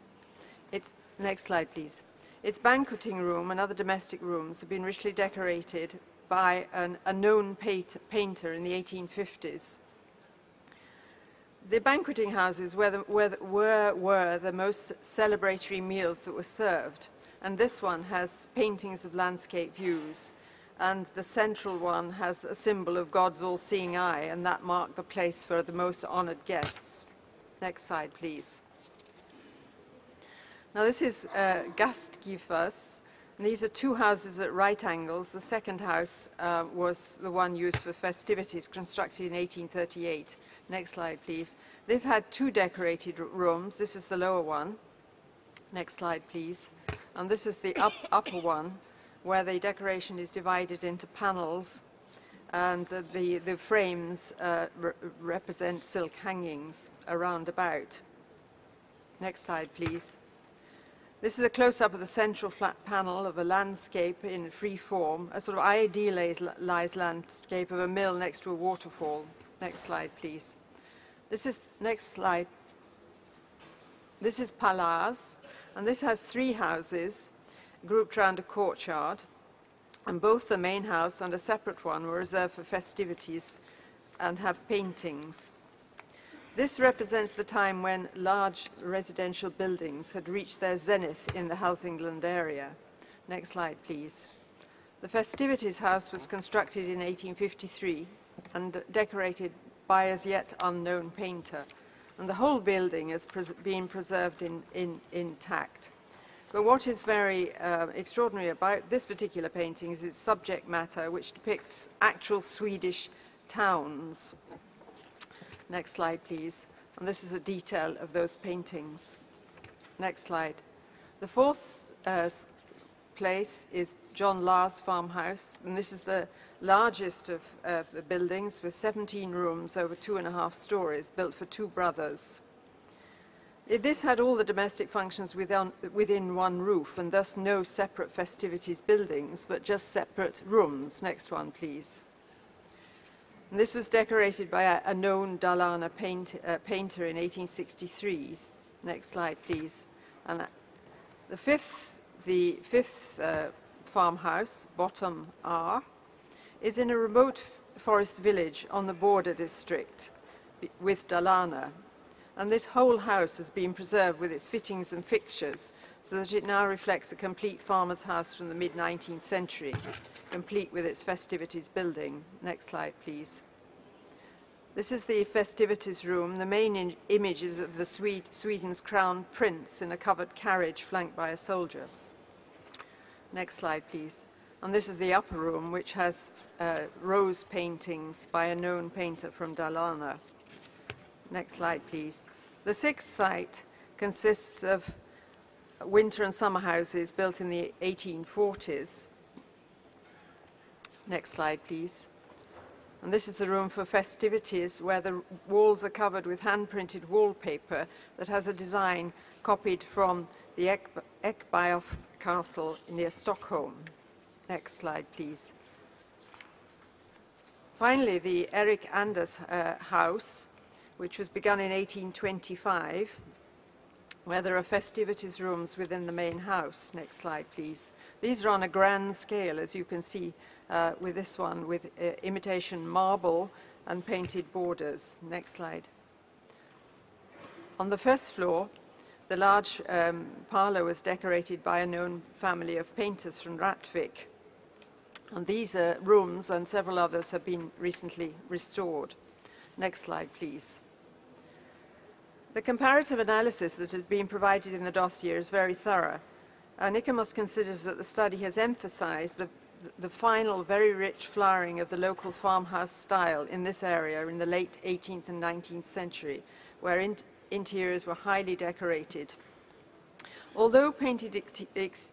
Next slide, please. Its banqueting room and other domestic rooms have been richly decorated by a known painter in the 1850s. The banqueting houses were the most celebratory meals that were served, and this one has paintings of landscape views, and the central one has a symbol of God's all-seeing eye, and that marked the place for the most honored guests. Next slide, please. Now this is Gastgifas, and these are 2 houses at right angles. The second house was the one used for festivities, constructed in 1838. Next slide, please. This had 2 decorated rooms. This is the lower one. Next slide, please. And this is the upper one, where the decoration is divided into panels, and the frames represent silk hangings around about. Next slide, please. This is a close-up of the central flat panel of a landscape in free form, a sort of idealized landscape of a mill next to a waterfall. Next slide, please. Next slide. This is Palaz, and this has 3 houses grouped around a courtyard, and both the main house and a separate one were reserved for festivities and have paintings. This represents the time when large residential buildings had reached their zenith in the Hälsingland area. Next slide, please. The festivities house was constructed in 1853 and decorated by as yet unknown painter, and the whole building has been preserved intact. But what is very extraordinary about this particular painting is its subject matter, which depicts actual Swedish towns. Next slide, please. And this is a detail of those paintings. Next slide. The 4th place is John Lars farmhouse, and this is the largest of the buildings with 17 rooms over 2.5 stories, built for 2 brothers. This had all the domestic functions within one roof, and thus no separate festivities buildings, but just separate rooms. Next one, please. And this was decorated by a known Dalarna painter in 1863. Next slide, please. And the fifth farmhouse, bottom R, is in a remote forest village on the border district with Dalarna. And this whole house has been preserved with its fittings and fixtures so that it now reflects a complete farmer's house from the mid-19th century, complete with its festivities building. Next slide, please. This is the festivities room. The main image is of the Sweden's crown prince in a covered carriage flanked by a soldier. Next slide, please. And this is the upper room, which has rose paintings by a known painter from Dalarna. Next slide, please. The 6th site consists of winter and summer houses built in the 1840s. Next slide, please. And this is the room for festivities, where the walls are covered with hand-printed wallpaper that has a design copied from the Ekbyhof Castle near Stockholm. Next slide, please. Finally, the Erik Anders house, which was begun in 1825, where there are festivities rooms within the main house. Next slide, please. These are on a grand scale, as you can see with this one, with imitation marble and painted borders. Next slide. On the first floor, the large parlor was decorated by a known family of painters from Rättvik. And these rooms and several others have been recently restored. Next slide, please. The comparative analysis that has been provided in the dossier is very thorough. ICOMOS considers that the study has emphasized the final, very rich flowering of the local farmhouse style in this area in the late 18th and 19th century, where interiors were highly decorated. Although painted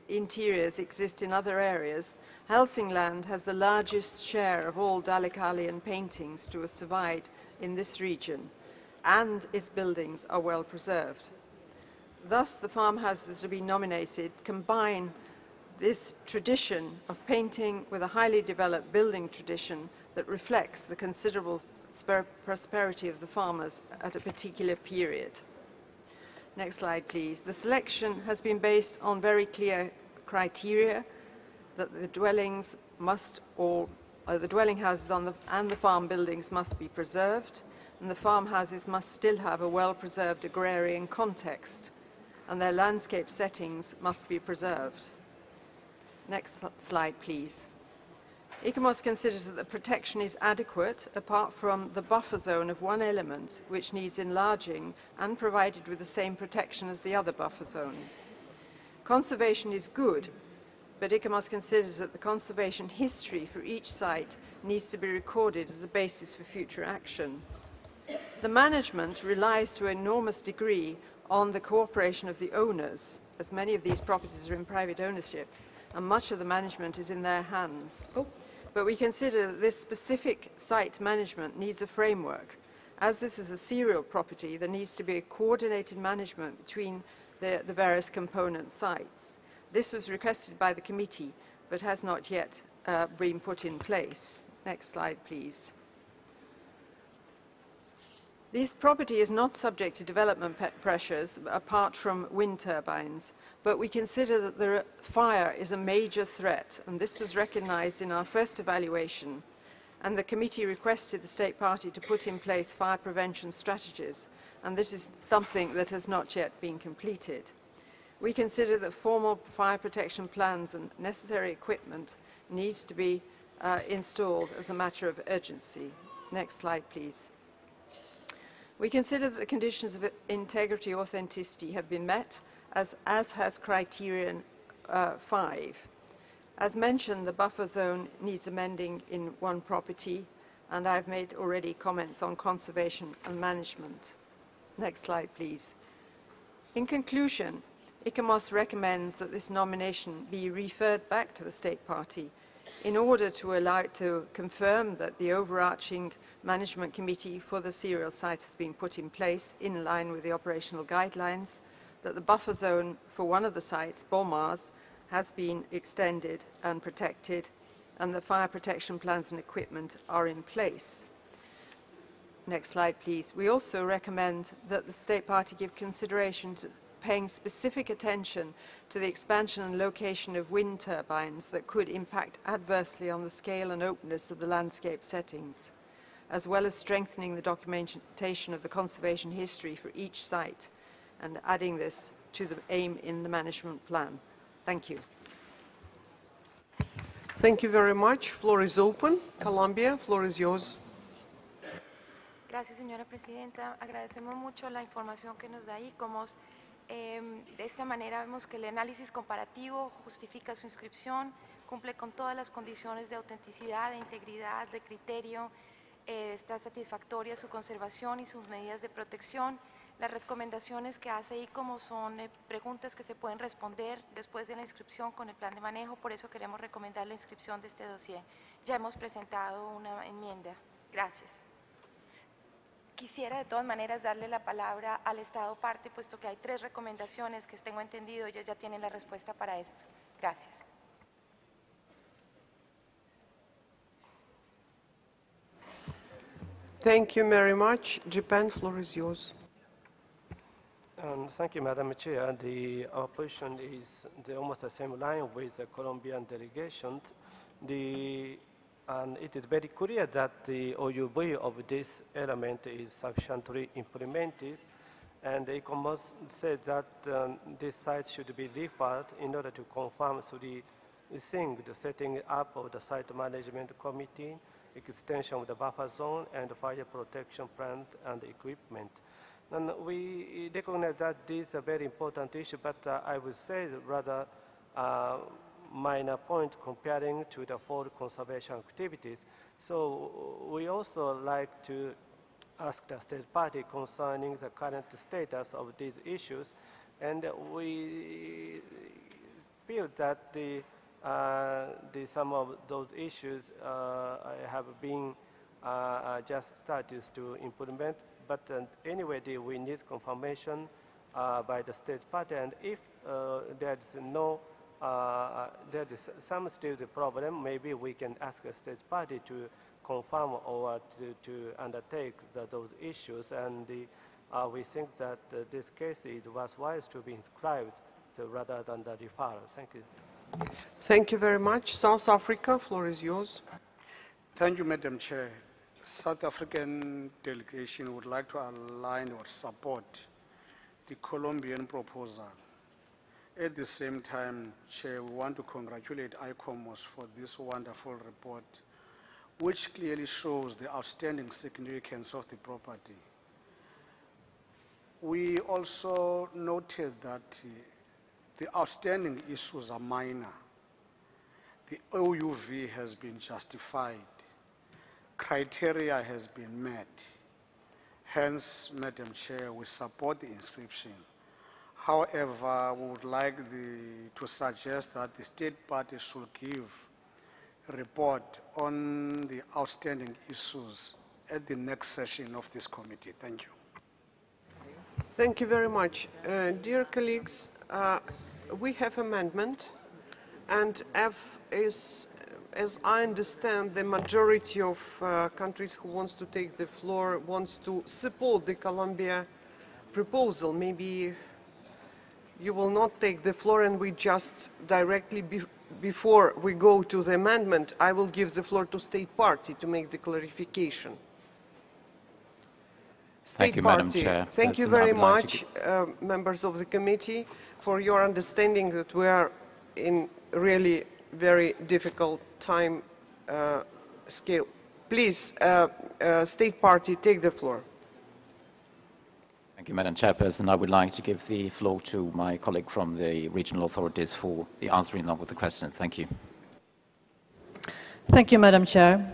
interiors exist in other areas, Hälsingland has the largest share of all Dalecarlian paintings to have survived in this region, and its buildings are well preserved. Thus, the farmhouses that have been nominated combine this tradition of painting with a highly developed building tradition that reflects the considerable prosperity of the farmers at a particular period. Next slide, please. The selection has been based on very clear criteria that the dwellings the dwelling houses and the farm buildings must be preserved, and the farmhouses must still have a well-preserved agrarian context, and their landscape settings must be preserved. Next slide, please. ICOMOS considers that the protection is adequate apart from the buffer zone of one element which needs enlarging and provided with the same protection as the other buffer zones. Conservation is good, but ICOMOS considers that the conservation history for each site needs to be recorded as a basis for future action. The management relies to an enormous degree on the cooperation of the owners, as many of these properties are in private ownership, and much of the management is in their hands. But we consider that this specific site management needs a framework. As this is a serial property, there needs to be a coordinated management between the various component sites. This was requested by the committee, but has not yet been put in place. Next slide, please. This property is not subject to development pressures apart from wind turbines, but we consider that the fire is a major threat, and this was recognized in our first evaluation, and the committee requested the state party to put in place fire prevention strategies, and this is something that has not yet been completed. We consider that formal fire protection plans and necessary equipment needs to be installed as a matter of urgency. Next slide, please. We consider that the conditions of integrity and authenticity have been met, as has criterion 5. As mentioned, the buffer zone needs amending in one property, and I've made already comments on conservation and management. Next slide, please. In conclusion, ICOMOS recommends that this nomination be referred back to the state party in order to allow it to confirm that the overarching management committee for the serial site has been put in place in line with the operational guidelines, that the buffer zone for one of the sites, Beaumars, has been extended and protected, and the fire protection plans and equipment are in place. Next slide, please. We also recommend that the state party give consideration to paying specific attention to the expansion and location of wind turbines that could impact adversely on the scale and openness of the landscape settings, as well as strengthening the documentation of the conservation history for each site and adding this to the aim in the management plan. Thank you. Thank you very much. Floor is open. Colombia, floor is yours. Gracias, señora presidenta. Agradecemos mucho la información que nos da ICOMOS. De esta manera vemos que el análisis comparativo justifica su inscripción, cumple con todas las condiciones de autenticidad, de integridad, de criterio, está satisfactoria su conservación y sus medidas de protección. Las recomendaciones que hace ICOMOS son preguntas que se pueden responder después de la inscripción con el plan de manejo, por eso queremos recomendar la inscripción de este dossier. Ya hemos presentado una enmienda. Gracias. Quisiera de todas maneras darle la palabra al Estado parte, puesto que hay 3 recomendaciones que tengo entendido, ellos ya tienen la respuesta para esto. Gracias. Thank you very much. Japan, floor is yours. Thank you, Madam Chair. Our position is almost the same line with the Colombian delegation. And it is very clear that the OUV of this element is sufficiently implemented, and ICOMOS said that this site should be referred in order to confirm 3 things: the setting up of the site management committee, extension of the buffer zone, and fire protection plant and equipment. And we recognize that this is a very important issue, but I would say rather minor point comparing to the full conservation activities. So we also like to ask the state party concerning the current status of these issues, and we feel that some of those issues have been just started to implement, but anyway, we need confirmation by the state party, and if there is no there is some still the problem, maybe we can ask the state party to confirm or to undertake those issues, and we think that this case it was wise to be inscribed rather than the referral. Thank you. Thank you very much. South Africa, floor is yours. Thank you, Madam Chair. South African delegation would like to align or support the Colombian proposal. At the same time, Chair, we want to congratulate ICOMOS for this wonderful report, which clearly shows the outstanding significance of the property. We also noted that the outstanding issues are minor. The OUV has been justified. Criteria has been met. Hence, Madam Chair, we support the inscription. However, we would like to suggest that the state party should give a report on the outstanding issues at the next session of this committee. Thank you. Thank you very much. Dear colleagues, we have amendment, and as I understand, the majority of countries who wants to take the floor wants to support the Colombia proposal. Maybe you will not take the floor, and we just directly before we go to the amendment, I will give the floor to State Party to make the clarification. Thank you, Madam Chair. Thank you very much, members of the committee, for your understanding that we are in really very difficult time scale. Please, State Party, take the floor. Thank you, Madam Chairperson. I would like to give the floor to my colleague from the regional authorities for the answering of the question. Thank you. Thank you, Madam Chair.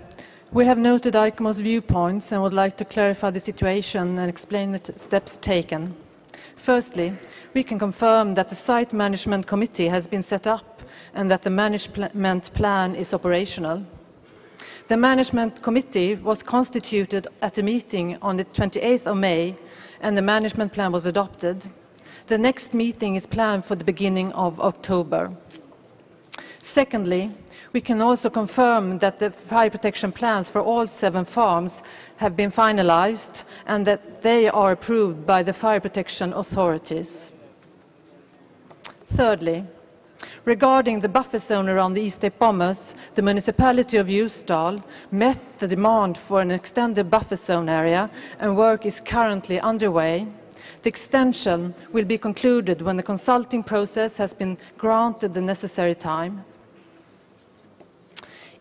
We have noted ICOMOS viewpoints and would like to clarify the situation and explain the steps taken. Firstly, we can confirm that the Site Management Committee has been set up and that the management plan is operational. The Management Committee was constituted at a meeting on the 28th of May, and the management plan was adopted. The next meeting is planned for the beginning of October. Secondly, we can also confirm that the fire protection plans for all 7 farms have been finalized and that they are approved by the fire protection authorities. Thirdly, regarding the buffer zone around the East Cape Bombers, the municipality of Ljusdal met the demand for an extended buffer zone area, and work is currently underway. The extension will be concluded when the consulting process has been granted the necessary time.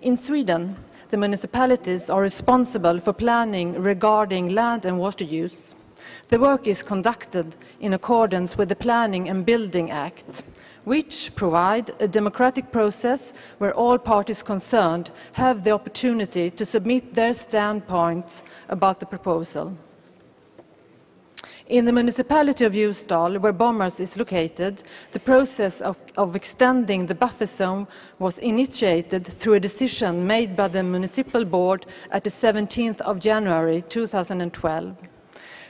In Sweden, the municipalities are responsible for planning regarding land and water use. The work is conducted in accordance with the Planning and Building Act, which provide a democratic process where all parties concerned have the opportunity to submit their standpoints about the proposal. In the municipality of Ljusdal, where Bombers is located, the process of extending the buffer zone was initiated through a decision made by the municipal board at the 17th of January 2012.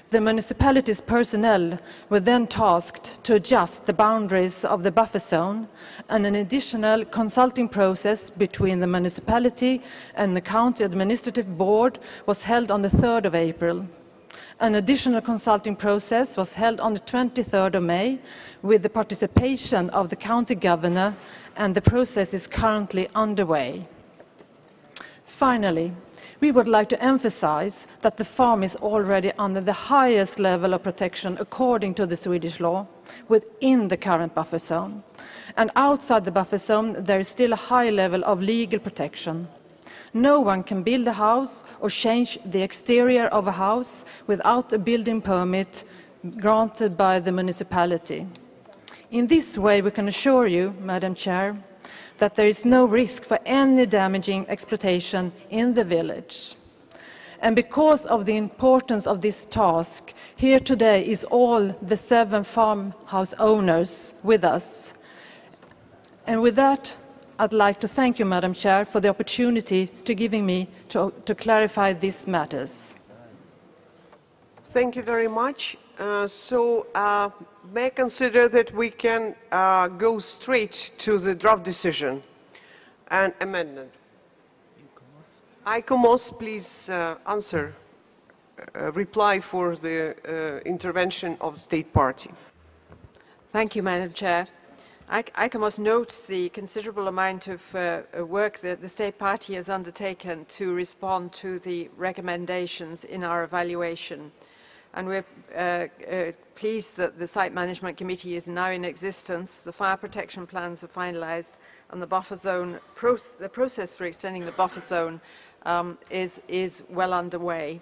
The municipality's personnel were then tasked to adjust the boundaries of the buffer zone, and an additional consulting process between the municipality and the county administrative board was held on the 3rd of April. An additional consulting process was held on the 23rd of May with the participation of the county governor, and the process is currently underway. Finally, we would like to emphasize that the farm is already under the highest level of protection according to the Swedish law within the current buffer zone. And outside the buffer zone, there is still a high level of legal protection. No one can build a house or change the exterior of a house without a building permit granted by the municipality. In this way, we can assure you, Madam Chair, that there is no risk for any damaging exploitation in the village. And because of the importance of this task, here today is all the 7 farmhouse owners with us. And with that, I'd like to thank you, Madam Chair, for the opportunity to giving me to clarify these matters. Thank you very much. May I consider that we can go straight to the draft decision and amendment? ICOMOS, please answer, reply for the intervention of the State Party. Thank you, Madam Chair. ICOMOS notes the considerable amount of work that the State Party has undertaken to respond to the recommendations in our evaluation. And we're pleased that the Site Management Committee is now in existence, the fire protection plans are finalized, and the buffer zone, the process for extending the buffer zone is well underway.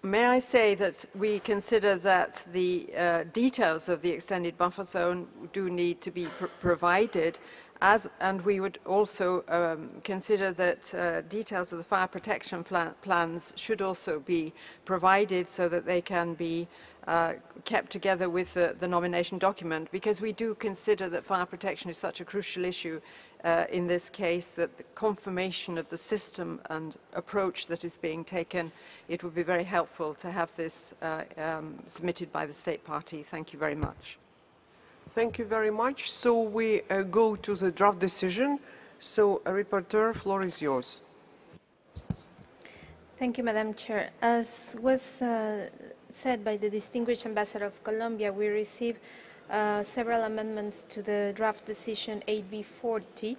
May I say that we consider that the details of the extended buffer zone do need to be provided, and we would also consider that details of the fire protection plans should also be provided so that they can be kept together with the nomination document, because we do consider that fire protection is such a crucial issue in this case, that the confirmation of the system and approach that is being taken, it would be very helpful to have this submitted by the state party. Thank you very much. Thank you very much. So we go to the draft decision. So, Rapporteur, floor is yours. Thank you, Madam Chair. As was said by the distinguished ambassador of Colombia, we received several amendments to the draft decision 8B40,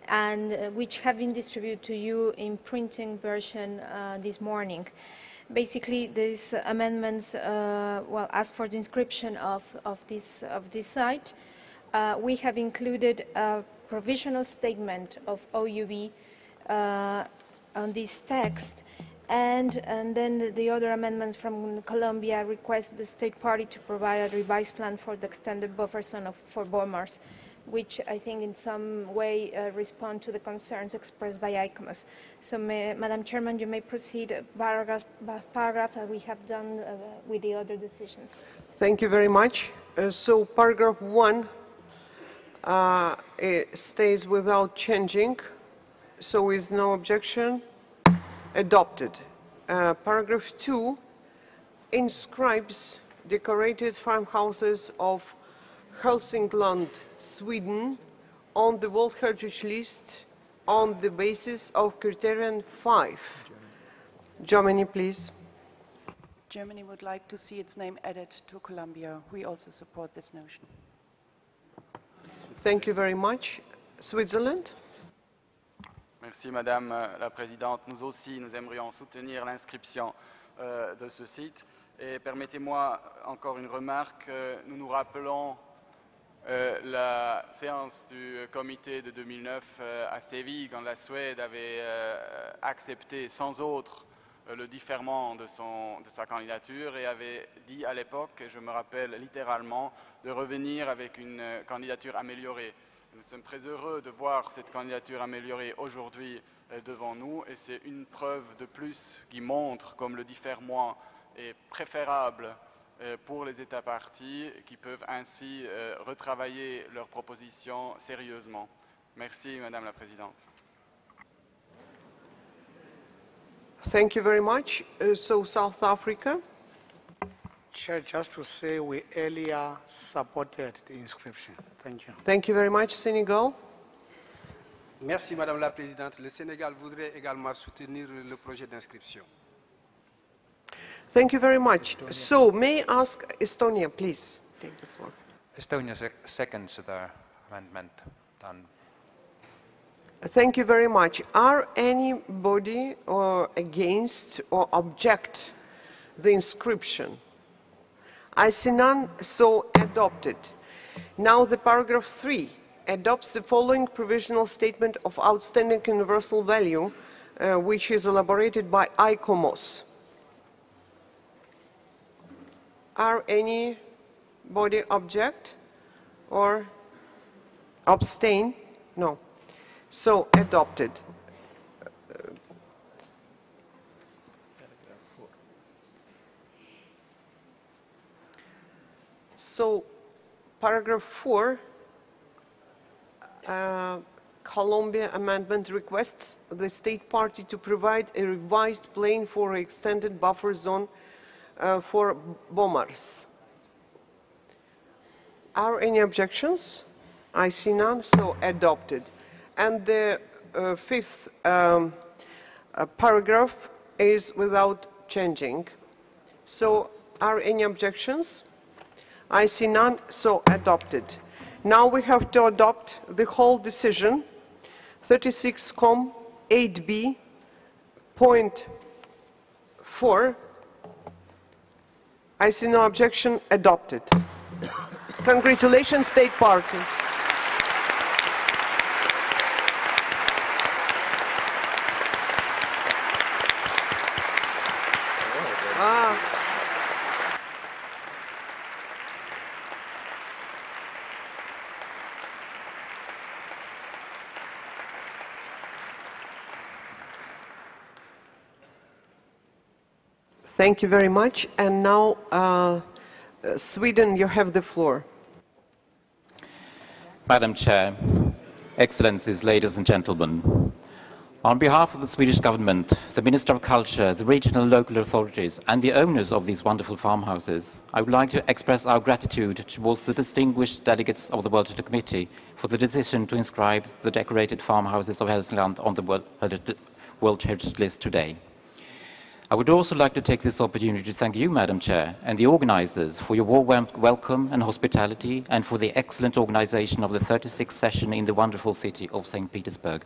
and which have been distributed to you in printing version this morning. Basically, these amendments ask for the inscription of this site. We have included a provisional statement of OUB on this text, and then the other amendments from Colombia request the state party to provide a revised plan for the extended buffer zone for BOMARs, which I think in some way respond to the concerns expressed by ICOMOS. So, Madam Chairman, you may proceed paragraph by paragraph as we have done with the other decisions. Thank you very much. So, paragraph 1 it stays without changing, so is no objection. Adopted. Paragraph 2 inscribes decorated farmhouses of Hälsingland, Sweden, on the World Heritage List on the basis of criterion 5. Germany, please. Germany would like to see its name added to Colombia. We also support this notion. Thank you very much. Switzerland. Merci Madame la Présidente. Nous aussi, nous aimerions soutenir l'inscription de ce site. Et permettez-moi encore une remarque. Nous nous rappelons la séance du comité de 2009 à Séville, quand la Suède avait accepté sans autre le différement de sa candidature et avait dit à l'époque, et je me rappelle littéralement, de revenir avec une candidature améliorée. Nous sommes très heureux de voir cette candidature améliorée aujourd'hui devant nous, et c'est une preuve de plus qui montre comme le différement est préférable pour les États parties, qui peuvent ainsi retravailler leurs propositions sérieusement. Merci, Madame la Présidente. Thank you very much. So, South Africa. Chair, just to say we earlier supported the inscription. Thank you. Thank you very much. Senegal. Merci, Madame la Présidente. Le Sénégal voudrait également soutenir le projet d'inscription. Thank you very much. So, may I ask Estonia, please, take the floor. Estonia seconds the amendment. Done. Thank you very much. Are anybody against or object the inscription? I see none, so adopted. Now the paragraph 3 adopts the following provisional statement of outstanding universal value, which is elaborated by ICOMOS. Are anybody object or abstain? No. So adopted. So, paragraph 4, Colombia amendment requests the state party to provide a revised plan for an extended buffer zone for BOMARs. Are any objections? I see none, so adopted. And the fifth paragraph is without changing. So, are any objections? I see none, so adopted. Now we have to adopt the whole decision, 36.8b.4. I see no objection, adopted. Congratulations, State Party. Thank you very much. And now Sweden, you have the floor. Madam Chair, Excellencies, ladies and gentlemen, on behalf of the Swedish government, the Minister of Culture, the regional and local authorities, and the owners of these wonderful farmhouses, I would like to express our gratitude towards the distinguished delegates of the World Heritage Committee for the decision to inscribe the decorated farmhouses of Hälsingland on the World Heritage List today. I would also like to take this opportunity to thank you, Madam Chair, and the organizers for your warm welcome and hospitality, and for the excellent organization of the 36th session in the wonderful city of St. Petersburg.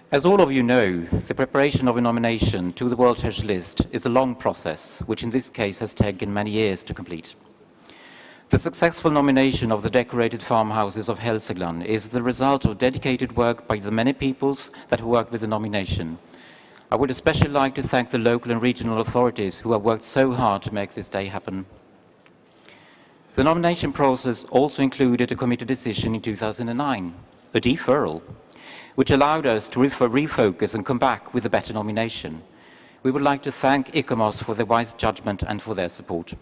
As all of you know, the preparation of a nomination to the World Heritage List is a long process, which in this case has taken many years to complete. The successful nomination of the decorated farmhouses of Hälsingland is the result of dedicated work by the many peoples that worked with the nomination. I would especially like to thank the local and regional authorities who have worked so hard to make this day happen. The nomination process also included a committee decision in 2009, a deferral, which allowed us to refocus and come back with a better nomination. We would like to thank ICOMOS for their wise judgment and for their support.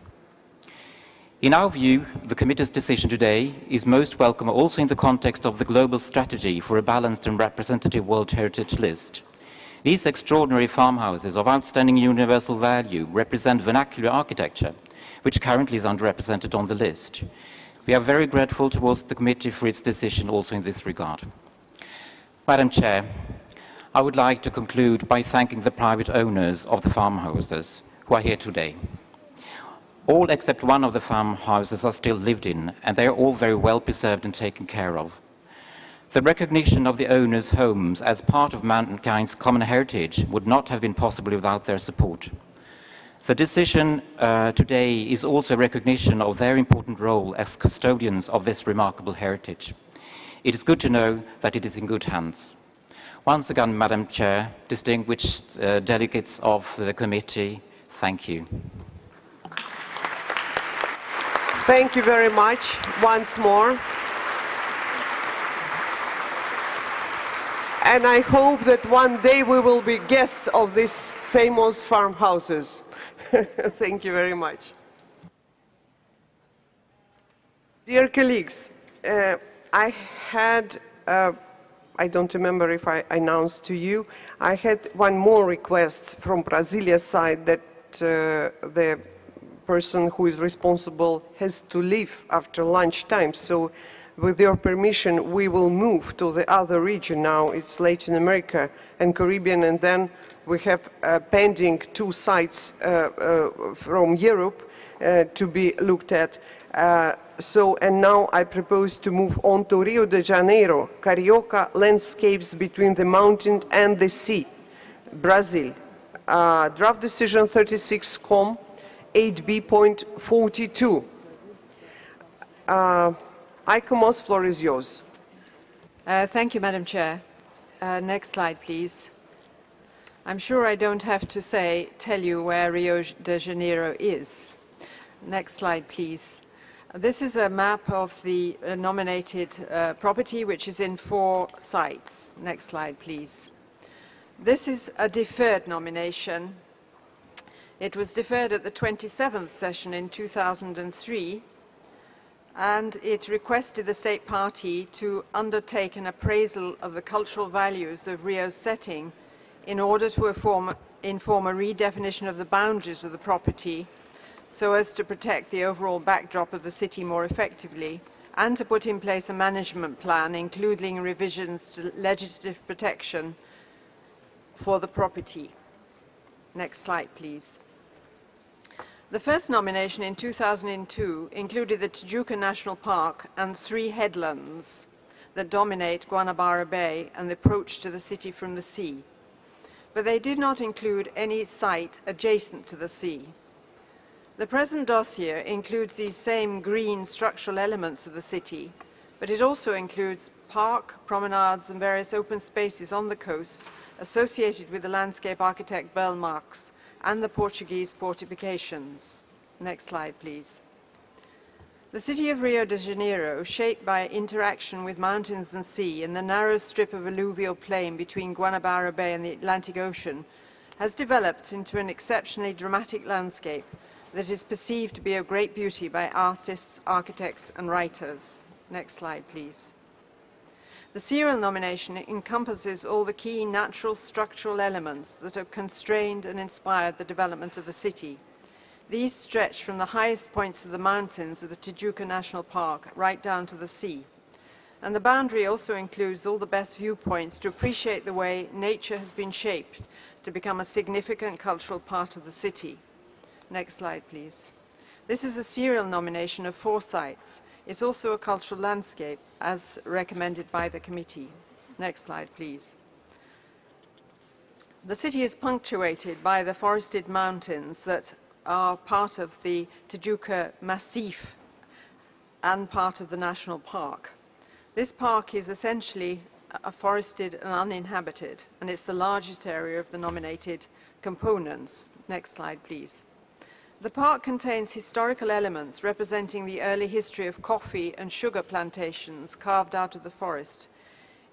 In our view, the committee's decision today is most welcome also in the context of the global strategy for a balanced and representative World Heritage List. These extraordinary farmhouses of outstanding universal value represent vernacular architecture, which currently is underrepresented on the list. We are very grateful towards the committee for its decision also in this regard. Madam Chair, I would like to conclude by thanking the private owners of the farmhouses who are here today. All except one of the farmhouses are still lived in, and they are all very well preserved and taken care of. The recognition of the owners' homes as part of mankind's common heritage would not have been possible without their support. The decision today is also a recognition of their important role as custodians of this remarkable heritage. It is good to know that it is in good hands. Once again, Madam Chair, distinguished delegates of the committee, thank you. Thank you very much once more. And I hope that one day we will be guests of these famous farmhouses. Thank you very much. Dear colleagues, I had, I don't remember if I announced to you, I had one more request from Brasilia side that the person who is responsible has to leave after lunchtime. So with your permission, we will move to the other region now. It's Latin America and Caribbean, and then we have pending 2 sites from Europe to be looked at. And now I propose to move on to Rio de Janeiro, Carioca landscapes between the mountain and the sea, Brazil. Draft decision 36COM 8B.42. ICOMOS, floor is yours. Thank you, Madam Chair. Next slide, please. I'm sure I don't have to tell you where Rio de Janeiro is. Next slide, please. This is a map of the nominated property, which is in 4 sites. Next slide, please. This is a deferred nomination. It was deferred at the 27th session in 2003, and it requested the state party to undertake an appraisal of the cultural values of Rio's setting in order to inform a redefinition of the boundaries of the property so as to protect the overall backdrop of the city more effectively, and to put in place a management plan including revisions to legislative protection for the property. Next slide, please. The first nomination in 2002 included the Tijuca National Park and 3 headlands that dominate Guanabara Bay and the approach to the city from the sea. But they did not include any site adjacent to the sea. The present dossier includes these same green structural elements of the city, but it also includes park, promenades, and various open spaces on the coast associated with the landscape architect Bel Marx and the Portuguese fortifications. Next slide, please. The city of Rio de Janeiro, shaped by interaction with mountains and sea in the narrow strip of alluvial plain between Guanabara Bay and the Atlantic Ocean, has developed into an exceptionally dramatic landscape that is perceived to be of great beauty by artists, architects, and writers. Next slide, please. The serial nomination encompasses all the key natural structural elements that have constrained and inspired the development of the city. These stretch from the highest points of the mountains of the Tijuca National Park right down to the sea. And the boundary also includes all the best viewpoints to appreciate the way nature has been shaped to become a significant cultural part of the city. Next slide, please. This is a serial nomination of 4 sites. It's also a cultural landscape, as recommended by the committee. Next slide, please. The city is punctuated by the forested mountains that are part of the Tijuca Massif and part of the national park. This park is essentially forested and uninhabited, and it's the largest area of the nominated components. Next slide, please. The park contains historical elements representing the early history of coffee and sugar plantations carved out of the forest.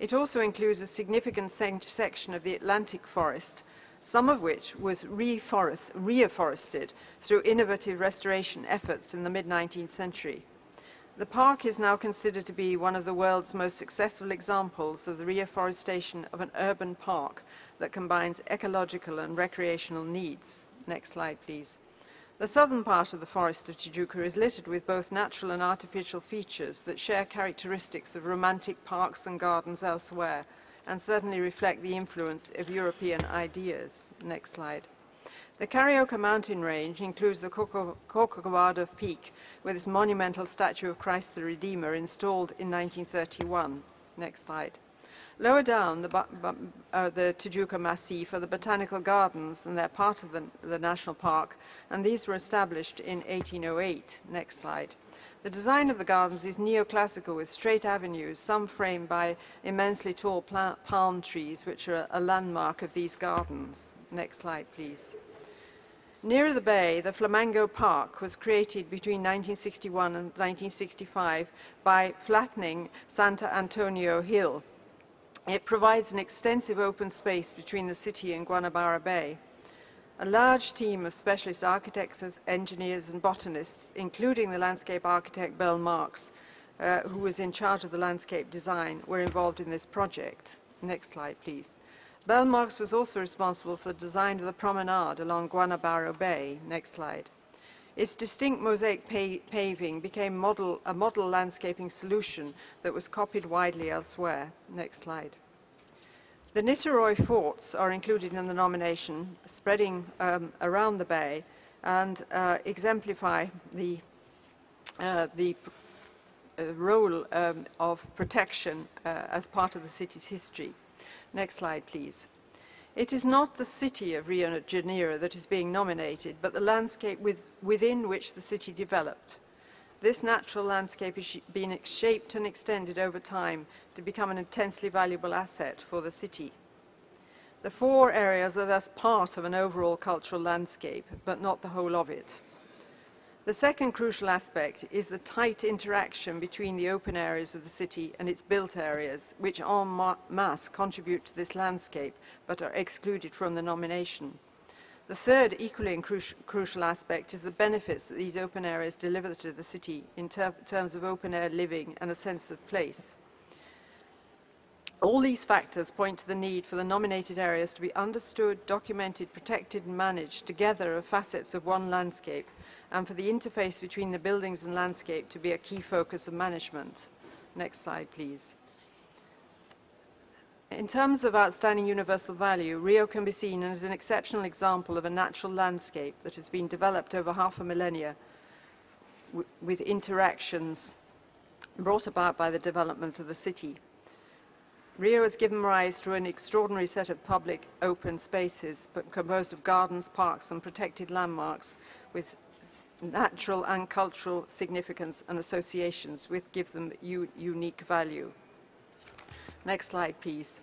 It also includes a significant section of the Atlantic forest, some of which was reforested through innovative restoration efforts in the mid-19th century. The park is now considered to be one of the world's most successful examples of the reforestation of an urban park that combines ecological and recreational needs. Next slide, please. The southern part of the forest of Tijuca is littered with both natural and artificial features that share characteristics of romantic parks and gardens elsewhere, and certainly reflect the influence of European ideas. Next slide. The Carioca mountain range includes the Corcovado Peak, with its monumental statue of Christ the Redeemer installed in 1931. Next slide. Lower down, the Tijuca Massif are the botanical gardens, and they're part of the national park, and these were established in 1808. Next slide. The design of the gardens is neoclassical, with straight avenues, some framed by immensely tall palm trees, which are a landmark of these gardens. Next slide, please. Nearer the bay, the Flamingo Park was created between 1961 and 1965 by flattening Santa Antonio Hill. It provides an extensive open space between the city and Guanabara Bay. A large team of specialist architects, engineers, and botanists, including the landscape architect Bell Marks, who was in charge of the landscape design, were involved in this project. Next slide, please. Bell Marks was also responsible for the design of the promenade along Guanabara Bay. Next slide. Its distinct mosaic paving became a model landscaping solution that was copied widely elsewhere. Next slide. The Niterói forts are included in the nomination, spreading around the bay, and exemplify the role of protection as part of the city's history. Next slide, please. It is not the city of Rio de Janeiro that is being nominated, but the landscape within which the city developed. This natural landscape has been shaped and extended over time to become an intensely valuable asset for the city. The 4 areas are thus part of an overall cultural landscape, but not the whole of it. The second crucial aspect is the tight interaction between the open areas of the city and its built areas, which en masse contribute to this landscape, but are excluded from the nomination. The third equally crucial aspect is the benefits that these open areas deliver to the city in terms of open-air living and a sense of place. All these factors point to the need for the nominated areas to be understood, documented, protected, and managed together as facets of one landscape, and for the interface between the buildings and landscape to be a key focus of management. Next slide, please. In terms of outstanding universal value, Rio can be seen as an exceptional example of a natural landscape that has been developed over half a millennia with interactions brought about by the development of the city. Rio has given rise to an extraordinary set of public open spaces, but composed of gardens, parks, and protected landmarks with natural and cultural significance and associations which give them unique value. Next slide, please.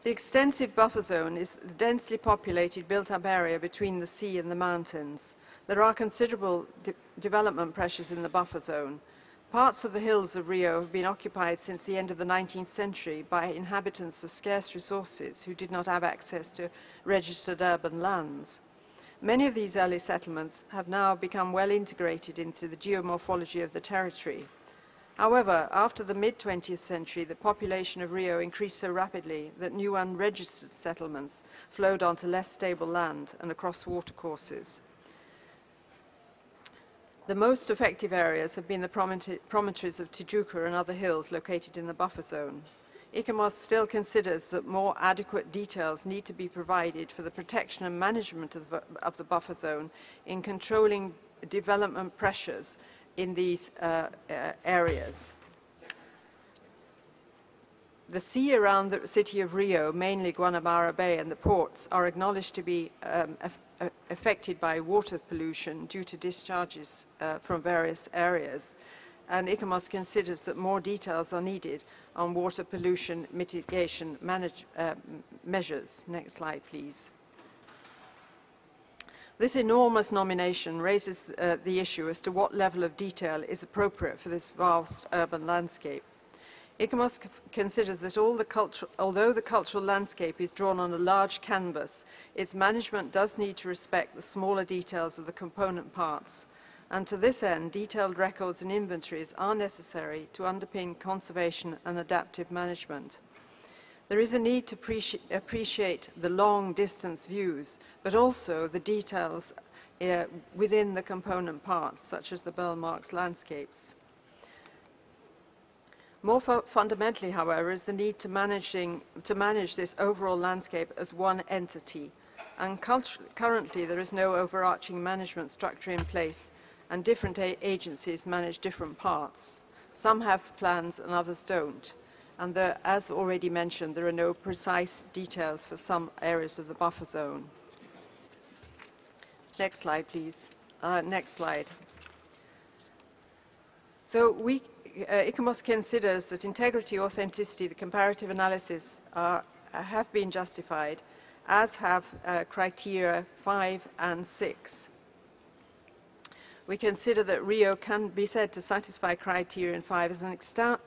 The extensive buffer zone is the densely populated built-up area between the sea and the mountains. There are considerable development pressures in the buffer zone. Parts of the hills of Rio have been occupied since the end of the 19th century by inhabitants of scarce resources who did not have access to registered urban lands. Many of these early settlements have now become well integrated into the geomorphology of the territory. However, after the mid-20th century, the population of Rio increased so rapidly that new unregistered settlements flowed onto less stable land and across watercourses. The most effective areas have been the promontories of Tijuca and other hills located in the buffer zone. ICOMOS still considers that more adequate details need to be provided for the protection and management of the buffer zone in controlling development pressures in these areas. The sea around the city of Rio, mainly Guanabara Bay and the ports, are acknowledged to be affected by water pollution due to discharges from various areas. And ICOMOS considers that more details are needed on water pollution mitigation measures. Next slide, please. This enormous nomination raises the issue as to what level of detail is appropriate for this vast urban landscape. ICOMOS considers that although the cultural landscape is drawn on a large canvas, its management does need to respect the smaller details of the component parts. And to this end, detailed records and inventories are necessary to underpin conservation and adaptive management. There is a need to appreciate the long-distance views, but also the details within the component parts, such as the Burle Marx landscapes. More fundamentally, however, is the need to manage this overall landscape as one entity. And currently, there is no overarching management structure in place, and different agencies manage different parts. Some have plans and others don't. And as already mentioned, there are no precise details for some areas of the buffer zone. Next slide, please. Next slide. So ICOMOS considers that integrity, authenticity, the comparative analysis have been justified, as have criteria 5 and 6. We consider that Rio can be said to satisfy criterion 5 as an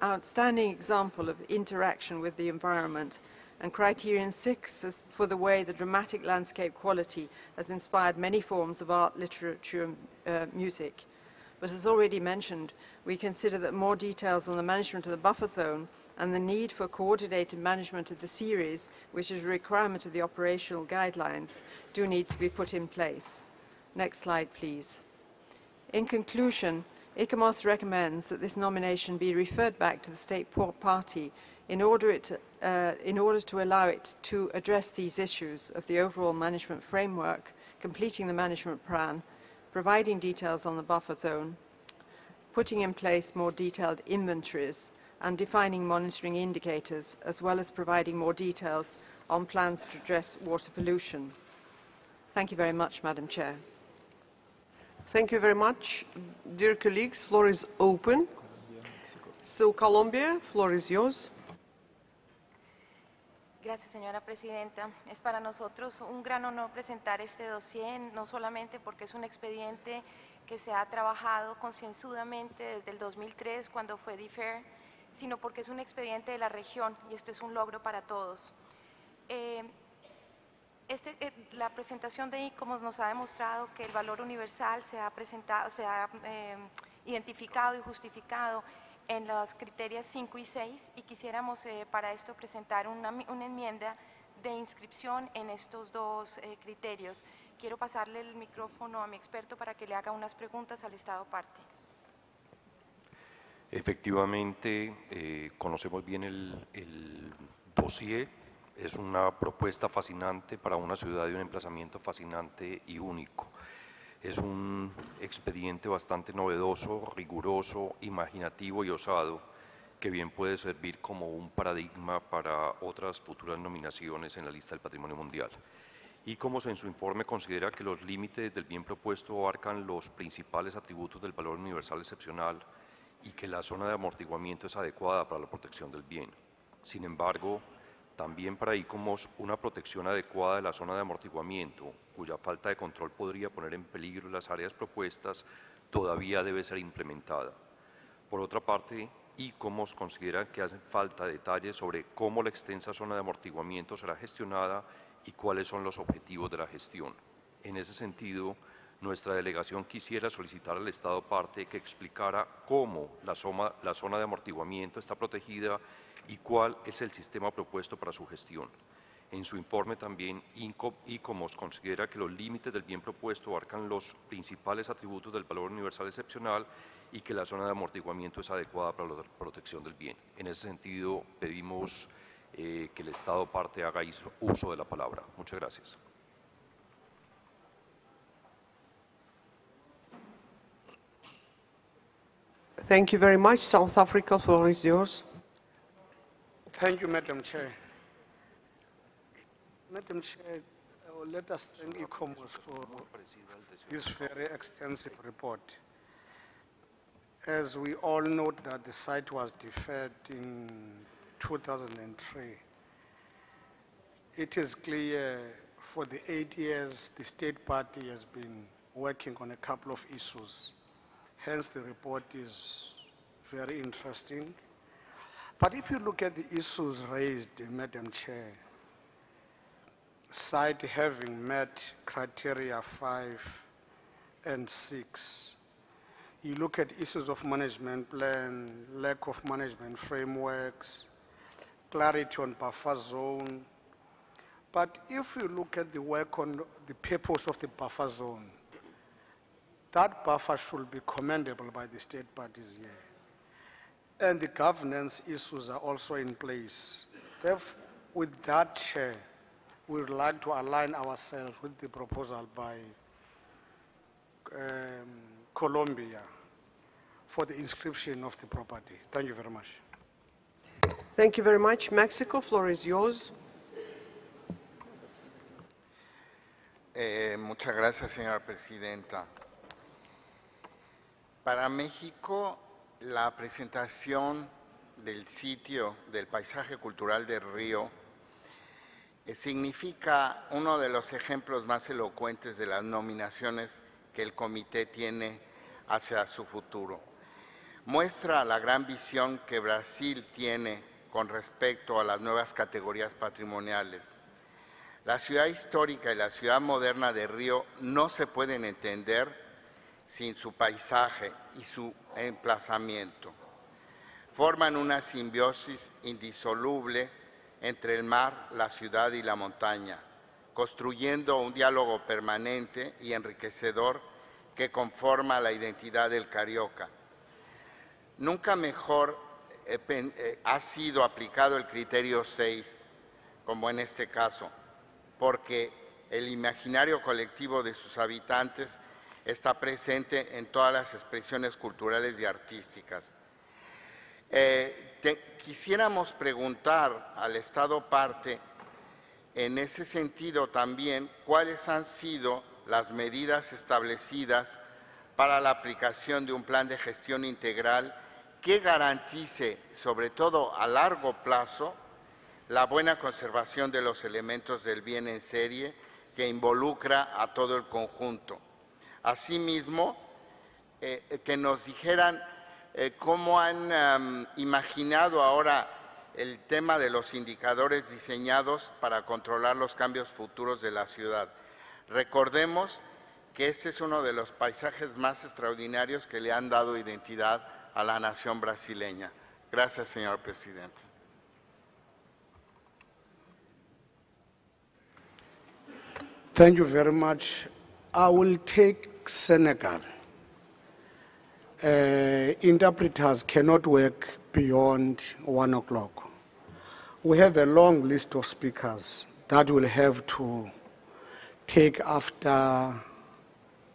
outstanding example of interaction with the environment, and criterion 6 as for the way the dramatic landscape quality has inspired many forms of art, literature, and music. But as already mentioned, we consider that more details on the management of the buffer zone and the need for coordinated management of the series, which is a requirement of the operational guidelines, do need to be put in place. Next slide, please. In conclusion, ICOMOS recommends that this nomination be referred back to the State Party in order to allow it to address these issues of the overall management framework, completing the management plan, providing details on the buffer zone, putting in place more detailed inventories, and defining monitoring indicators, as well as providing more details on plans to address water pollution. Thank you very much, Madam Chair. Thank you very much. Dear colleagues, floor is open. So, Colombia, floor is yours. Gracias, señora presidenta. Es para nosotros un gran honor presentar este dossier, no solamente porque es un expediente que se ha trabajado concienzudamente desde el 2003, cuando fue DIFER, sino porque es un expediente de la región y esto es un logro para todos. La presentación de ICOMOS nos ha demostrado que el valor universal se ha identificado y justificado en los criterios 5 y 6 y quisiéramos para esto presentar una enmienda de inscripción en estos dos criterios. Quiero pasarle el micrófono a mi experto para que le haga unas preguntas al Estado parte. Efectivamente, conocemos bien el dossier. Es una propuesta fascinante para una ciudad y un emplazamiento fascinante y único. Es un expediente bastante novedoso, riguroso, imaginativo y osado, que bien puede servir como un paradigma para otras futuras nominaciones en la lista del Patrimonio Mundial. ICOMOS en su informe considera que los límites del bien propuesto abarcan los principales atributos del valor universal excepcional y que la zona de amortiguamiento es adecuada para la protección del bien. Sin embargo, también para ICOMOS una protección adecuada de la zona de amortiguamiento, cuya falta de control podría poner en peligro las áreas propuestas, todavía debe ser implementada. Por otra parte, ICOMOS considera que hacen falta detalles sobre cómo la extensa zona de amortiguamiento será gestionada y cuáles son los objetivos de la gestión. En ese sentido, nuestra delegación quisiera solicitar al Estado parte que explicara cómo la zona de amortiguamiento está protegida y cuál es el sistema propuesto para su gestión. En su informe también, ICOMOS considera que los límites del bien propuesto abarcan los principales atributos del valor universal excepcional y que la zona de amortiguamiento es adecuada para la protección del bien. En ese sentido, pedimos que el Estado parte haga uso de la palabra. Muchas gracias. Thank you very much. South Africa, floor is yours. Thank you, Madam Chair. Madam Chair, let us thank ICOMOS for this very extensive report. As we all note that the site was deferred in 2003, it is clear for the 8 years the state party has been working on a couple of issues. Hence, the report is very interesting. But if you look at the issues raised, Madam Chair, site having met criteria 5 and 6, you look at issues of management plan, lack of management frameworks, clarity on buffer zone. But if you look at the work on the purpose of the buffer zone, that buffer should be commendable by the state parties here. And the governance issues are also in place. Therefore, with that, Chair, we would like to align ourselves with the proposal by Colombia for the inscription of the property. Thank you very much. Thank you very much. Mexico, floor is yours. Muchas gracias, señora presidenta. Para México, la presentación del sitio del paisaje cultural del Río significa uno de los ejemplos más elocuentes de las nominaciones que el comité tiene hacia su futuro. Muestra la gran visión que Brasil tiene con respecto a las nuevas categorías patrimoniales. La ciudad histórica y la ciudad moderna de Río no se pueden entender sin su paisaje y su emplazamiento. Forman una simbiosis indisoluble entre el mar, la ciudad y la montaña, construyendo un diálogo permanente y enriquecedor que conforma la identidad del carioca. Nunca mejor ha sido aplicado el criterio 6, como en este caso, porque el imaginario colectivo de sus habitantes está presente en todas las expresiones culturales y artísticas. Quisiéramos preguntar al Estado parte, en ese sentido también, cuáles han sido las medidas establecidas para la aplicación de un plan de gestión integral que garantice, sobre todo a largo plazo, la buena conservación de los elementos del bien en serie que involucra a todo el conjunto. Asimismo, que nos dijeran cómo han imaginado ahora el tema de los indicadores diseñados para controlar los cambios futuros de la ciudad. Recordemos que este es uno de los paisajes más extraordinarios que le han dado identidad a la nación brasileña. Gracias, señor presidente. Thank you very much. I will take Senegal. Interpreters cannot work beyond 1 o'clock. We have a long list of speakers that will have to take after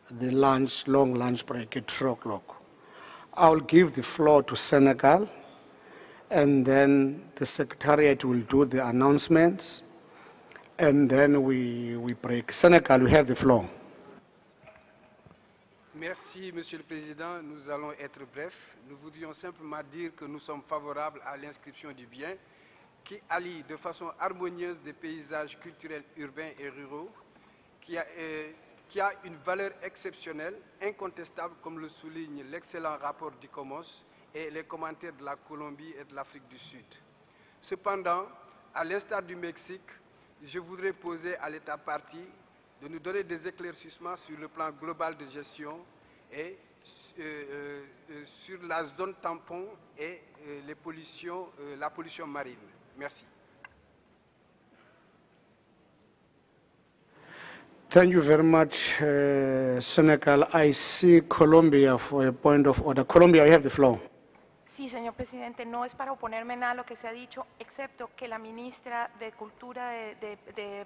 the long lunch break at 3 o'clock. I will give the floor to Senegal, and then the Secretariat will do the announcements, and then we break. Senegal, we have the floor. Merci, Monsieur le Président. Nous allons être brefs. Nous voudrions simplement dire que nous sommes favorables à l'inscription du bien qui allie de façon harmonieuse des paysages culturels urbains et ruraux, qui a une valeur exceptionnelle, incontestable, comme le souligne l'excellent rapport d'ICOMOS et les commentaires de la Colombie et de l'Afrique du Sud. Cependant, à l'instar du Mexique, je voudrais poser à l'État partie de nous donner des éclaircissements sur le plan global de gestion et sur la zone tampon et la pollution marine. Merci. Thank you very much, Senegal. I see Colombia for a point of order. Colombia, you have the floor. Sí, señor presidente, no es para oponerme nada a lo que se ha dicho, excepto que la ministra de Cultura de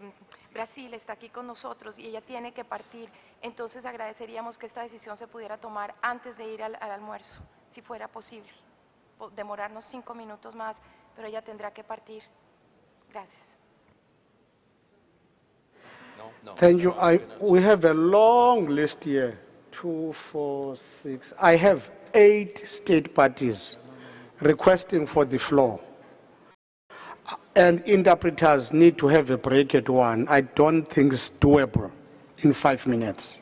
Brasil está aquí con nosotros y ella tiene que partir. Entonces agradeceríamos que esta decisión se pudiera tomar antes de ir al almuerzo, si fuera posible. Demorarnos 5 minutos más, pero ella tendrá que partir. Gracias. Thank you. We have a long list here. 2, 4, 6. I have 8 state parties requesting for the floor. And interpreters need to have a break at 1. I don't think it's doable in 5 minutes.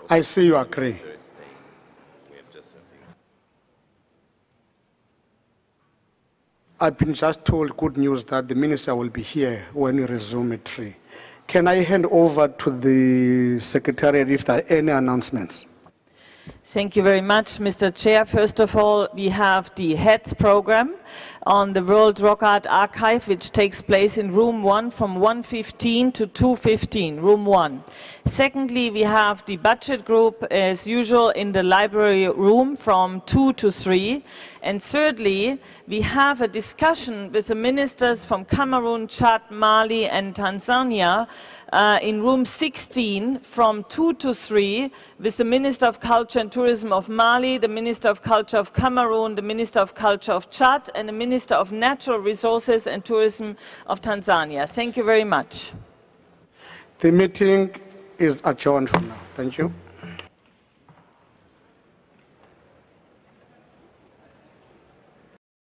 I see you agree. I've been just told good news that the minister will be here when we resume at 3. Can I hand over to the Secretariat if there are any announcements? Thank you very much, Mr. Chair. First of all, we have the HEADS program on the World Rock Art Archive, which takes place in room 1 from 1:15 to 2:15, room 1. Secondly, we have the budget group, as usual, in the library room from 2 to 3. And thirdly, we have a discussion with the ministers from Cameroon, Chad, Mali, and Tanzania in room 16 from 2 to 3 with the Minister of Culture and Tourism of Mali, the Minister of Culture of Cameroon, the Minister of Culture of Chad, and the Minister of Natural Resources and Tourism of Tanzania. Thank you very much. The meeting is adjourned for now. Thank you.